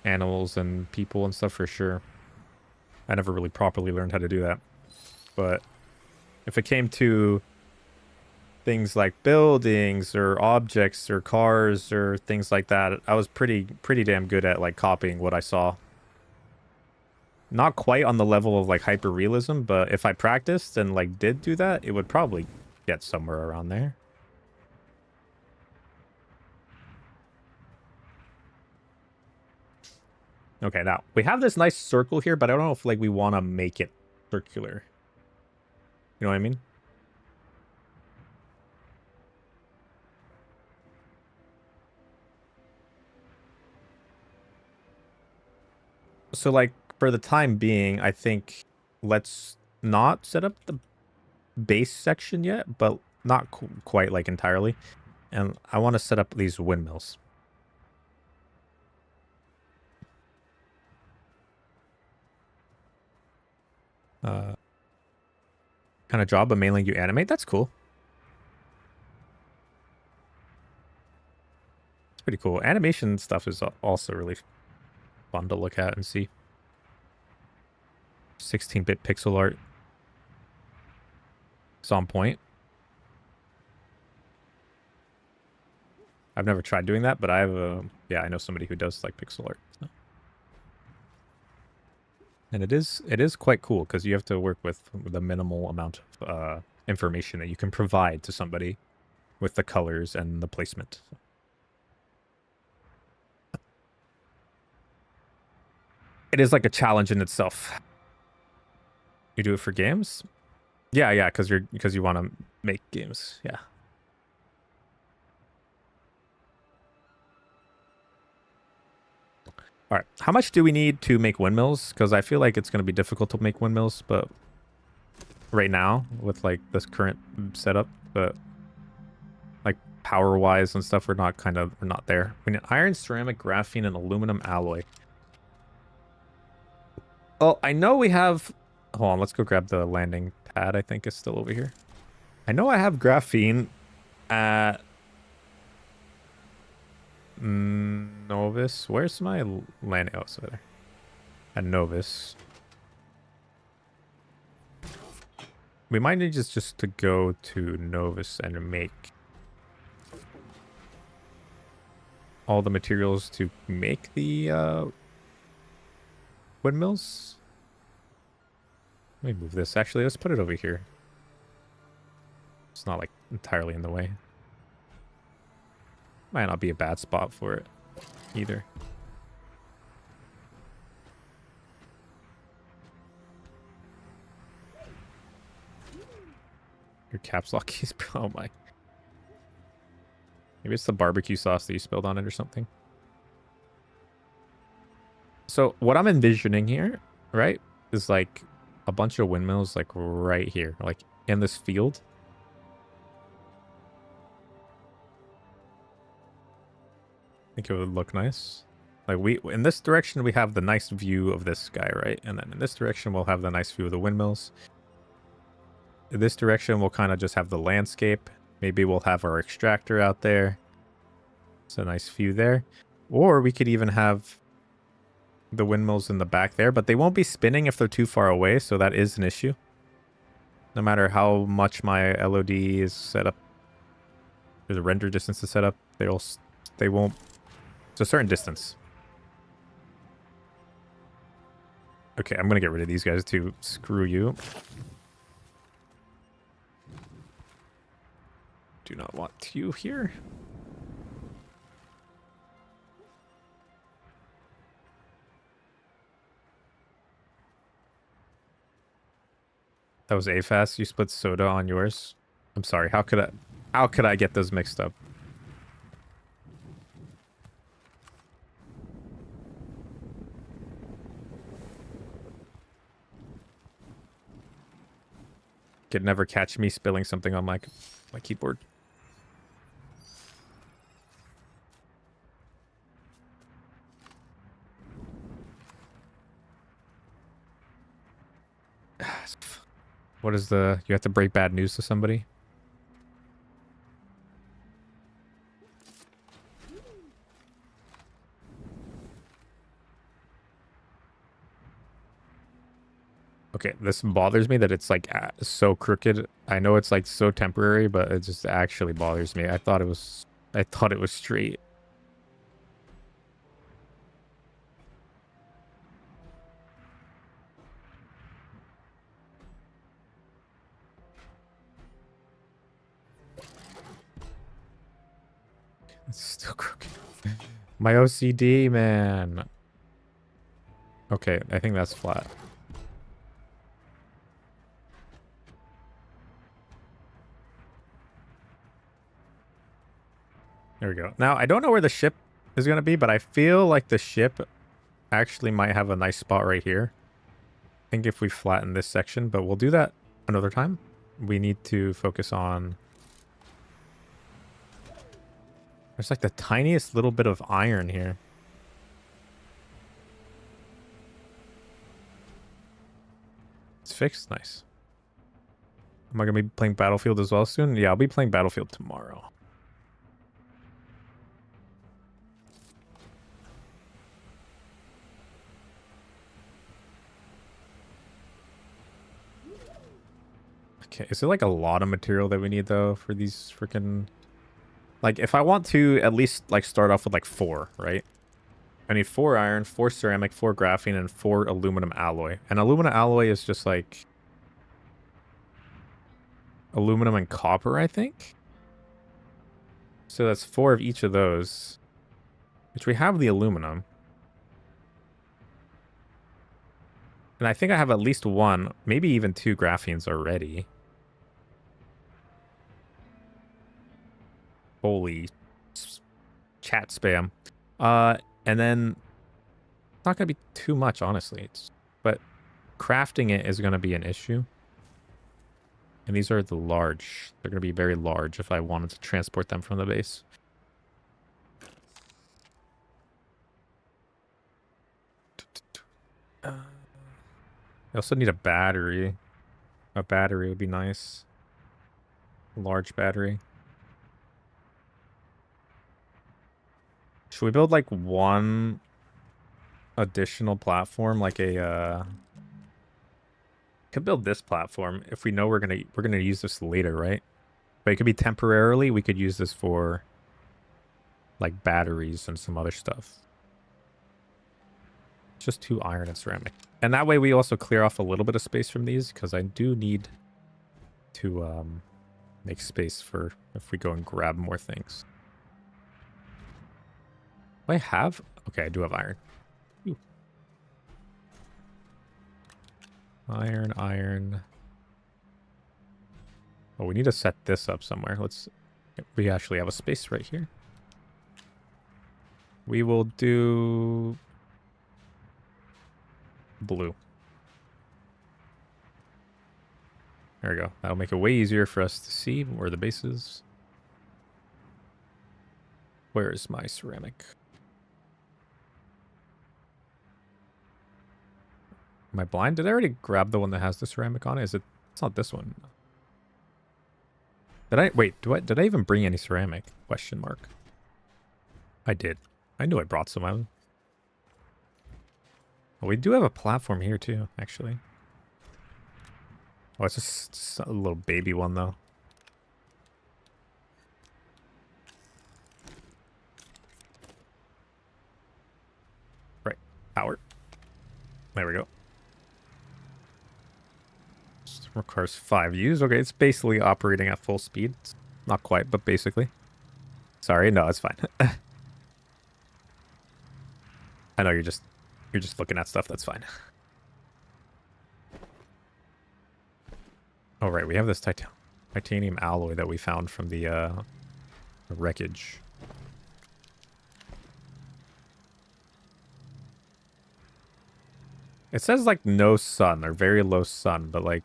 animals and people and stuff for sure. I never really properly learned how to do that. But if it came to things like buildings or objects or cars or things like that, I was pretty damn good at like copying what I saw. Not quite on the level of like hyperrealism, but if I practiced and like did do that, it would probably get somewhere around there. Okay, now we have this nice circle here, but I don't know if like we want to make it circular. You know what I mean? So like for the time being, I think let's not set up the base section yet, but not quite like entirely. And I want to set up these windmills. Kind of job, but mainly you animate. That's cool. It's pretty cool. Animation stuff is also really fun to look at and see. 16-bit pixel art. It's on point. I've never tried doing that, but I have yeah, I know somebody who does like pixel art. So. And it is quite cool because you have to work with the minimal amount of information that you can provide to somebody with the colors and the placement. It is like a challenge in itself. You do it for games? Yeah, because you want to make games. Yeah. All right, how much do we need to make windmills? Because I feel like it's going to be difficult to make windmills, but right now with like this current setup, but like power-wise and stuff, we're not there. We need iron, ceramic, graphene, and aluminum alloy. Oh, I know we have. Hold on, let's go grab the landing pad. I think is still over here. I know I have graphene at Novus. Where's my landing? Oh, it's over there. At Novus. We might need just to go to Novus and make all the materials to make the windmills. Let me move this. Actually, let's put it over here. It's not like entirely in the way. Might not be a bad spot for it either. Your caps lock keys. Oh my. Maybe it's the barbecue sauce that you spilled on it or something. So what I'm envisioning here, right, is like a bunch of windmills like right here, like in this field. I think it would look nice. Like in this direction, we have the nice view of this guy, right? And then in this direction, we'll have the nice view of the windmills. this direction, we'll kind of just have the landscape. Maybe we'll have our extractor out there. It's a nice view there. Or we could even have the windmills in the back there, but they won't be spinning if they're too far away, so that is an issue. No matter how much my LOD is set up, there's a render distance to set up, they won't. It's a certain distance. Okay, I'm gonna get rid of these guys too. Screw you. Do not want you here. That was AFAS. You split soda on yours. I'm sorry. How could I get those mixed up? Could never catch me spilling something on my keyboard. What is the... You have to break bad news to somebody? Okay, this bothers me that it's like so crooked. I know it's like so temporary, but it just actually bothers me. I thought it was straight. It's still crooked. My OCD, man. Okay, I think that's flat. There we go. Now, I don't know where the ship is going to be, but I feel like the ship actually might have a nice spot right here. I think if we flatten this section, but we'll do that another time. We need to focus on... There's like the tiniest little bit of iron here. It's fixed. Nice. Am I going to be playing Battlefield as well soon? Yeah, I'll be playing Battlefield tomorrow. Okay, is there like a lot of material that we need though for these freaking... Like if I want to at least like start off with like 4, right? I need 4 iron, 4 ceramic, 4 graphene, and 4 aluminum alloy. And aluminum alloy is just like aluminum and copper, I think. So that's 4 of each of those, which we have the aluminum. And I think I have at least 1, maybe even 2 graphenes already. Holy chat spam. And then it's not going to be too much, honestly. But crafting it is going to be an issue. And these are the large. They're going to be very large if I wanted to transport them from the base. I also need a battery. A battery would be nice. A large battery. Should we build like 1 additional platform, like a could build this platform if we know we're gonna use this later, right? But it could be temporarily. We could use this for like batteries and some other stuff. Just 2 iron and ceramic, and that way we also clear off a little bit of space from these because I do need to make space for if we go and grab more things. Do I have... Okay, I do have iron. Ooh. Iron, iron. Oh, we need to set this up somewhere. We actually have a space right here. We will do... blue. There we go. That'll make it way easier for us to see where the base is. Where is my ceramic? Am I blind? Did I already grab the one that has the ceramic on it? It's not this one. Did I even bring any ceramic? Question mark. I did. I knew I brought some out. Oh, we do have a platform here too, actually. Oh, it's just a little baby one though. Right. Power. There we go. This requires 5 U's. Okay, it's basically operating at full speed. It's not quite, but basically. Sorry, no, it's fine. I know you're just looking at stuff. That's fine. Oh right, we have this titanium alloy that we found from the wreckage. It says like no sun or very low sun, but like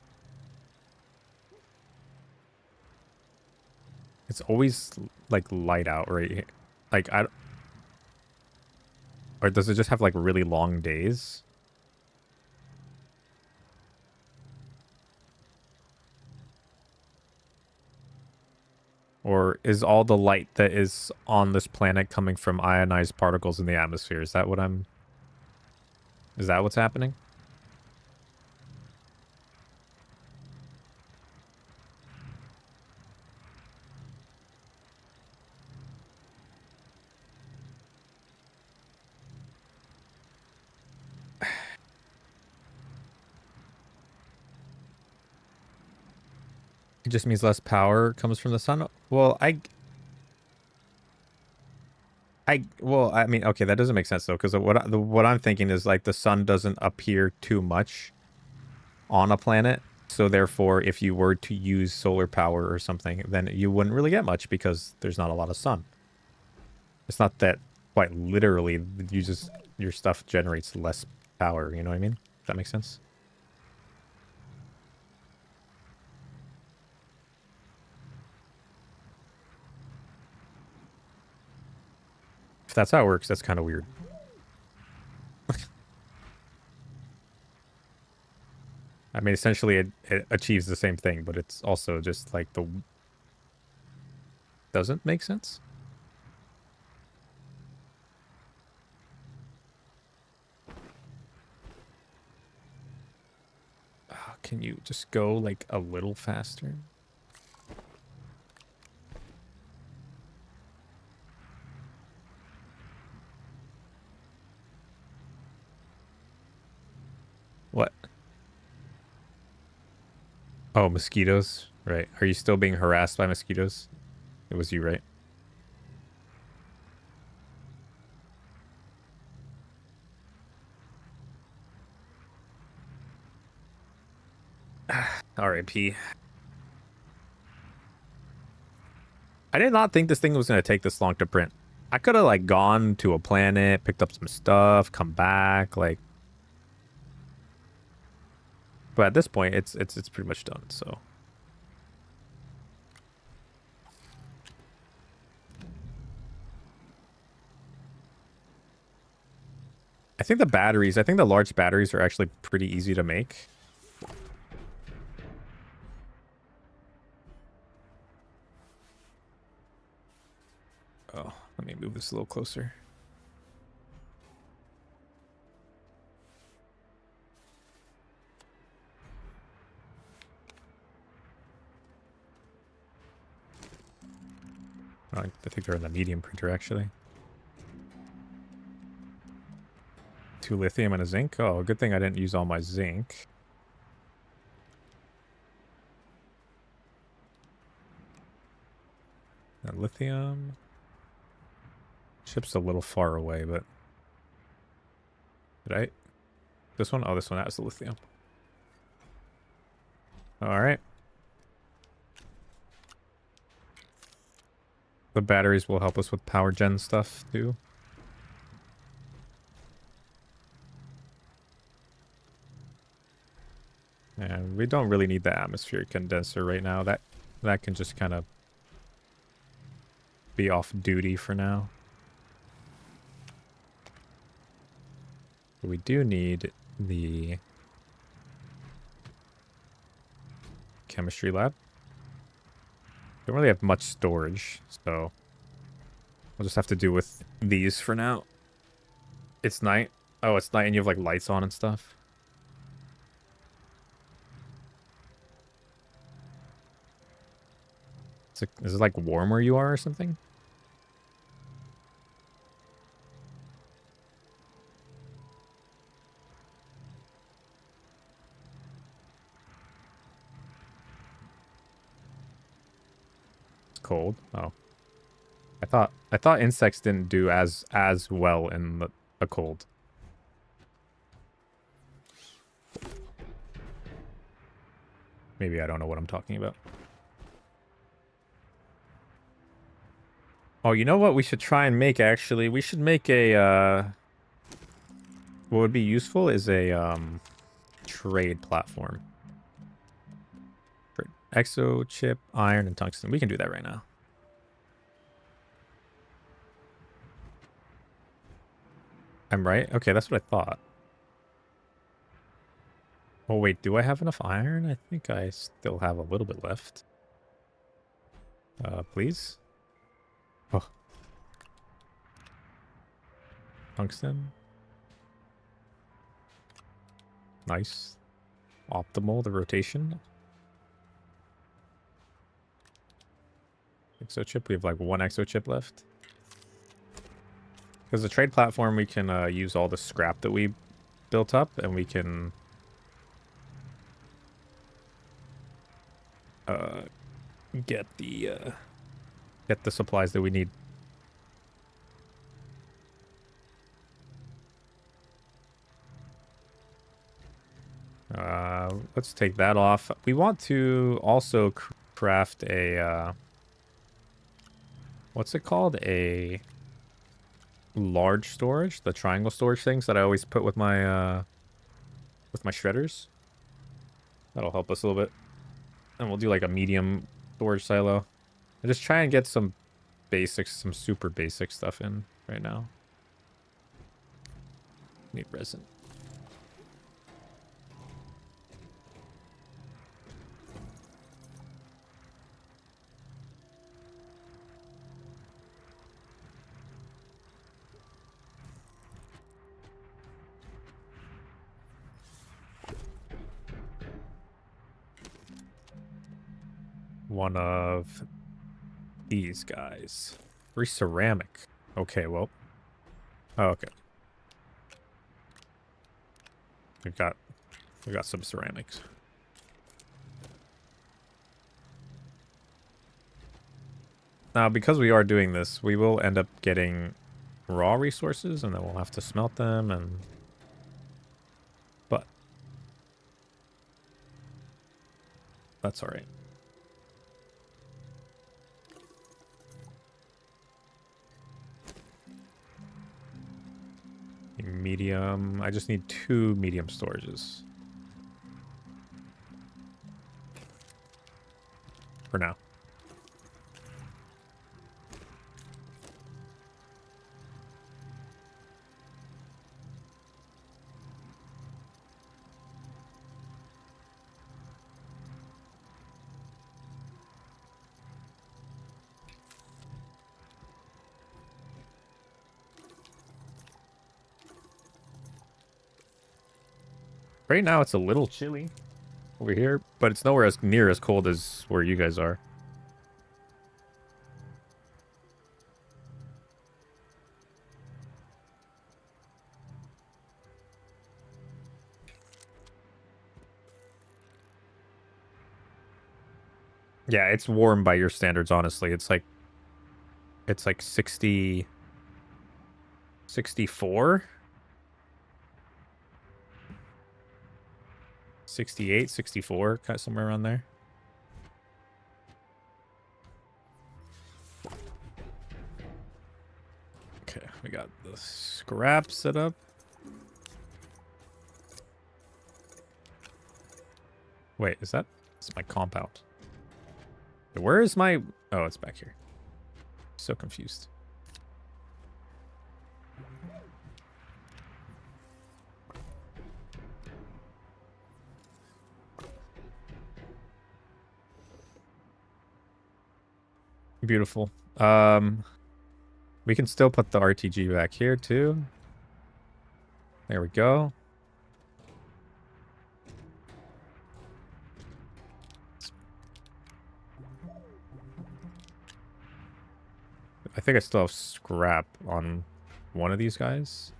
it's always like light out right here. Like or does it just have like really long days? Or is all the light that is on this planet coming from ionized particles in the atmosphere? Is that what's happening? It just means less power comes from the sun. Well, I mean, okay, that doesn't make sense though, because what I'm thinking is like the sun doesn't appear too much on a planet, so therefore, if you were to use solar power or something, then you wouldn't really get much because there's not a lot of sun. It's not that quite literally your stuff generates less power. You know what I mean? Does that make sense? If that's how it works, that's kind of weird. I mean, essentially, it achieves the same thing, but it's also just like doesn't make sense. Can you just go like a little faster? What? Oh, mosquitoes. Right. Are you still being harassed by mosquitoes? It was you, right? R.I.P. I did not think this thing was going to take this long to print. I could have like gone to a planet, picked up some stuff, come back, like. But at this point, it's pretty much done. So. I think the large batteries are actually pretty easy to make. Oh, let me move this a little closer. I think they're in the medium printer, actually. 2 lithium and a zinc. Oh, good thing I didn't use all my zinc. And lithium. Ship's a little far away, but... Did I... This one? Oh, this one has the lithium. Alright. The batteries will help us with power gen stuff, too. And we don't really need the atmospheric condenser right now. That can just kind of be off duty for now. We do need the chemistry lab. Don't really have much storage, so we'll just have to do with these for now. It's night. Oh, it's night and you have like lights on and stuff. Is it like warm where you are or something? It's cold. Oh. I thought insects didn't do as well in the cold. Maybe I don't know what I'm talking about. Oh, you know what we should try and make, actually? We should make a, what would be useful is a, trade platform. For exo, chip, iron, and tungsten. We can do that right now. I'm right? Okay, that's what I thought. Oh, wait, do I have enough iron? I think I still have a little bit left. Please? Oh. Tungsten. Nice. Optimal, the rotation. Exo chip, we have like one exo chip left. Because the trade platform, we can use all the scrap that we built up, and we can get the supplies that we need. Let's take that off. We want to also craft a what's it called? A large storage, the triangle storage things that I always put with my shredders. That'll help us a little bit. And we'll do like a medium storage silo. I just try and get some basics, some super basic stuff in right now. Need resin. One of these guys. Free ceramic. Okay, well. Oh, okay. We've got some ceramics. Now, because we are doing this, we will end up getting raw resources, and then we'll have to smelt them, and... But... that's alright. Medium... I just need 2 medium storages. For now. Right now, it's a little chilly over here, but it's nowhere as near as cold as where you guys are. Yeah, it's warm by your standards, honestly. It's like 60... 64? 68, 64, kind of somewhere around there. Okay, we got the scrap set up. Wait, is that... it's my compound. Where is my... oh, it's back here. So confused. Beautiful. We can still put the RTG back here too. There we go. I think I still have scrap on one of these guys.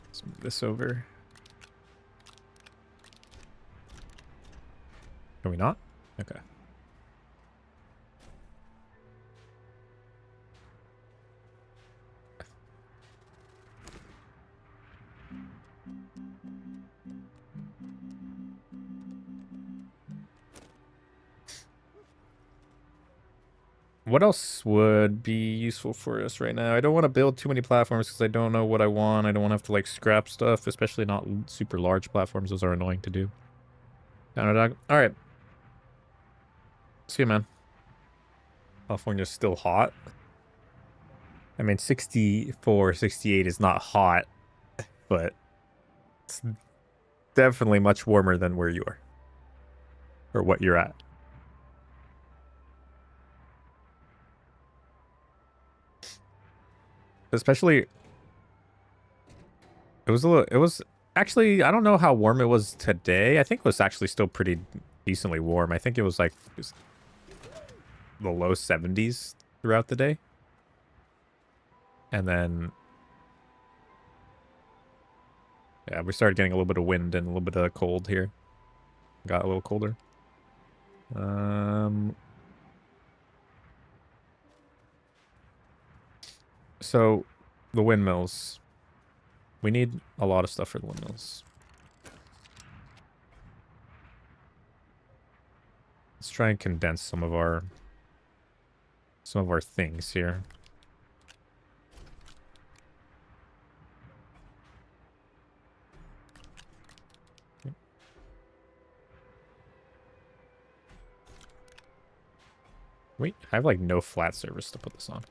Let's move this over. Can we not? Okay. What else would be useful for us right now? I don't want to build too many platforms because I don't know what I want. I don't want to have to like scrap stuff, especially not super large platforms. Those are annoying to do. Down dog. All right. See you, man. California's still hot. I mean, 64, 68 is not hot, but it's definitely much warmer than where you are. Or what you're at. Especially, it was actually, I don't know how warm it was today. I think it was actually still pretty decently warm. I think it was like the low 70s throughout the day. And then, yeah, we started getting a little bit of wind and a little bit of cold here. Got a little colder. So, the windmills. We need a lot of stuff for the windmills. Let's try and condense some of our things here. Wait, I have like no flat surface to put this on.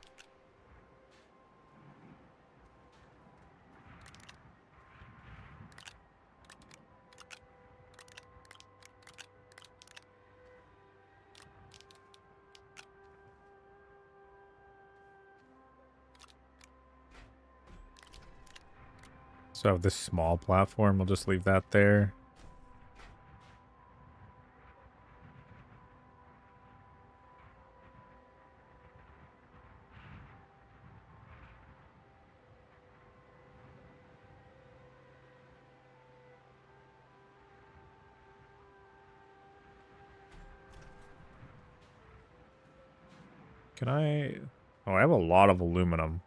So I have this small platform. We'll just leave that there. Can I... Oh, I have a lot of aluminum.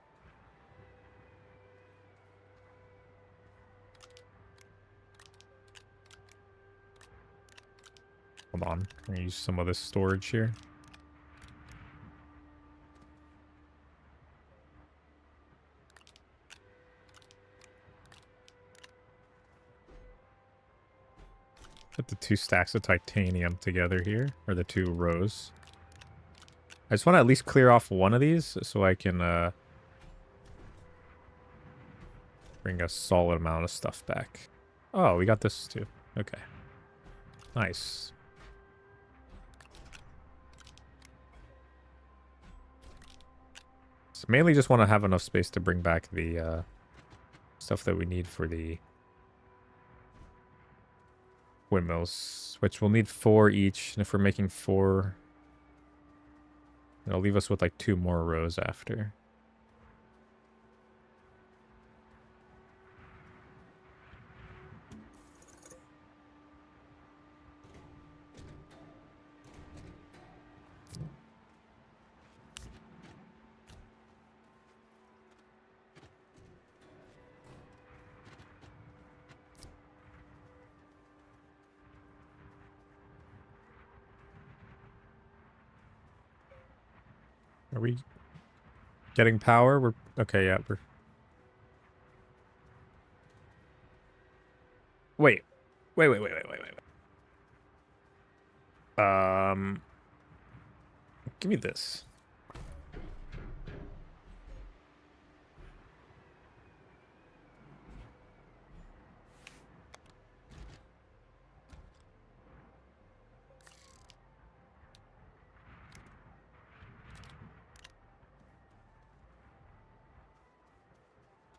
Hold on. I'm going to use some of this storage here. Put the 2 stacks of titanium together here. Or the 2 rows. I just want to at least clear off one of these so I can bring a solid amount of stuff back. Oh, we got this too. Okay. Nice. So mainly just want to have enough space to bring back the stuff that we need for the windmills, which we'll need 4 each. And if we're making 4, it'll leave us with like 2 more rows after. Are we getting power? We're okay, yeah, we're wait. Give me this.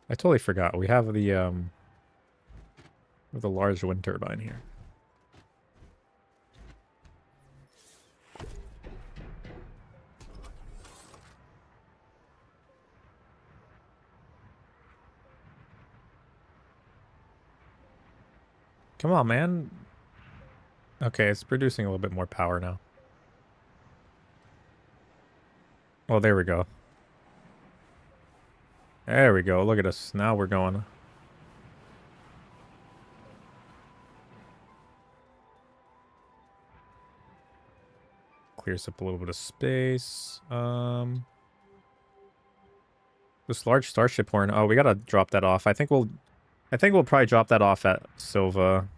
I totally forgot. We have the large wind turbine here. Come on, man. Okay, it's producing a little bit more power now. Oh, there we go. There we go. Look at us. Now we're going. Clears up a little bit of space. This large starship horn. Oh, we gotta drop that off. I think we'll probably drop that off at Silva.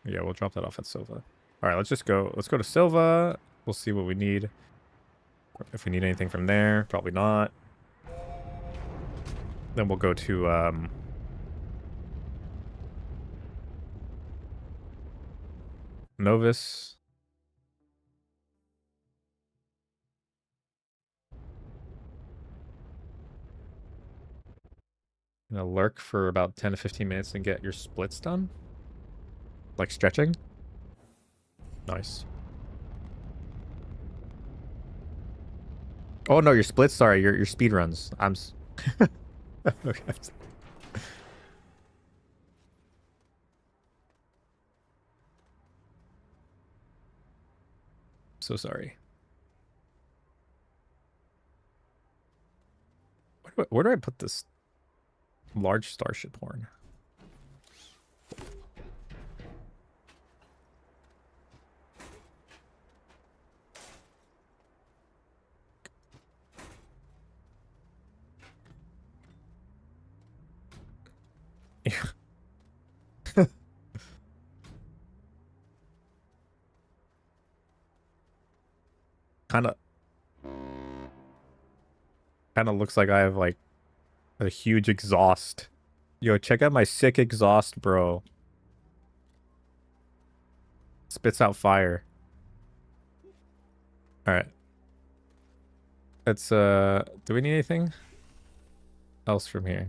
Yeah, we'll drop that off at Silva. All right, let's just go. Let's go to Silva. We'll see what we need. If we need anything from there, probably not. Then we'll go to Novus. Gonna lurk for about 10 to 15 minutes and get your splits done. Like stretching. Nice. Oh no, your splits. Sorry, your speed runs. Okay. So sorry. Where do I put this large starship horn? Kind of looks like I have like a huge exhaust. Yo, check out my sick exhaust, bro. Spits out fire. All right. Let's do we need anything else from here?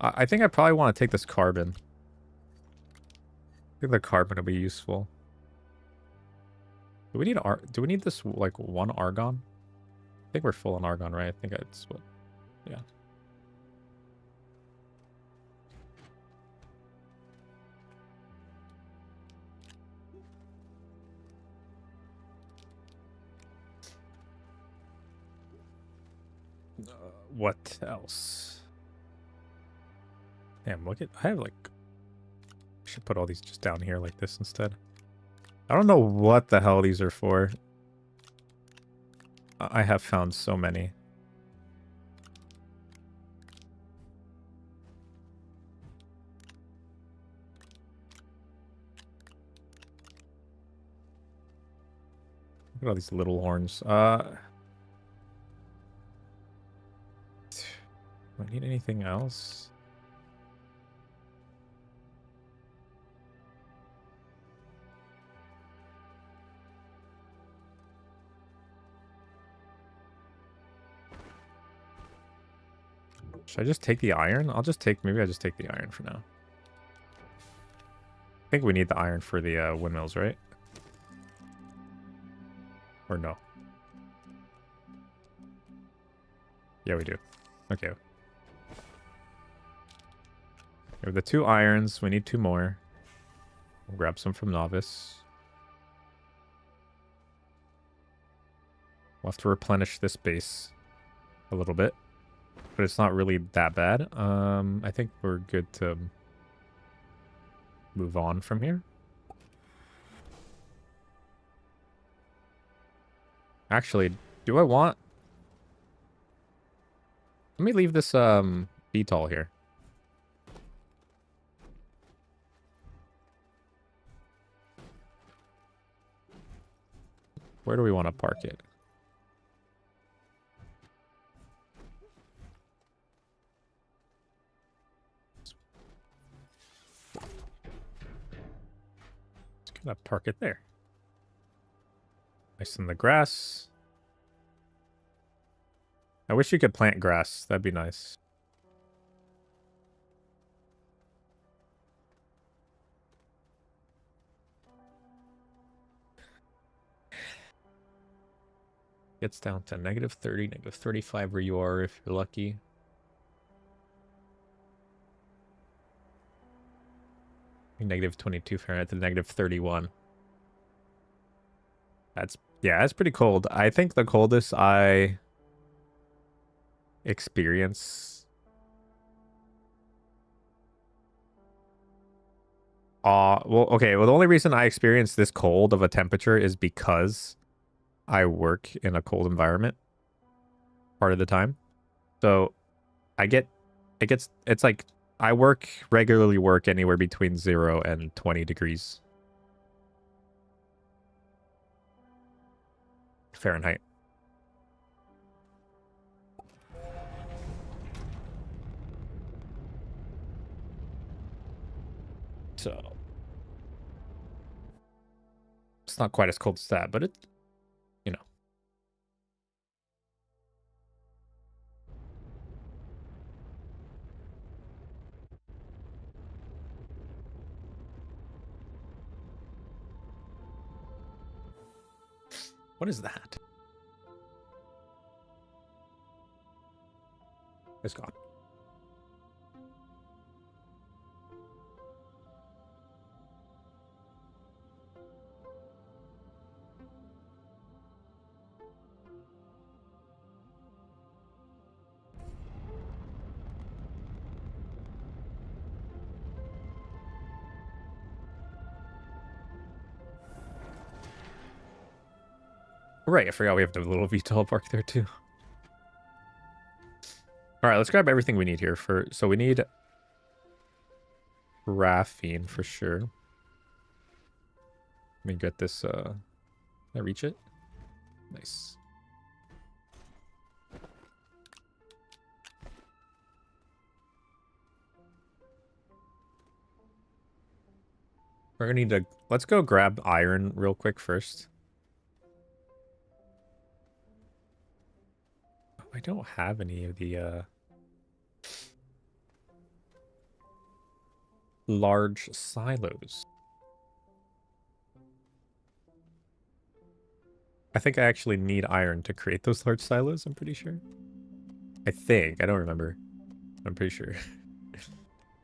I think I probably want to take this carbon. I think the carbon will be useful. Do we need this like one argon? I think we're full on argon, right? I think it's what, yeah. What else? Damn, look at, I have like, I should put all these just down here like this instead. I don't know what the hell these are for. I have found so many. Look at all these little horns. Do I need anything else? Should I just take the iron? Maybe I just take the iron for now. I think we need the iron for the windmills, right? Or no? Yeah, we do. Okay. We have the 2 irons. We need 2 more. We'll grab some from Novice. We'll have to replenish this base a little bit. But it's not really that bad. I think we're good to move on from here. Actually, do I want... Let me leave this VTOL here. Where do we want to park it? gonna park it there. Nice in the grass. I wish you could plant grass. That'd be nice. Gets down to -30, -35 where you are if you're lucky. -22 Fahrenheit to -31. That's pretty cold. I think the coldest I experience well, the only reason I experience this cold of a temperature is because I work in a cold environment part of the time. So it's like I regularly work anywhere between 0 and 20 degrees Fahrenheit. So it's not quite as cold as that, but it, you know. What is that? It's gone. Right, I forgot we have the little VTOL park there too. All right, let's grab everything we need here. So we need graphene for sure. Let me get this. Can I reach it? Nice. We're gonna need to. Let's go grab iron real quick first. I don't have any of the large silos. I think I actually need iron to create those large silos, I'm pretty sure. I think. I don't remember. I'm pretty sure.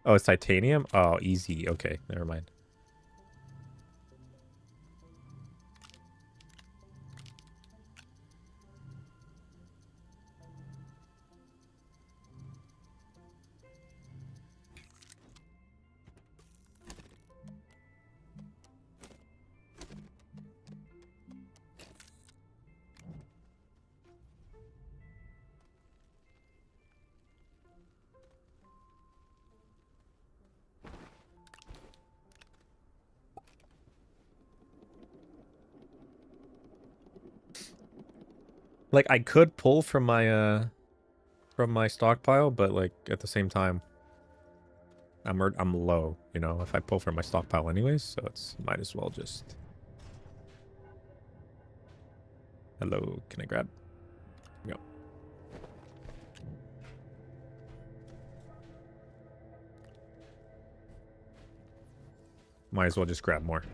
Oh, it's titanium? Oh, easy. Okay, never mind. Like, I could pull from my stockpile, but like at the same time, I'm low, you know, if I pull from my stockpile anyways, so it's might as well just. Hello, can I grab? No. Might as well just grab more.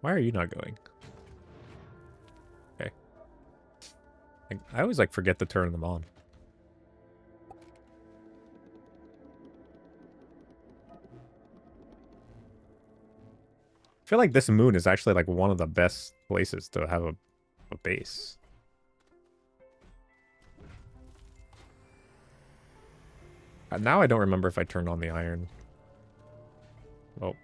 Why are you not going? Okay. I always like forget to turn them on. I feel like this moon is actually like one of the best places to have a base. Now I don't remember if I turned on the iron. Oh.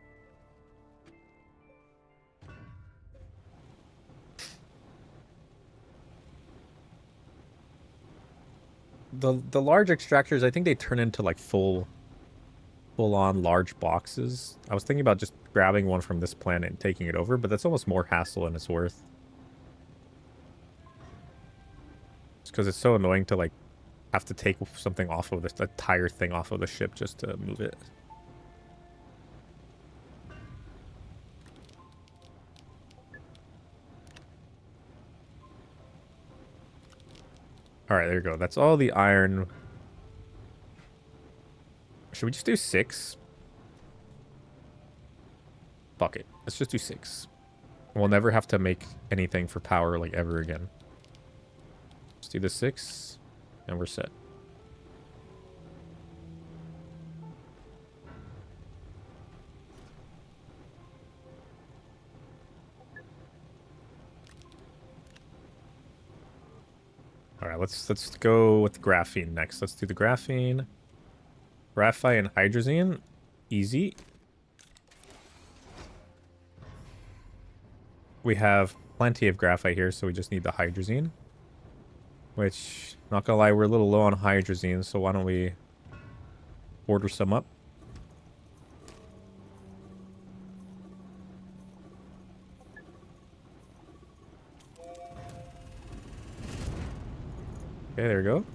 The large extractors, I think they turn into like full on large boxes. I was thinking about just grabbing one from this planet and taking it over, but that's almost more hassle than it's worth. Just because it's so annoying to like have to take something off of the tire thing off of the ship just to move it. All right, there you go. That's all the iron. Should we just do 6? Fuck it. Let's just do 6. We'll never have to make anything for power like ever again. Let's do the 6 and we're set. All right, let's go with graphene next. Let's do the graphene. Graphite and hydrazine. Easy. We have plenty of graphite here, so we just need the hydrazine. Which, not gonna lie, we're a little low on hydrazine, so why don't we order some up? Okay, there we go.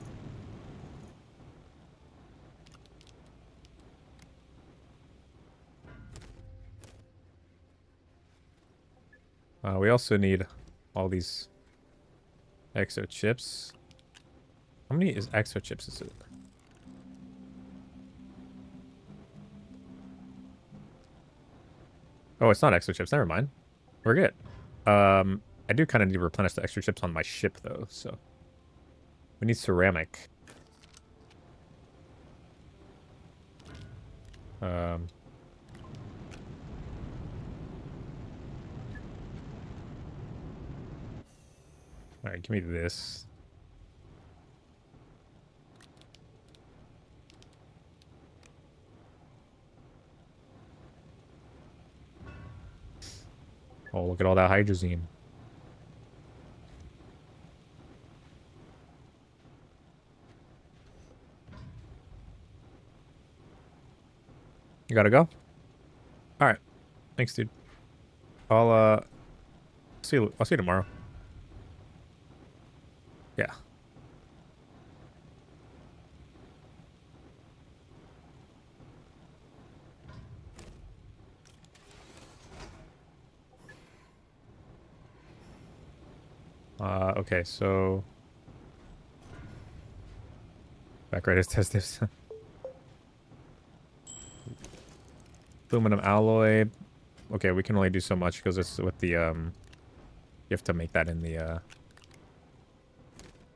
We also need all these exo chips. How many exo chips is it? Oh, it's not exo chips. Never mind. We're good. I do kind of need to replenish the extra chips on my ship, though, so... We need ceramic. Alright, give me this. Oh, look at all that hydrazine. You gotta go? Alright. Thanks, dude. I'll see you tomorrow. Yeah. Okay, so... Backright is test this. Aluminum alloy. Okay, we can only do so much because it's with the, You have to make that in the,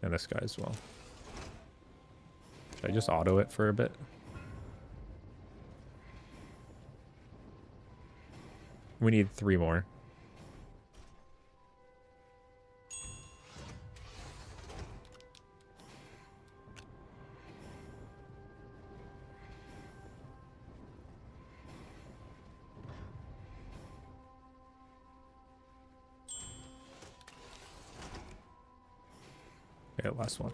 in this guy as well. Should I just auto it for a bit? We need 3 more. Okay, last one.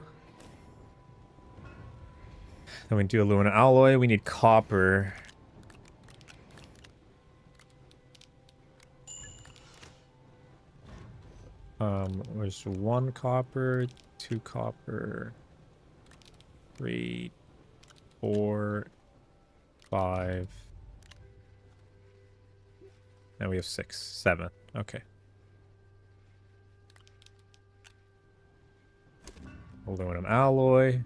Then we do aluminum alloy. We need copper. There's 1 copper, 2 copper, 3, 4, 5. And we have 6, 7. Okay. Aluminum alloy.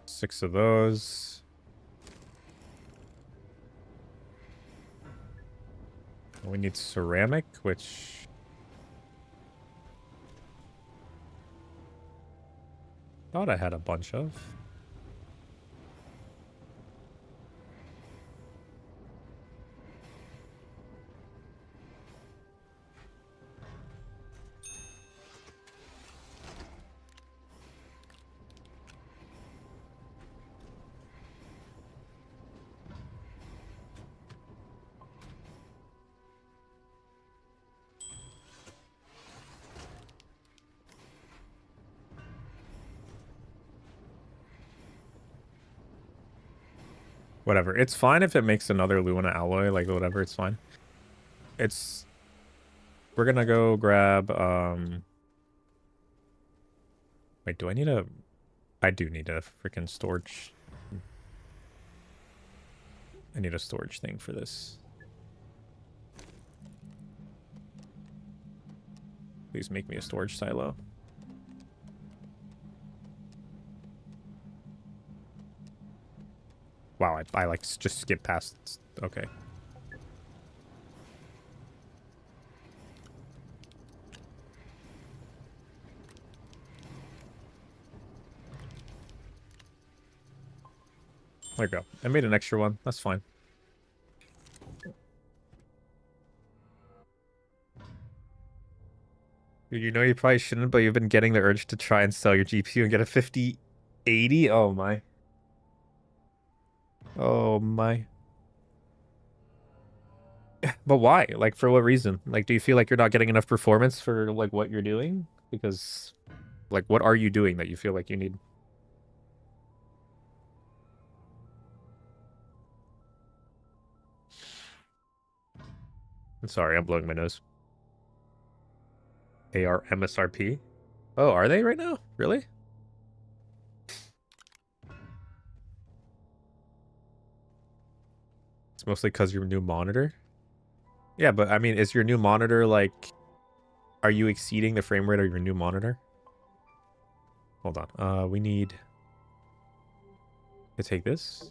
6 of those. We need ceramic, which... thought I had a bunch of. Whatever. It's fine if it makes another Luna alloy, like whatever, it's fine. It's... We're gonna go grab, Wait, do I need a... I do need a freaking storage. I need a storage thing for this. Please make me a storage silo. Wow, I like just skipped past. Okay. There you go. I made an extra one. That's fine. You know you probably shouldn't, but you've been getting the urge to try and sell your GPU and get a 5080. Oh my. Oh my. But why? Like, for what reason? Like, do you feel like you're not getting enough performance for, like, what you're doing? Because, like, what are you doing that you feel like you need? I'm sorry, I'm blowing my nose. AR MSRP? Oh, are they right now? Really? It's mostly because your new monitor? Yeah, but I mean, is your new monitor, like... Are you exceeding the frame rate of your new monitor? Hold on. We need to take this.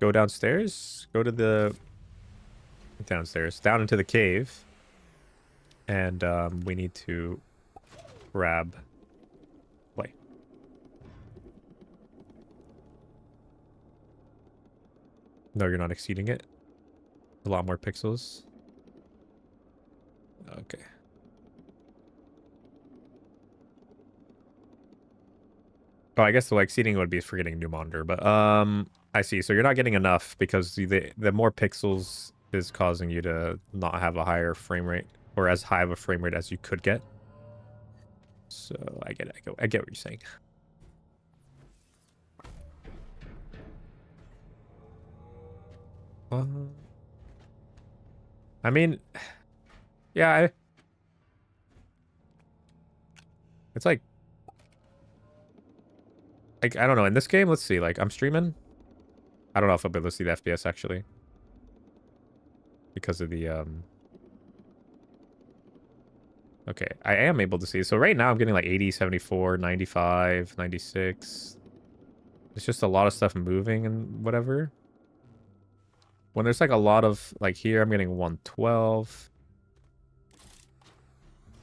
Go downstairs. Go to the... Downstairs. Down into the cave. And we need to grab... Play. No, you're not exceeding it. A lot more pixels. Okay. Oh, I guess the exceeding would be for getting a new monitor, but I see. So you're not getting enough because the more pixels is causing you to not have a higher frame rate or as high of a frame rate as you could get. So I get it. I get what you're saying. I mean, yeah, it's like I don't know. In this game, let's see. Like, I'm streaming. I don't know if I'll be able to see the FPS actually because of the Okay, I am able to see. So right now I'm getting like 80, 74, 95, 96. It's just a lot of stuff moving and whatever. When there's like a lot of, like here, I'm getting 112.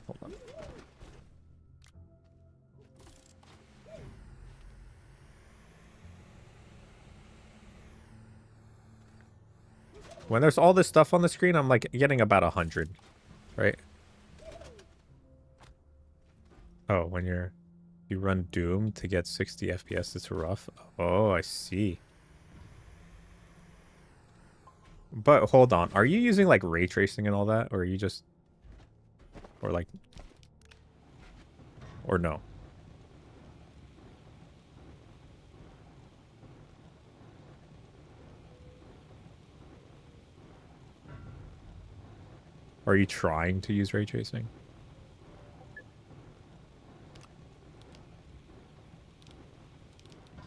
Hold on. When there's all this stuff on the screen, I'm like getting about 100, right? Oh, when you run Doom to get 60 FPS, it's rough. Oh, I see. But hold on, are you using like ray tracing and all that, or are you just, or like, or no? Are you trying to use ray tracing?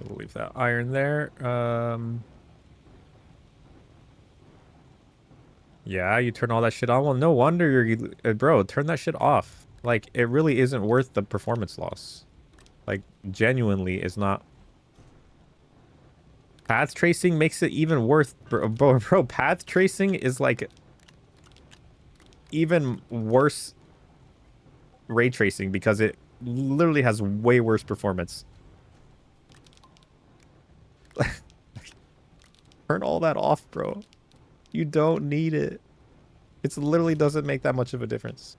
We'll leave that iron there. Yeah, you turn all that shit on. Well, no wonder you're... bro, turn that shit off. Like, it really isn't worth the performance loss. Like, genuinely is not... Path tracing makes it even worth... Bro, path tracing is, like... even worse ray tracing because it literally has way worse performance. Turn all that off, bro. You don't need it. It literally doesn't make that much of a difference.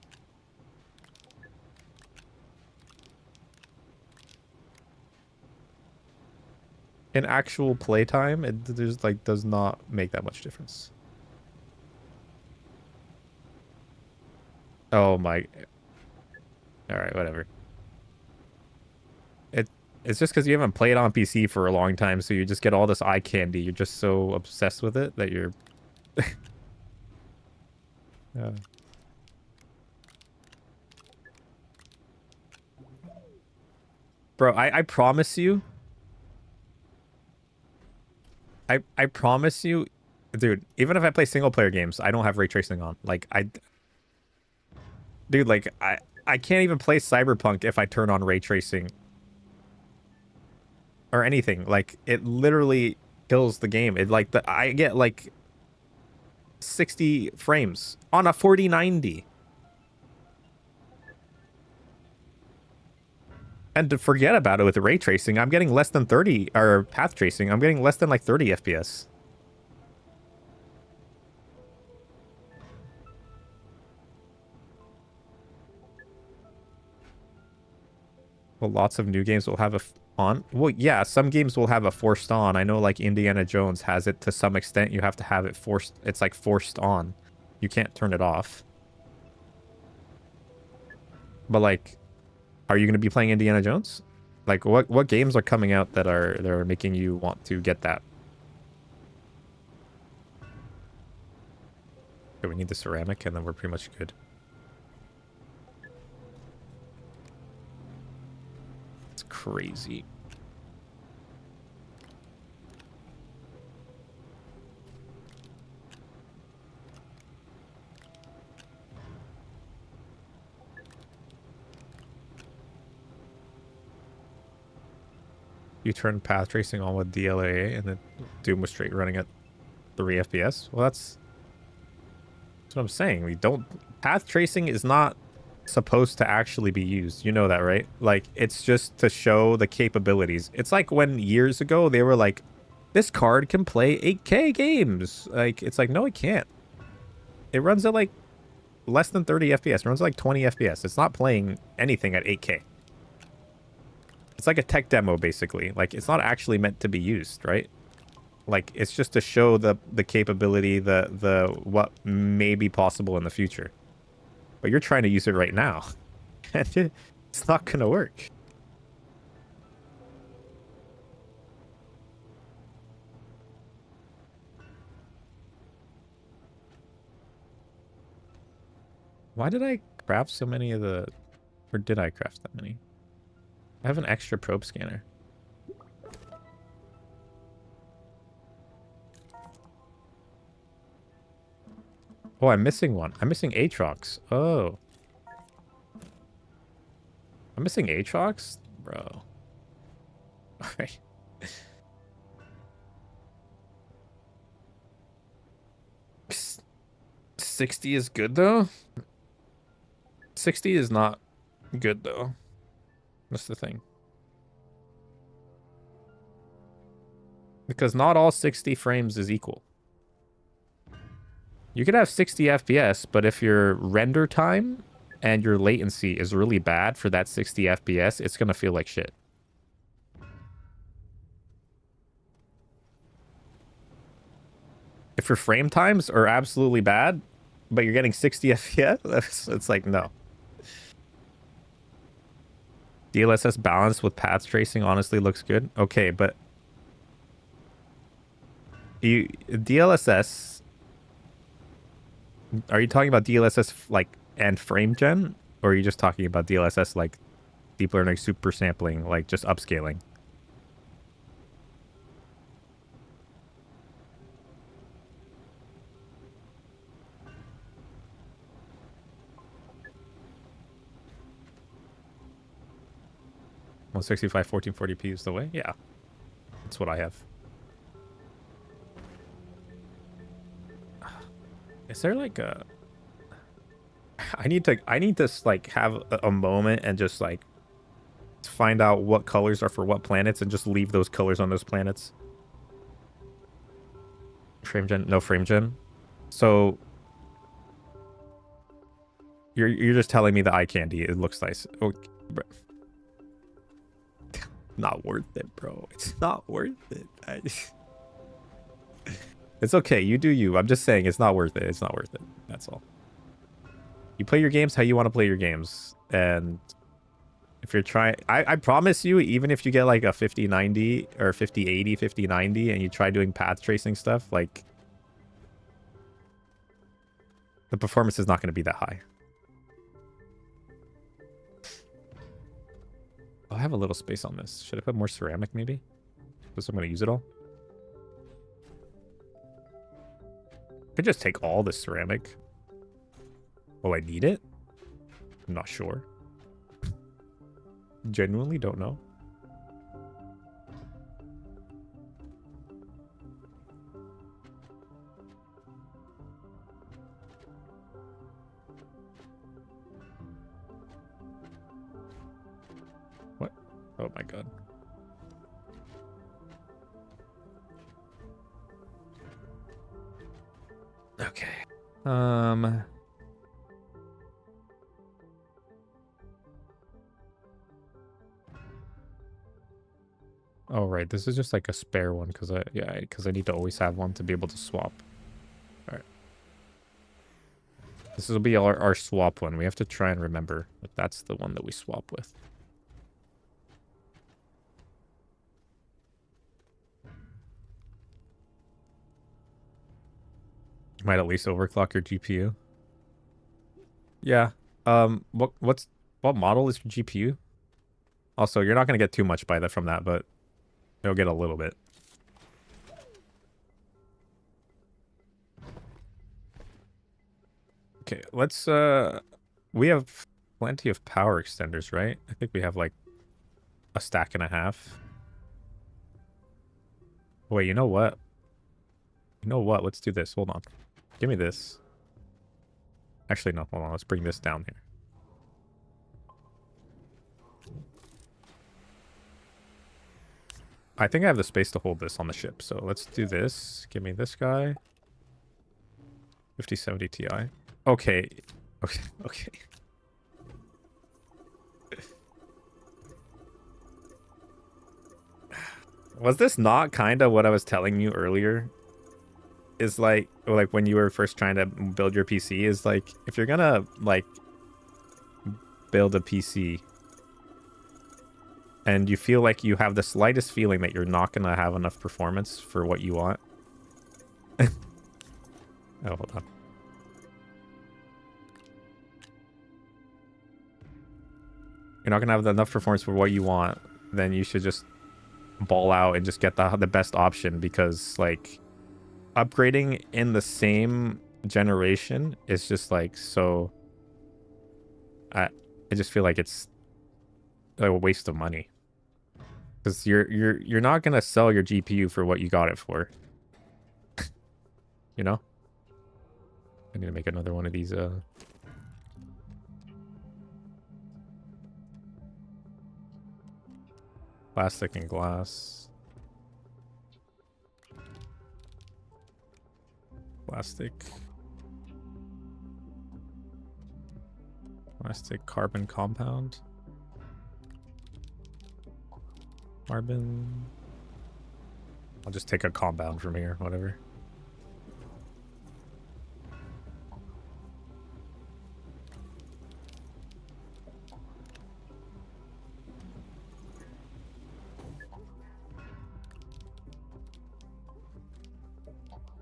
In actual playtime, there's like does not make that much difference. Oh my. All right, whatever. It's just because you haven't played on PC for a long time, so you just get all this eye candy. You're just so obsessed with it that you're... Bro, I promise you. I promise you, dude, even if I play single player games, I don't have ray tracing on. Like dude, like I can't even play Cyberpunk if I turn on ray tracing or anything. Like it literally kills the game. It like I get like 60 frames on a 4090. And to forget about it with the ray tracing, I'm getting less than 30, or path tracing, I'm getting less than like 30 FPS. Well, lots of new games will have a on. Well, yeah, some games will have a forced on. I know like Indiana Jones has it to some extent. You have to have it forced. It's like forced on. You can't turn it off. But like, are you going to be playing Indiana Jones? Like what games are coming out that are making you want to get that? Okay, we need the ceramic and then we're pretty much good. It's crazy. You turn path tracing on with DLAA and then Doom was straight running at 3 FPS. Well, that's what I'm saying. We don't... Path tracing is not supposed to actually be used. You know that, right? Like, it's just to show the capabilities. It's like when years ago they were like, this card can play 8K games. Like, it's like, no, it can't. It runs at like less than 30 FPS. It runs at like 20 FPS. It's not playing anything at 8K. It's like a tech demo, basically. Like, it's not actually meant to be used, right? Like, it's just to show the capability, the what may be possible in the future. But you're trying to use it right now. And it's not going to work. Why did I craft so many of the... Or did I craft that many? I have an extra probe scanner. Oh, I'm missing one. I'm missing Aatrox. Oh. I'm missing Aatrox? Bro. Alright. 60 is good, though? 60 is not good, though. That's the thing. Because not all 60 frames is equal. You could have 60 FPS, but if your render time and your latency is really bad for that 60 FPS, it's going to feel like shit. If your frame times are absolutely bad, but you're getting 60 FPS, it's like, no. DLSS balanced with path tracing honestly looks good. Okay, but DLSS, are you talking about DLSS like and frame gen, or are you just talking about DLSS like deep learning super sampling, like just upscaling? Well, 65 1440p is the way. Yeah, that's what I have. Is there like a... I need to like have a moment and just like find out what colors are for what planets and just leave those colors on those planets. Frame gen, no frame gen. So you're just telling me the eye candy, it looks nice. Okay, bro. Not worth it, bro. It's not worth it. It's okay. You do you. I'm just saying it's not worth it. It's not worth it. That's all. You play your games how you want to play your games. And if you're trying... I promise you, even if you get like a 5090 or 5080, 5090, and you try doing path tracing stuff, like... the performance is not going to be that high. I have a little space on this. Should I put more ceramic maybe? Because I'm going to use it all. Could just take all the ceramic. Will I need it? I'm not sure. Genuinely don't know. What? Oh my god. Okay. Oh right, this is just like a spare one because I need to always have one to be able to swap. All right. This will be our swap one. We have to try and remember that that's the one that we swap with. Might at least overclock your GPU. Yeah. What model is your GPU? Also, you're not gonna get too much from that, but you'll get a little bit. Okay, let's we have plenty of power extenders, right? I think we have like a stack and a half. Wait, you know what? You know what? Let's do this. Hold on. Give me this. Actually, no. Hold on. Let's bring this down here. I think I have the space to hold this on the ship. So let's do this. Give me this guy. 5070 Ti. Okay. Okay. Okay. Was this not kind of what I was telling you earlier? Is like when you were first trying to build your PC, is like if you're gonna like build a PC and you feel like you have the slightest feeling that you're not gonna have enough performance for what you want. Oh, hold on. You're not gonna have enough performance for what you want, then you should just ball out and just get the best option, because like upgrading in the same generation is just like so I just feel like it's a waste of money, because you're not gonna sell your GPU for what you got it for. You know, I need to make another one of these plastic and glass. Plastic carbon compound. Carbon. I'll just take a compound from here, whatever.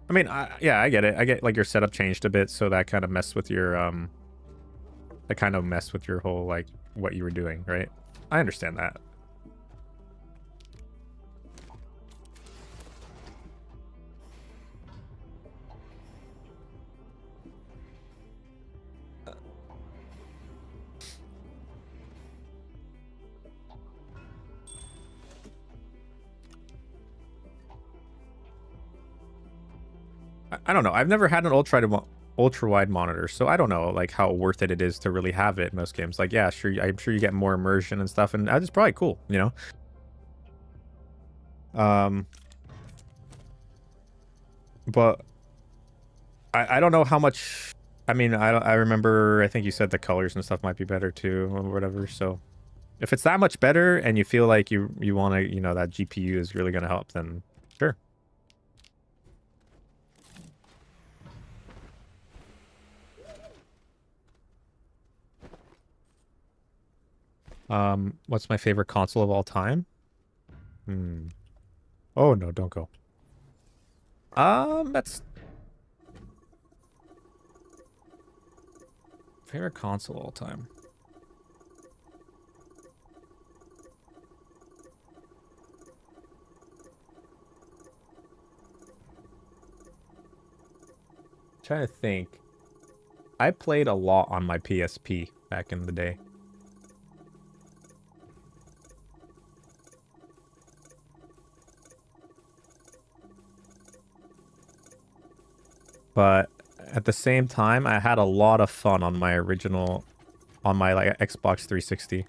I mean, yeah, I get it. I get like your setup changed a bit, so that kind of messed with your whole like what you were doing, right? I understand that. I don't know. I've never had an ultra wide monitor, so I don't know like how worth it is to really have it in most games. Like, yeah, sure, I'm sure you get more immersion and stuff, and that's probably cool, you know. But I don't know how much. I mean, I remember, I think you said the colors and stuff might be better too, or whatever. So if it's that much better and you feel like you want to, you know, that GPU is really going to help, then sure. What's my favorite console of all time? Oh no, don't go. That's favorite console of all time. trying to think. I played a lot on my PSP back in the day. But at the same time, I had a lot of fun on my original, on my like Xbox 360.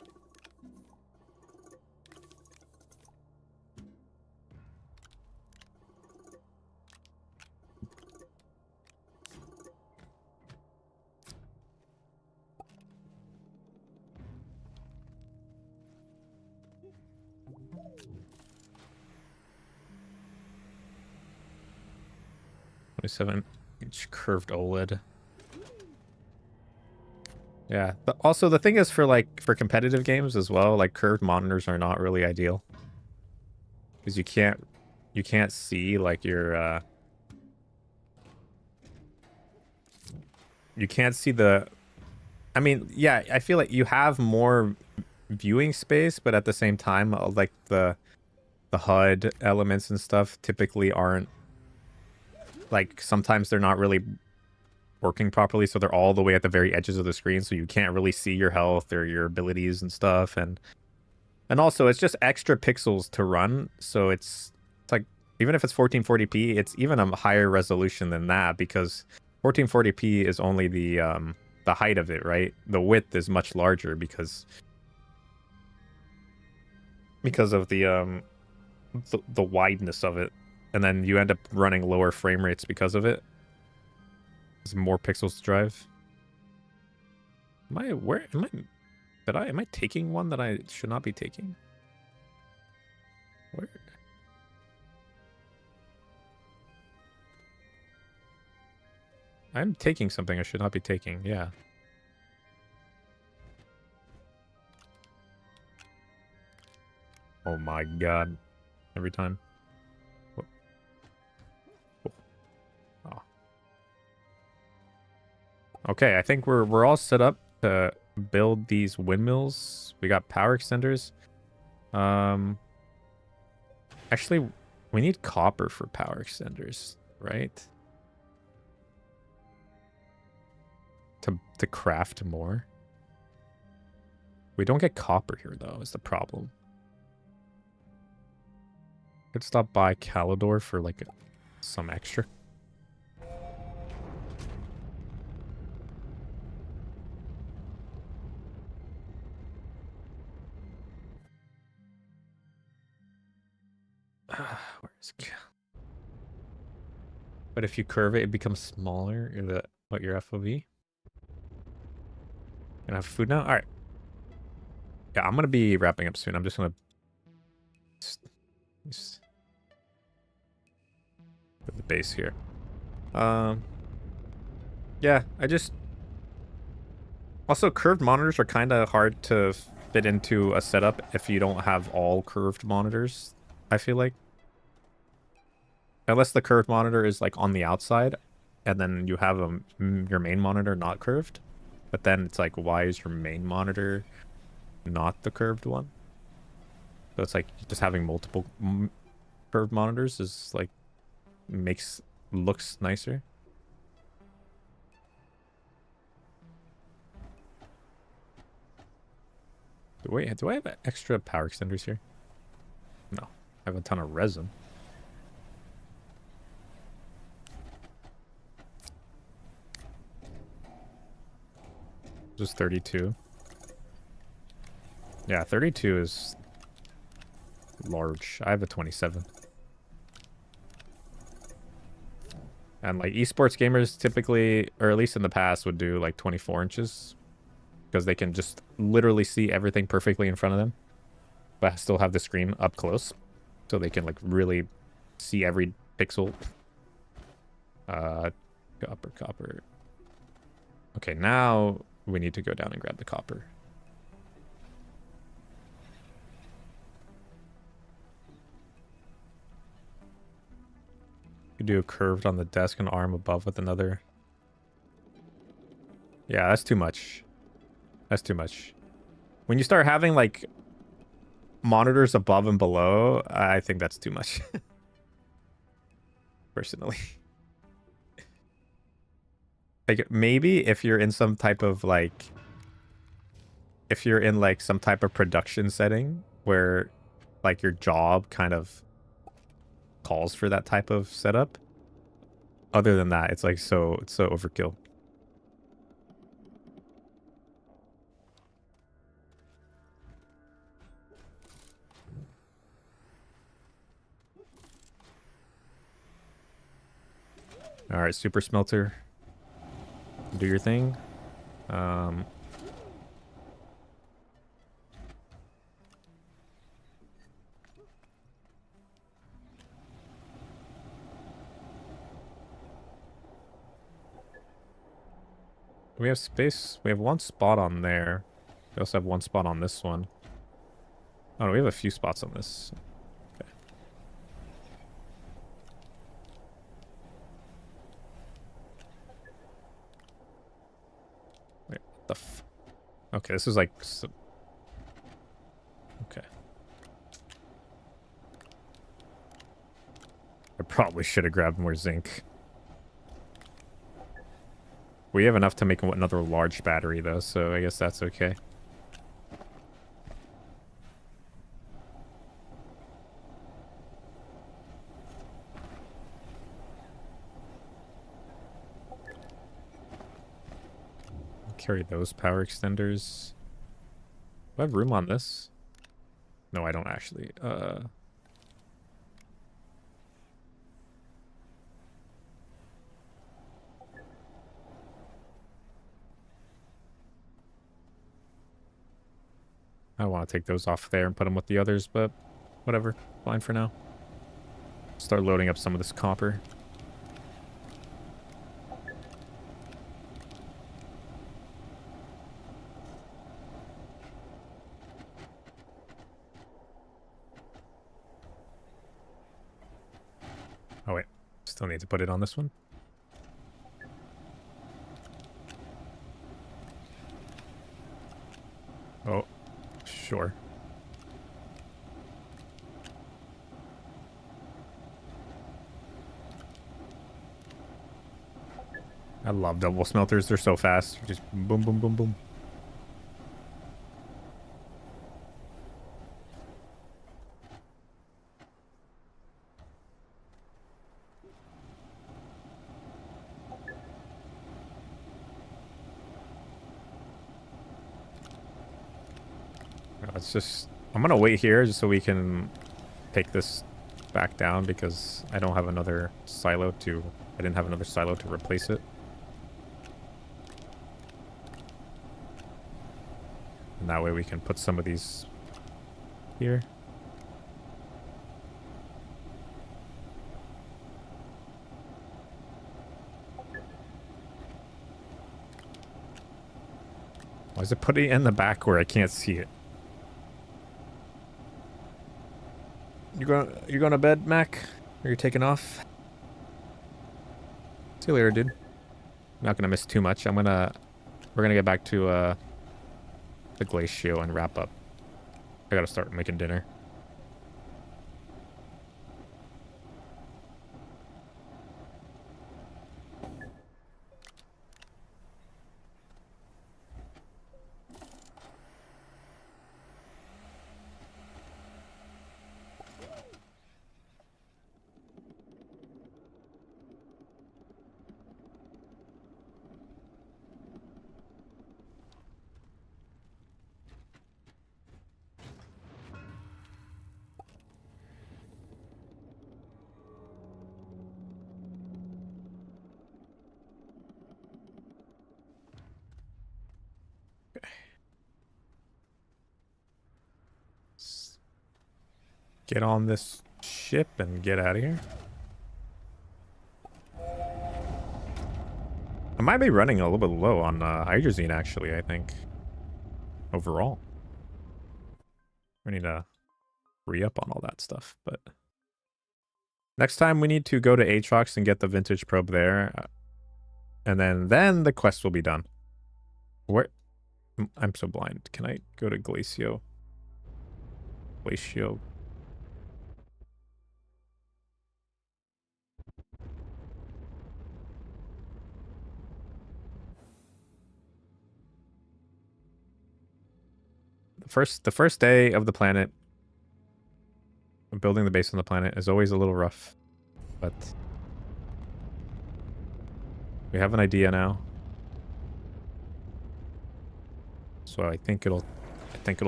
Seven-inch curved OLED. Yeah, but also the thing is for competitive games as well, like curved monitors are not really ideal because you can't see like your you can't see the. I mean, yeah, I feel like you have more viewing space, but at the same time, like the HUD elements and stuff typically aren't. Like, sometimes they're not really working properly, so they're all the way at the very edges of the screen, so you can't really see your health or your abilities and stuff, and also it's just extra pixels to run, so it's like, even if it's 1440p, it's even a higher resolution than that, because 1440p is only the height of it, right? The width is much larger because of the wideness of it. And then you end up running lower frame rates because of it. There's more pixels to drive. Am I taking one that I should not be taking? Where? I'm taking something I should not be taking, yeah. Oh my god. Every time. Okay, I think we're all set up to build these windmills. We got power extenders. Actually, we need copper for power extenders, right? To craft more. We don't get copper here though, is the problem. Could stop by Calidor for like some extra. Where's but if you curve it, it becomes smaller. What your FOV? Gonna have food now? Alright. Yeah, I'm gonna be wrapping up soon. I'm just gonna put the base here. Yeah, also curved monitors are kind of hard to fit into a setup if you don't have all curved monitors, I feel like. Unless the curved monitor is like on the outside, and then you have your main monitor not curved. But then it's like, why is your main monitor not the curved one? So it's like just having multiple curved monitors is like looks nicer. Wait, do I have extra power extenders here? No, I have a ton of resin. Just 32. Yeah, 32 is large. I have a 27. And like esports gamers typically, or at least in the past, would do like 24 inches. Because they can just literally see everything perfectly in front of them. But still have the screen up close. So they can like really see every pixel. Copper. Okay, now we need to go down and grab the copper. You do a curved on the desk and arm above with another. Yeah, that's too much. That's too much. When you start having like monitors above and below, I think that's too much. Personally. Like maybe if you're in some type of like, if you're in like some type of production setting where like your job kind of calls for that type of setup. Other than that, it's like it's so overkill. All right, super smelter. Do your thing. We have space. We have one spot on there. We also have one spot on this one. Oh, no, we have a few spots on this. Okay. Wait, what the f... Okay, this is like... Okay. I probably should have grabbed more zinc. We have enough to make another large battery, though, so I guess that's okay. Carry those power extenders. Do I have room on this? No, I don't actually. I want to take those off there and put them with the others, but whatever. Fine for now. Start loading up some of this copper. Oh, wait. Still need to put it on this one. Oh, sure. I love double smelters. They're so fast. Just boom, boom, boom, boom. Let's just... I'm going to wait here just so we can take this back down because I don't have another silo to... I didn't have another silo to replace it. And that way we can put some of these here. Why is it putting it in the back where I can't see it? You're going to bed, Mac? Or you're taking off? See you later, dude. Not gonna miss too much. We're gonna get back to the Glacio and wrap up. I gotta start making dinner. Get on this ship and get out of here. I might be running a little bit low on hydrazine, actually, I think. Overall. We need to re-up on all that stuff, but... Next time we need to go to Aatrox and get the vintage probe there. And then the quest will be done. Where... I'm so blind. Can I go to Glacio? Glacio... the first day of the planet, building the base on the planet is always a little rough, but we have an idea now. So I think it'll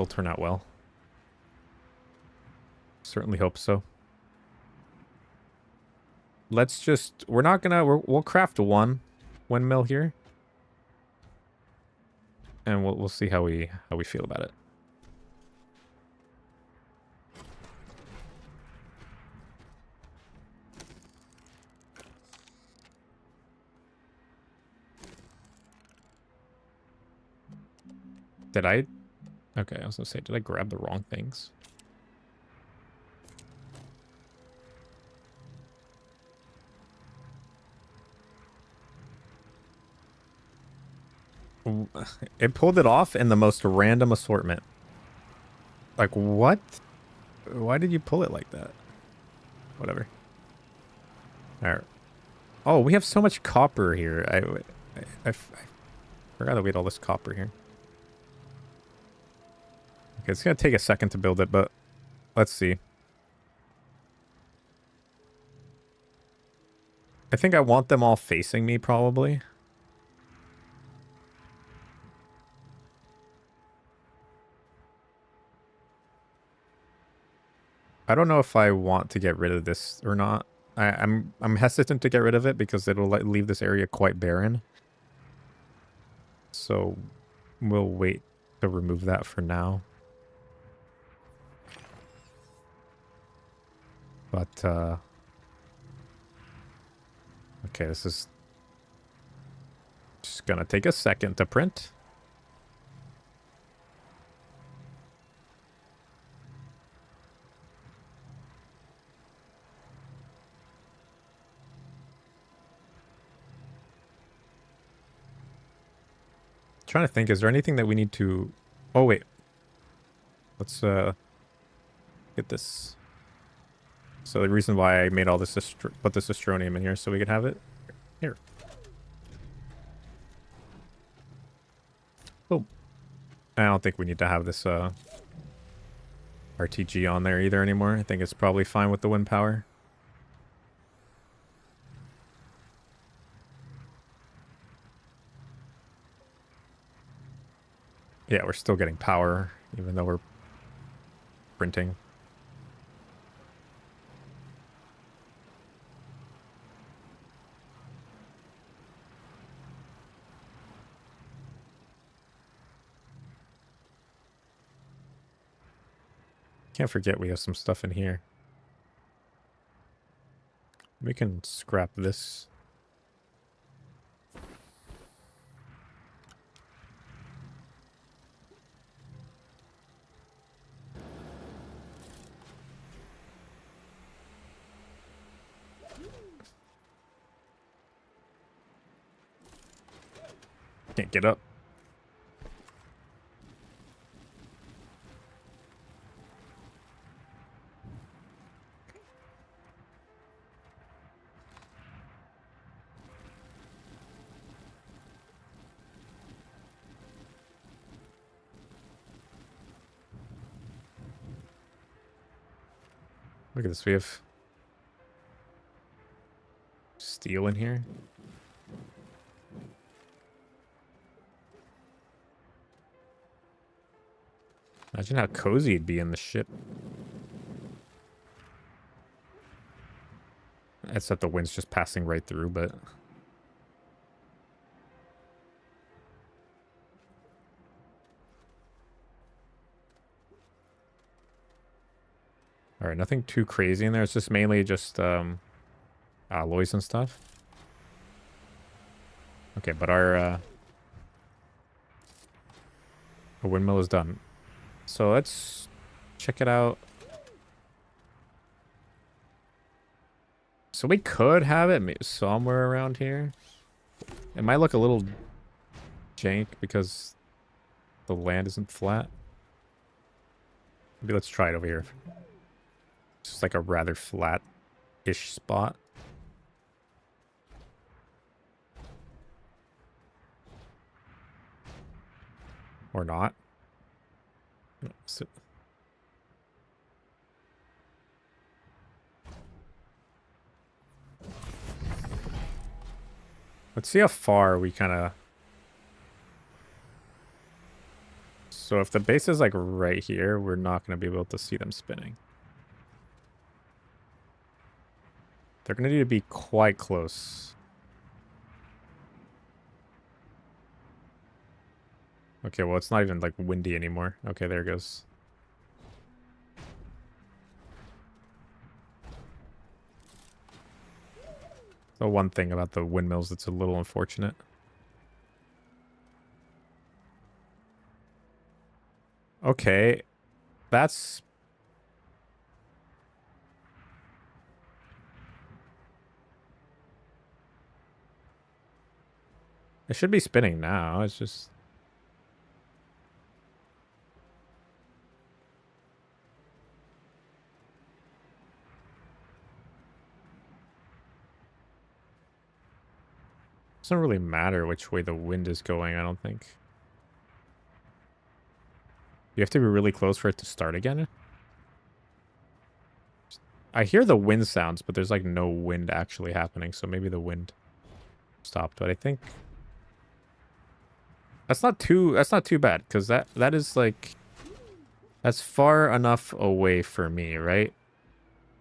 turn out well. Certainly hope so. Let's just we'll craft one windmill here. And we'll see how we feel about it. Did I? Okay, I was gonna say, did I grab the wrong things? It pulled it off in the most random assortment. Like, what? Why did you pull it like that? Whatever. Alright. Oh, we have so much copper here. I forgot that we had all this copper here. Okay, it's going to take a second to build it, but let's see. I think I want them all facing me, probably. I don't know if I want to get rid of this or not. I'm hesitant to get rid of it because it'll leave this area quite barren. So we'll wait to remove that for now. But okay, this is just gonna take a second to print. Trying to think, is there anything that we need to... Oh, wait. Let's get this. So the reason why I made all this, put this Astroneer in here so we could have it here. Boom. I don't think we need to have this RTG on there either anymore. I think it's probably fine with the wind power. Yeah, we're still getting power, even though we're printing. Can't forget we have some stuff in here. We can scrap this. Can't get up. Look at this, we have steel in here. Imagine how cozy it'd be in the ship. Except the wind's just passing right through, but... Alright, nothing too crazy in there. It's just mainly just alloys and stuff. Okay, but our windmill is done. So let's check it out. So we could have it somewhere around here. It might look a little jank because the land isn't flat. Maybe let's try it over here. It's just like a rather flat-ish spot. Or not. So, let's see how far we kind of... So if the base is like right here, we're not going to be able to see them spinning. They're going to need to be quite close. Okay, well, it's not even like windy anymore. Okay, there it goes. The one thing about the windmills that's a little unfortunate. Okay, that's... It should be spinning now. It's just... Doesn't really matter which way the wind is going, I don't think. You have to be really close for it to start again? I hear the wind sounds, but there's like no wind actually happening, so maybe the wind stopped. But I think that's not too bad, because that is like, that's far enough away for me, right?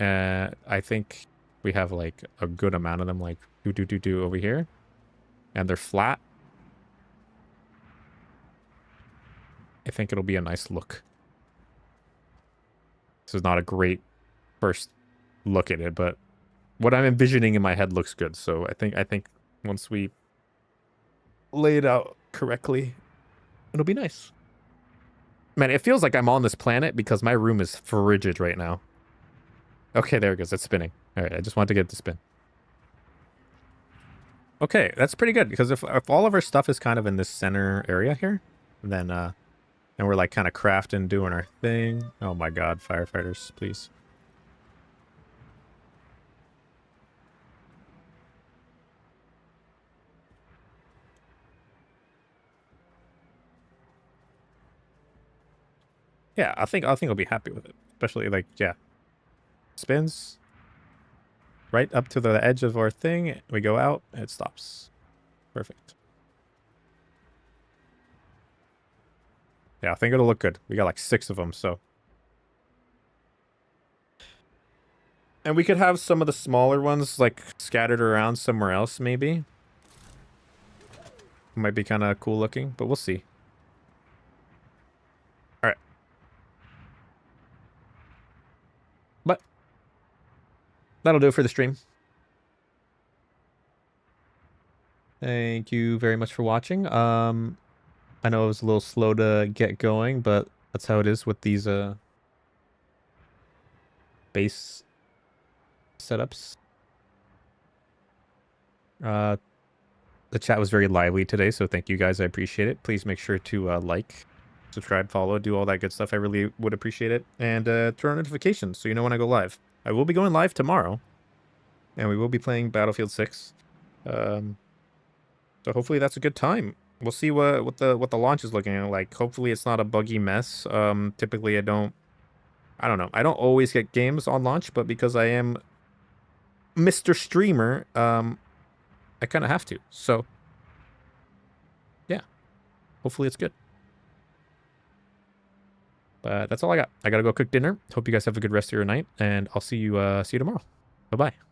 I think we have like a good amount of them, like do over here, and they're flat. I think it'll be a nice look. This is not a great first look at it, but what I'm envisioning in my head looks good. So I think once we lay it out correctly, it'll be nice. Man, it feels like I'm on this planet because my room is frigid right now. Okay, there it goes. It's spinning. All right, I just wanted to get it to spin. Okay, that's pretty good, because if all of our stuff is kind of in this center area here, then and we're like kind of crafting, doing our thing. Oh my god, firefighters, please. Yeah, I think I'll be happy with it. Especially like, yeah. Spins right up to the edge of our thing. We go out, and it stops. Perfect. Yeah, I think it'll look good. We got like 6 of them, so. And we could have some of the smaller ones like scattered around somewhere else, maybe. Might be kind of cool looking, but we'll see. All right. But that'll do it for the stream. Thank you very much for watching. I know it was a little slow to get going, but that's how it is with these base setups. The chat was very lively today, so thank you guys. I appreciate it. Please make sure to like, subscribe, follow, do all that good stuff. I really would appreciate it. And turn on notifications so you know when I go live. I will be going live tomorrow, and we will be playing Battlefield 6. So hopefully that's a good time. We'll see what the launch is looking like. Hopefully it's not a buggy mess. Typically I don't know. I don't always get games on launch, but because I am Mr. Streamer, I kind of have to. So yeah, hopefully it's good. But that's all I got. I gotta go cook dinner. Hope you guys have a good rest of your night, and I'll see you tomorrow. Bye bye.